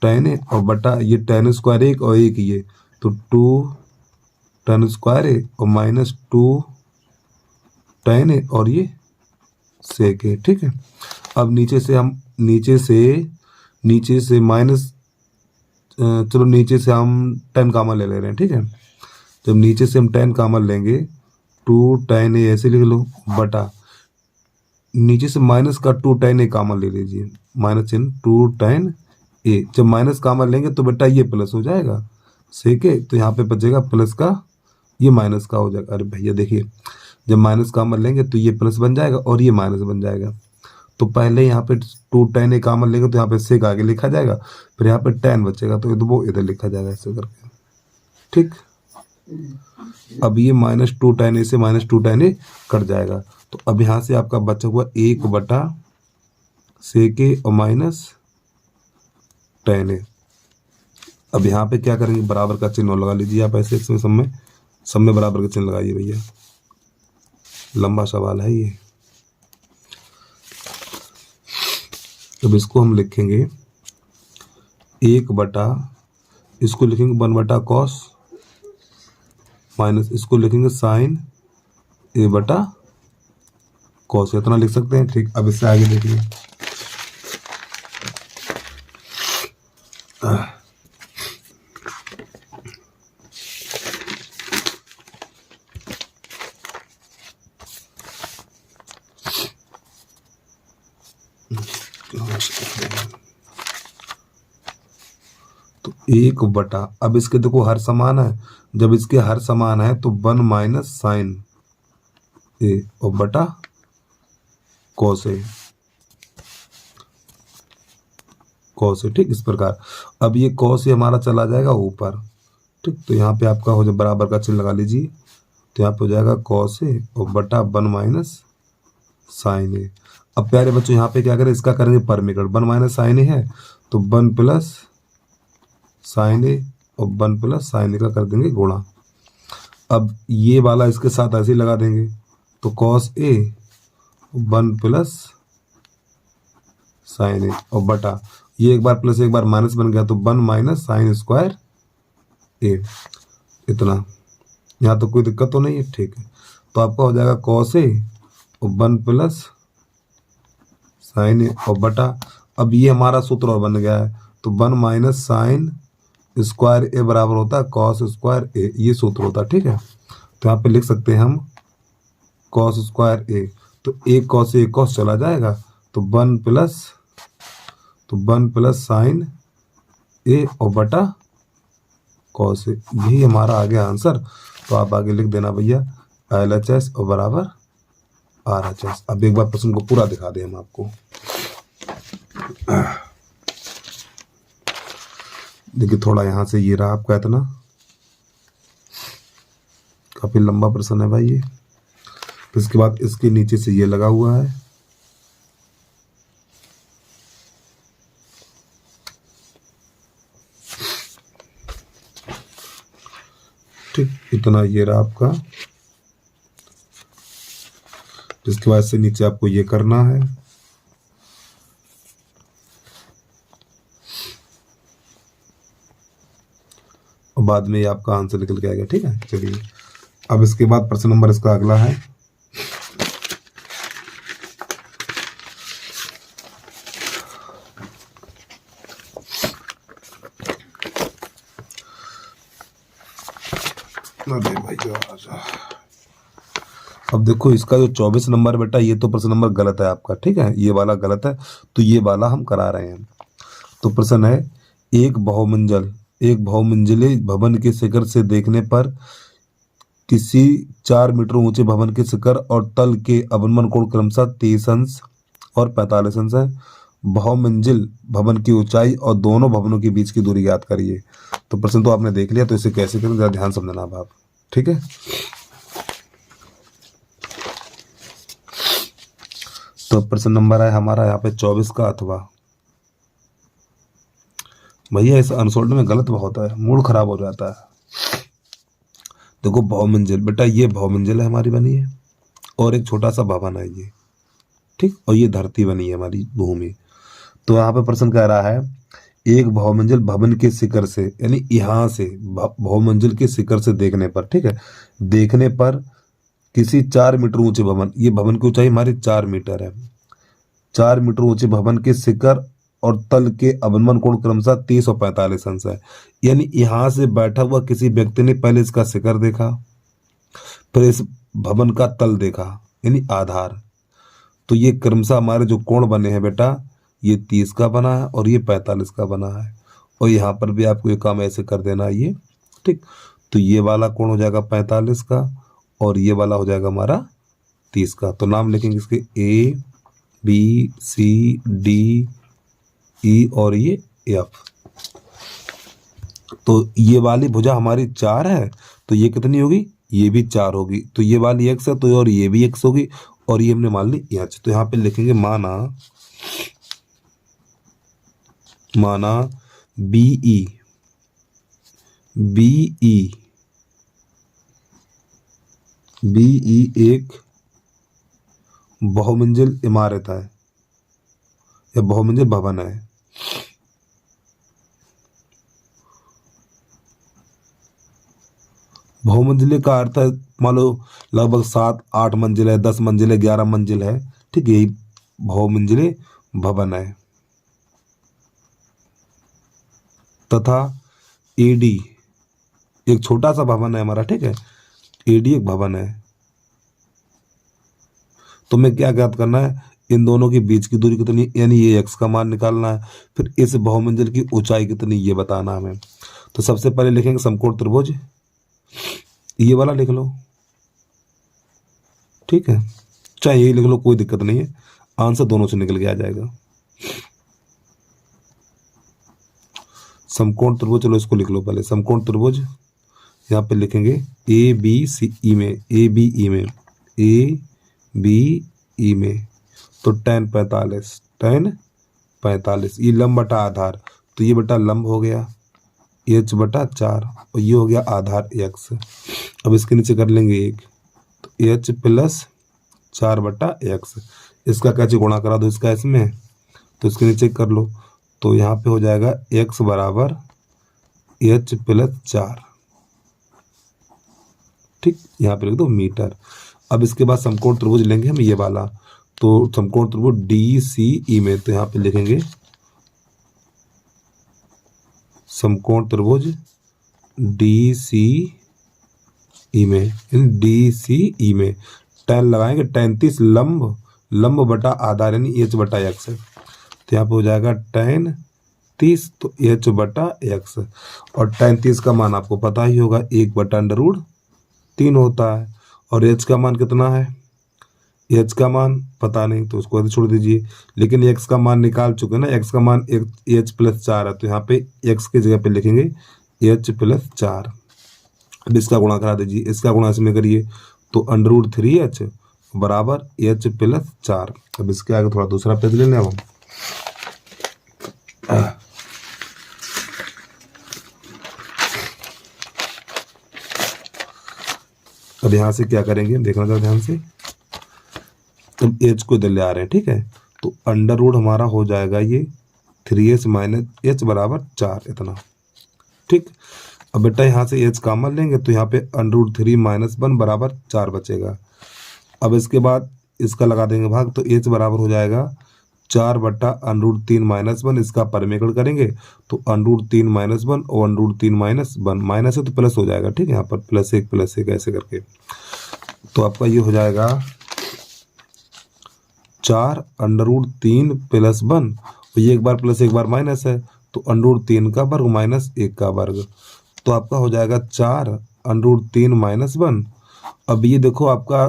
tan ए और बटा ये tan स्क्वायर 1 और 1 ये, तो 2 tan स्क्वायर ए और -2 tan ए और ये सेक ए, ठीक है। अब नीचे से हम नीचे से माइनस, चलो नीचे से हम tan कॉमन ले ले रहे हैं, ठीक है। जब नीचे से हम tan कॉमन लेंगे 2 tan ए ऐसे लिख लो, बटा नीचे से माइनस का 2 tan ए कॉमन ले लीजिए, -2 tan ए, जब माइनस कॉमन लेंगे तो बेटा ये प्लस हो जाएगा सेक ए, तो यहाँ पे बचेगा प्लस का, ये माइनस का हो जाएगा। अरे भैया देखिए, जब माइनस कॉमन लेंगे तो ये प्लस बन जाएगा और ये माइनस बन जाएगा, तो पहले यहाँ पे 2 tan a कॉमन लेंगे तो यहाँ पे sec आगे लिखा जाएगा, फिर यहाँ पे tan बचेगा तो वो इधर लिखा जाएगा ऐसे करके, ठीक। अब ये -2 tan a से -2 tan a कट जाएगा, तो अब यहाँ से आपका बचा हुआ 1/sec a और -tan a। अब यहाँ पे क्या करेंगे, बराबर का चिन्ह लगा लीजिए आप ऐसे, इसमें सब में बराबर का चिन्ह लगाइए भैया, लंबा सवाल है ये। अब इसको हम लिखेंगे 1/, इसको लिखेंगे 1/cos माइनस इसको लिखेंगे sin a/cos, इतना लिख सकते हैं, ठीक। अब इससे आगे देखिए, तो 1/, अब इसके देखो हर समान है, जब इसके हर समान है तो 1 - sin a और बटा cos a, ठीक। इस प्रकार अब ये cos a हमारा चला जाएगा ऊपर, ठीक। तो यहाँ पे आपका हो जाए, बराबर का चिन्ह लगा लीजिए, तो यहाँ पे हो जाएगा cos a और बटा 1 - sin a। अब प्यारे बच्चों यहाँ पे क्या करें, इसका करेंगे परमीकरण, 1 - sin a है तो 1 + sin a और 1 + sin a का कर देंगे गुणा। अब ये वाला इसके साथ ऐसे ही लगा देंगे, तो cos a 1 + sin a और बटा ये एक बार प्लस एक बार माइनस बन गया तो 1 - sin² a, इतना। यहाँ तो कोई दिक्कत तो नहीं है, ठीक है। तो आपका हो जाएगा cos a और 1 + sin a और बटा, अब ये हमारा सूत्र और बन गया है, तो 1 - sin² a बराबर होता है cos² a, ये सूत्र होता है, ठीक है। तो यहाँ पे लिख सकते हैं हम cos² a, तो एक cos एक cos चला जाएगा, तो 1 + sin a और बटा cos a, यही हमारा आ गया आंसर। तो आप आगे लिख देना भैया LHS और बराबर RHS। अब एक बार प्रश्न को पूरा दिखा दें हम आपको, देखिए थोड़ा यहाँ से ये रहा आपका, इतना काफी लंबा प्रश्न है भाई ये। इसके बाद इसके नीचे से ये लगा हुआ है, ठीक। इतना ये रहा आपका, इसके बाद से नीचे आपको ये करना है, और बाद में ये आपका आंसर निकल के आएगा, ठीक है। चलिए अब इसके बाद प्रश्न नंबर इसका अगला है, अरे भाई अब देखो इसका जो 24 नंबर बेटा, ये तो प्रश्न नंबर गलत है आपका, ठीक है, ये वाला गलत है, तो ये वाला हम करा रहे हैं। तो प्रश्न है, एक बहुमंजिले भवन के शिखर से देखने पर किसी 4 मीटर ऊंचे भवन के शिखर और तल के अवनमन कोण क्रमशः 30 अंश और 45 अंश है। बहुमंजिल भवन की ऊंचाई और दोनों भवनों के बीच की दूरी याद करिए। तो प्रश्न तो आपने देख लिया, तो इसे कैसे करें जरा ध्यान समझना आप, ठीक है। तो प्रश्न नंबर है हमारा यहाँ पे 24 का, अथवा भैया इस अनसोल्ड में गलत बहुत है, मूड खराब हो जाता है। देखो बहुमंजिल बेटा, ये बहुमंजिल है हमारी बनी है, और एक छोटा सा भवन है ये, ठीक, और ये धरती बनी है हमारी भूमि। तो यहाँ पे प्रश्न कह रहा है, एक बहुमंजिल भवन के शिखर से, यानी यहाँ से बहुमंजिल के शिखर से देखने पर, ठीक है, देखने पर किसी 4 मीटर ऊंचे भवन, ये भवन की ऊंचाई हमारी 4 मीटर है, 4 मीटर ऊंचे भवन के शिखर और तल के अवनमन कोण क्रमशः 30 और 45 अंश है। यानी यहाँ से बैठा हुआ किसी व्यक्ति ने पहले इसका शिखर देखा, फिर इस भवन का तल देखा, यानी आधार। तो ये क्रमशः हमारे जो कोण बने हैं बेटा, ये 30 का बना है और ये 45 का बना है, और यहाँ पर भी आपको ये काम ऐसे कर देना है ये, ठीक। तो ये वाला कोण हो जाएगा 45 का और ये वाला हो जाएगा हमारा 30 का। तो नाम लिखेंगे इसके A, B C D E और ये एफ। तो ये वाली भुजा हमारी 4 है, तो ये कितनी होगी, ये भी 4 होगी। तो ये वाली x है तो और ये भी x होगी, और ये हमने मान ली h। तो यहाँ पे लिखेंगे माना बीई एक बहुमंजिल इमारत है या बहुमंजिल भवन है। बहुमंजिले का अर्थ है मान लो लगभग 7-8 मंजिल है, 10 मंजिल है, 11 मंजिल है, ठीक है, यही बहुमंजिले भवन है। तथा एडी एक छोटा सा भवन है हमारा, ठीक है, एडी एक भवन है। तो हमें क्या ज्ञात करना है, इन दोनों के बीच की दूरी कितनी, यानी ये x का मान निकालना है। फिर इस बहुमंजिल की ऊंचाई कितनी ये बताना हमें। तो सबसे पहले लिखेंगे समकोण त्रिभुज, ये वाला लिख लो, ठीक है, चाहे यही लिख लो, कोई दिक्कत नहीं है, आंसर दोनों से निकल के आ जाएगा। समकोण त्रिभुज, चलो इसको लिख लो पहले, समकोण त्रिभुज यहाँ पे लिखेंगे ए बी ई में तो tan 45 ये लंब बटा आधार, तो ये बटा लंब हो गया h बटा 4 और ये हो गया आधार x। अब इसके नीचे कर लेंगे 1, तो h प्लस 4 बटा x, इसका कैसे गुणा करा दो इसका इसमें, तो इसके नीचे कर लो, तो यहाँ पे हो जाएगा x बराबर h प्लस 4, ठीक, यहाँ पे लिख दो मीटर। अब इसके बाद समकोण त्रिभुज लेंगे हम ये वाला, तो समकोण त्रिभुज डी सी ई में, तो यहाँ पे लिखेंगे समकोण त्रिभुज डी सी ई में, tan लगाएंगे, 33 लंब बटा आधार यानी h बटा x है, तो यहाँ पे हो जाएगा tan 30 तो h बटा x, और tan 30 का मान आपको पता ही होगा 1 बटा √3 होता है। और h का मान कितना है, h का मान पता नहीं तो उसको छोड़ दीजिए, लेकिन x का मान निकाल चुके ना, x का मान h प्लस 4 है, तो यहाँ पे x की जगह पे लिखेंगे h प्लस 4। अब इसका गुणा करा दीजिए, इसका गुणा इसमें करिए तो √3h बराबर h प्लस 4। अब इसके आगे थोड़ा दूसरा पेज ले लें अब हम, अब यहाँ से क्या करेंगे देखना जरा ध्यान से, अब h को इधर ले आ रहे हैं, ठीक है, तो √ हमारा हो जाएगा ये 3h माइनस h बराबर 4 इतना, ठीक। अब बेटा यहाँ से h कॉमन लेंगे तो यहाँ पे √3 माइनस 1 बराबर 4 बचेगा। अब इसके बाद इसका लगा देंगे भाग, तो h बराबर हो जाएगा 4 बटा √3 माइनस 1, इसका परिमेयकरण करेंगे तो √3 माइनस 1 और √3 माइनस 1, माइनस है तो प्लस हो जाएगा, ठीक है, यहाँ पर +1 ऐसे करके, तो आपका ये हो जाएगा 4 √3 प्लस 1, और ये एक बार प्लस एक बार माइनस है, तो √3 का वर्ग माइनस 1 का वर्ग, तो आपका हो जाएगा 4 √3 माइनस 1। अब ये देखो आपका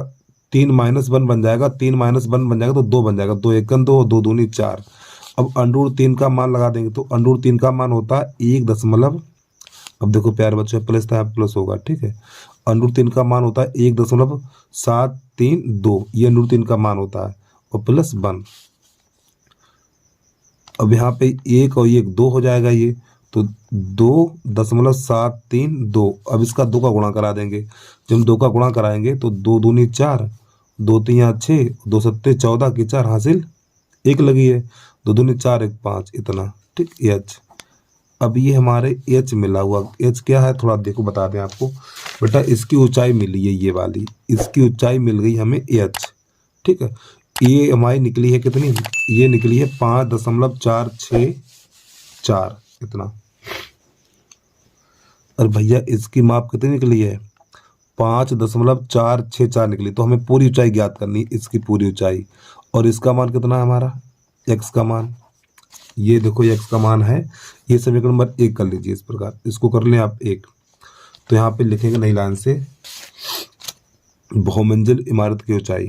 3 माइनस 1 बन जाएगा, 3 माइनस 1 बन जाएगा तो 2 बन जाएगा, 2 1 2, 2 दूनी 4। अब √3 का मान लगा देंगे, तो √3 का मान होता है 1 अब देखो प्यारे बच्चों प्लस था प्लस होगा, ठीक है, √3 का मान होता है 1.732, ये √3 का मान होता है, और प्लस 1। अब यहाँ पे 1 और 1 2 हो जाएगा, ये तो 2.732। अब इसका 2 का गुणा करा देंगे, जब हम 2 का गुणा कराएंगे तो 2 दूनी 4, 2 3 6, 2 7 14 की 4 हासिल 1 लगी है, 2 दूनी 4 1 5 इतना, ठीक, h। अब ये हमारे h मिला हुआ, h क्या है थोड़ा देखो बता दें आपको बेटा, इसकी ऊंचाई मिली है ये वाली, इसकी ऊंचाई मिल गई हमें h, ठीक है, ये हमारी निकली है कितनी, ये निकली है 5.464 इतना, और भैया इसकी माप कितनी निकली है 5.464 निकली। तो हमें पूरी ऊंचाई ज्ञात करनी है, इसकी पूरी ऊंचाई, और इसका मान कितना है हमारा x का मान, ये देखो x का मान है, ये समीकरण नंबर 1 कर लीजिए इस प्रकार, इसको कर लें आप 1, तो यहाँ पे लिखेंगे नई लाइन से बहुमंजिल इमारत की ऊंचाई,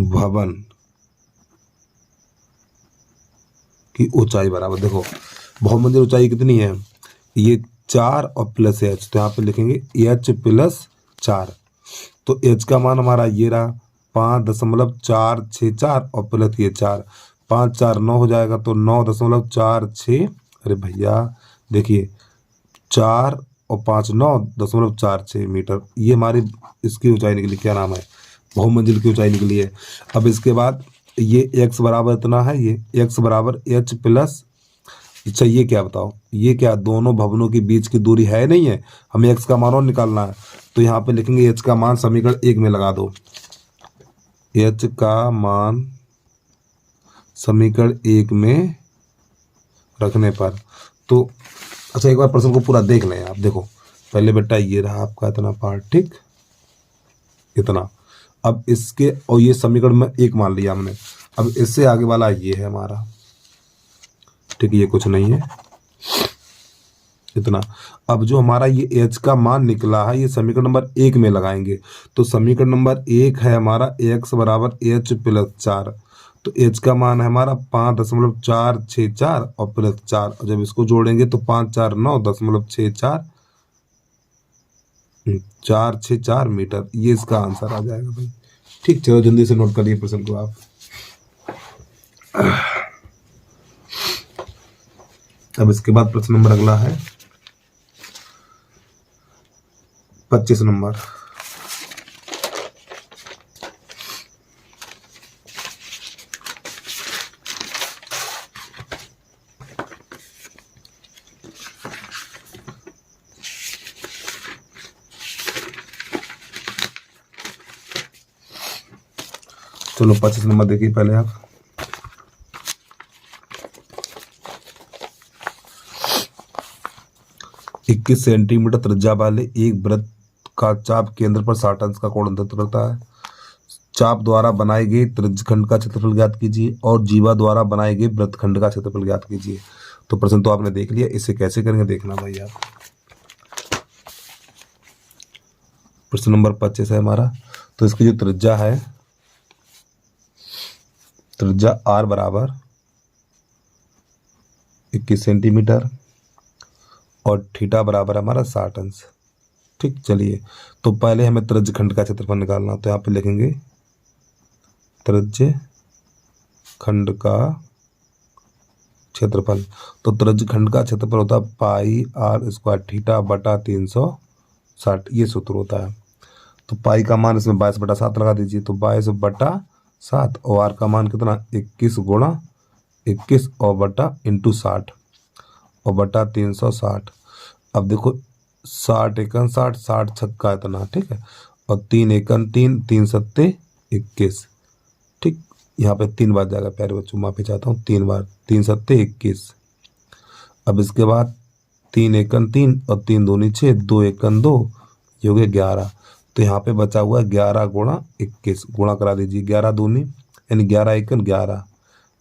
भवन की ऊंचाई बराबर, देखो बहुमंजिल ऊंचाई कितनी है, ये 4 और प्लस एच, तो यहाँ पे लिखेंगे एच प्लस 4। तो एच का मान हमारा ये रहा 5.464 और प्लस ये 4, 5 4 9 हो जाएगा, तो 9.46। अरे भैया देखिए 4 और 5 9.46 मीटर, ये हमारी इसकी ऊंचाई निकली, क्या नाम है, बहुमंजिल की ऊंचाई निकली है। अब इसके बाद ये x बराबर इतना है, ये x बराबर एच प्लस, अच्छा ये क्या बताओ, ये क्या दोनों भवनों के बीच की दूरी है नहीं है, हमें x का मान और निकालना है, तो यहाँ पे लिखेंगे h का मान समीकरण 1 में लगा दो, h का मान समीकरण 1 में रखने पर, तो अच्छा एक बार प्रश्न को पूरा देख लें आप। देखो पहले बेटा ये रहा आपका इतना पार्ट, ठीक इतना, अब इसके और ये समीकरण में 1 मान लिया हमने, अब इससे आगे वाला ये है हमारा, ठीक ये कुछ नहीं है इतना। अब जो हमारा ये h का मान निकला है ये समीकरण नंबर 1 में लगाएंगे, तो समीकरण नंबर 1 है हमारा x बराबर h प्लस 4, तो h का मान है हमारा 5.464 और प्लस 4, जब इसको जोड़ेंगे तो 5 4 9.64 464 मीटर, ये इसका आंसर आ जाएगा भाई। ठीक चलो जल्दी से नोट करिए प्रश्न को आप। अब इसके बाद प्रश्न नंबर अगला है 25 नंबर। चलो 25 नंबर देखिए पहले आप। इक्कीस सेंटीमीटर त्रिज्या वाले एक वृत्त का चाप केंद्र पर 60 अंश का कोण अंतरित करता है। चाप द्वारा बनाए गए त्रिज्यखंड का क्षेत्रफल ज्ञात कीजिए और जीवा द्वारा बनाए गए वृत्तखंड का क्षेत्रफल ज्ञात कीजिए। तो प्रश्न तो आपने देख लिया, इसे कैसे करेंगे देखना भाई आप। प्रश्न नंबर 25 है हमारा, तो इसकी जो त्रिज्या है, त्रिज्या r बराबर 21 सेंटीमीटर और थीटा बराबर हमारा 60 अंश। ठीक चलिए, तो पहले हमें त्रिज्यखंड का क्षेत्रफल निकालना, तो यहाँ पे लिखेंगे त्रिज्यखंड का क्षेत्रफल। तो त्रिज्यखंड का क्षेत्रफल होता है पाई r स्क्वायर थीटा बटा 360, ये सूत्र होता है। तो पाई का मान इसमें 22/7 लगा दीजिए, तो 22/7 और r का मान कितना 21 गुणा 21 और बटा इंटू 60 और बटा 360। अब देखो 60 एकन 60 60 छक्का इतना, ठीक है, और 3 एकन 3 3 सत्ते 21, ठीक, यहाँ पे 3 बार जाएगा प्यारे बच्चों, माफी चाहता हूँ, 3 बार, 3 सत्ते 21। अब इसके बाद 3 एकन 3 और 3 दूनी 6, 2 एकन 2, ये हो गया 11। तो यहाँ पे बचा हुआ 11 गुणा 21, गुणा करा दीजिए, 11 दूनी यानी 11 एकन 11,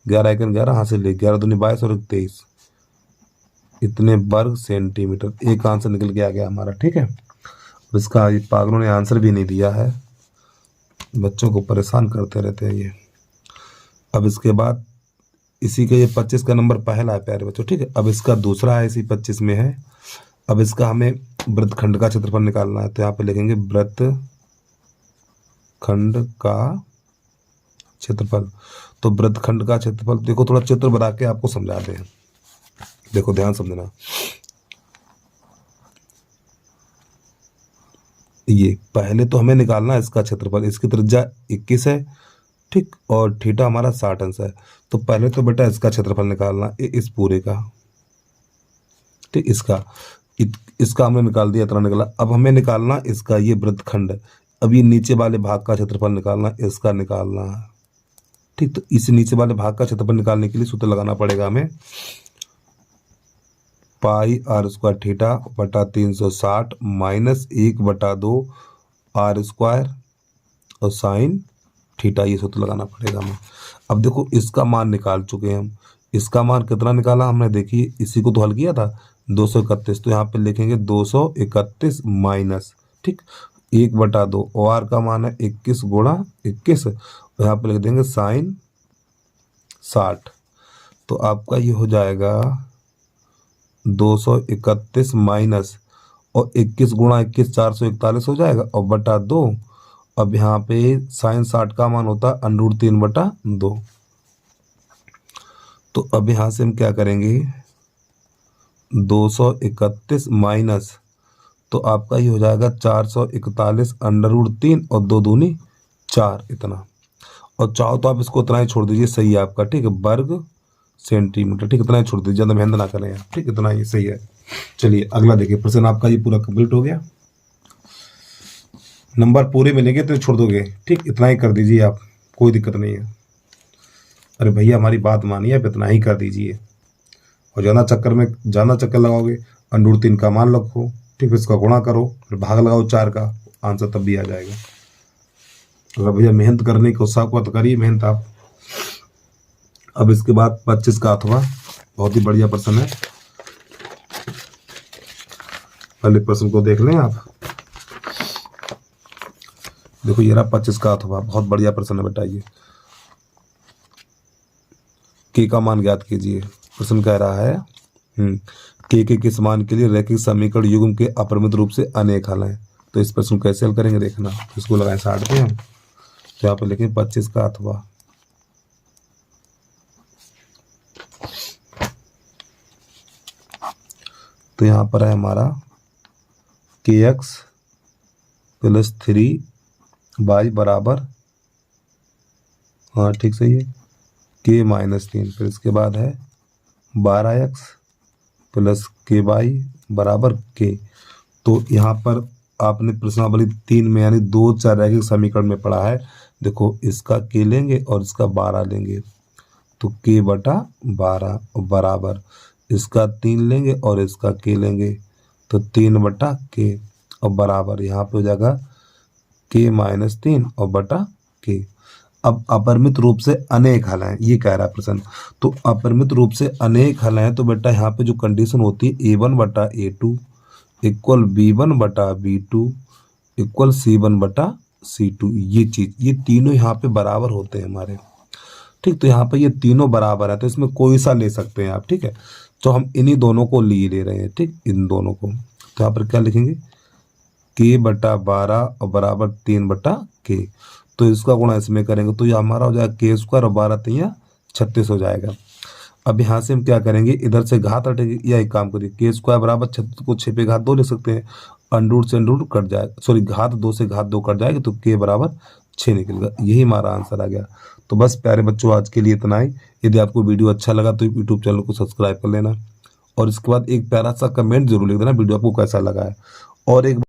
11 एकन 11 हासिल ले, 11 दूनी 22 और 23, इतने वर्ग सेंटीमीटर। एक आंसर निकल के आ गया हमारा, ठीक है। इसका पागलों ने आंसर भी नहीं दिया है, बच्चों को परेशान करते रहते हैं ये। अब इसके बाद इसी का ये 25 का नंबर पहला है प्यारे बच्चों, ठीक है। अब इसका दूसरा है, इसी 25 में है। अब इसका हमें वृत्तखंड का क्षेत्रफल निकालना है, तो यहाँ पे लिखेंगे वृत्तखंड का क्षेत्रफल। तो वृत्तखंड का क्षेत्रफल देखो, थोड़ा चित्र बना के आपको समझा दें, देखो ध्यान समझना। ये पहले तो हमें निकालना है इसका क्षेत्रफल, इसकी त्रिज्या 21 है, ठीक, और थीटा हमारा 60 अंश है। तो पहले तो बेटा इसका क्षेत्रफल निकालना, इस पूरे का, ठीक, इसका हमने निकाल दिया, इतना निकला। अब हमें निकालना इसका ये वृत्तखंड, अब ये नीचे वाले भाग का क्षेत्रफल निकालना, इसका निकालना है, ठीक। तो इस नीचे वाले भाग का क्षेत्रफल निकालने के लिए सूत्र लगाना पड़ेगा हमें, पाई r स्क्वायर थीटा बटा 360 माइनस 1/2 r स्क्वायर और साइन थीटा, ये सूत्र लगाना पड़ेगा हमें। अब देखो इसका मान निकाल चुके हैं हम, इसका मान कितना निकाला हमने, देखिए इसी को तो हल किया था 231, तो यहाँ पे लिखेंगे 231 माइनस, ठीक, 1/2 और r का मान है 21 गुणा 21 यहाँ पे लिख देंगे साइन 60। तो आपका ये हो जाएगा 231 माइनस और 21 गुणा 21 441 हो जाएगा और बटा 2। अब यहाँ पे साइन 60 का मान होता है √3/2। तो अब यहाँ से हम क्या करेंगे 231 माइनस, तो आपका ये हो जाएगा 441 √3 और 2 दूनी 4 इतना। और चाहो तो आप इसको इतना ही छोड़ दीजिए, सही है आपका, ठीक है, वर्ग सेंटीमीटर, ठीक, इतना ही छोड़ दीजिए, ज़्यादा मेहनत ना करें आप, ठीक, इतना ही सही है। चलिए अगला देखिए, प्रश्न आपका ये पूरा कंप्लीट हो गया। नंबर पूरे मिलेंगे तो छोड़ दोगे, ठीक, इतना ही कर दीजिए आप, कोई दिक्कत नहीं है। अरे भैया हमारी बात मानिए, आप इतना ही कर दीजिए और ज़्यादा चक्कर लगाओगे √3 का मान रखो, ठीक, फिर इसका गुणा करो, फिर भाग लगाओ 4 का, आंसर तब भी आ जाएगा। अगर भैया मेहनत करने की उत्साह को तो करिए मेहनत आप। अब इसके बाद 25 का अथवा, बहुत ही बढ़िया प्रश्न है, पहले प्रश्न को देख लें आप। देखो ये रहा 25 का अथवा, बहुत बढ़िया प्रश्न है बेटा ये। के का मान ज्ञात कीजिए। प्रश्न कह रहा है के किस मान के लिए रैखिक समीकरण युग्म के अपरिमित रूप से अनेक हल हैं। तो इस प्रश्न को कैसे हल करेंगे देखना। इसको लगाएं 60 पे हम, तो यहाँ पे लिखें 25 का अथवा। तो यहाँ पर है हमारा kx + 3y बराबर, हाँ ठीक सही है, k - 3। फिर इसके बाद है 12x + ky बराबर k। तो यहाँ पर आपने प्रश्नावली 3 में यानी 2 चर रैखिक समीकरण में पढ़ा है। देखो इसका k लेंगे और इसका 12 लेंगे, तो k/12 बराबर, इसका 3 लेंगे और इसका k लेंगे, तो 3/k और बराबर, यहाँ पे हो जाएगा k - 3 और बटा k। अब अपरिमित रूप से अनेक हल हैं, ये कह रहा है प्रश्न। तो अपरिमित रूप से अनेक हल हैं, तो बेटा यहाँ पे जो कंडीशन होती है a1/a2 = b1/b2 = c1/c2, ये चीज़, ये तीनों यहाँ पे बराबर होते हैं हमारे, ठीक। तो यहाँ पे ये तीनों बराबर है, तो इसमें कोई सा ले सकते हैं आप, ठीक है। तो हम इन्हीं दोनों को ले रहे हैं, ठीक, इन दोनों को। तो यहाँ पर क्या लिखेंगे k/12 और बराबर 3/k। तो इसका गुणा इसमें करेंगे तो ये हमारा हो जाएगा k² और 12 3 36 हो जाएगा। अब यहाँ से हम क्या करेंगे, इधर से घात हटेगी, या एक काम करिए, k² बराबर 36 को 6 पे घात 2 ले सकते हैं, √ से √ कट जाएगा, सॉरी घात 2 से घात 2 कट जाएगी, तो k बराबर 6 निकलेगा। यही हमारा आंसर आ गया। तो बस प्यारे बच्चों आज के लिए इतना ही। यदि आपको वीडियो अच्छा लगा तो यूट्यूब चैनल को सब्सक्राइब कर लेना और इसके बाद एक प्यारा सा कमेंट जरूर लिख देना वीडियो आपको कैसा लगा है। और एक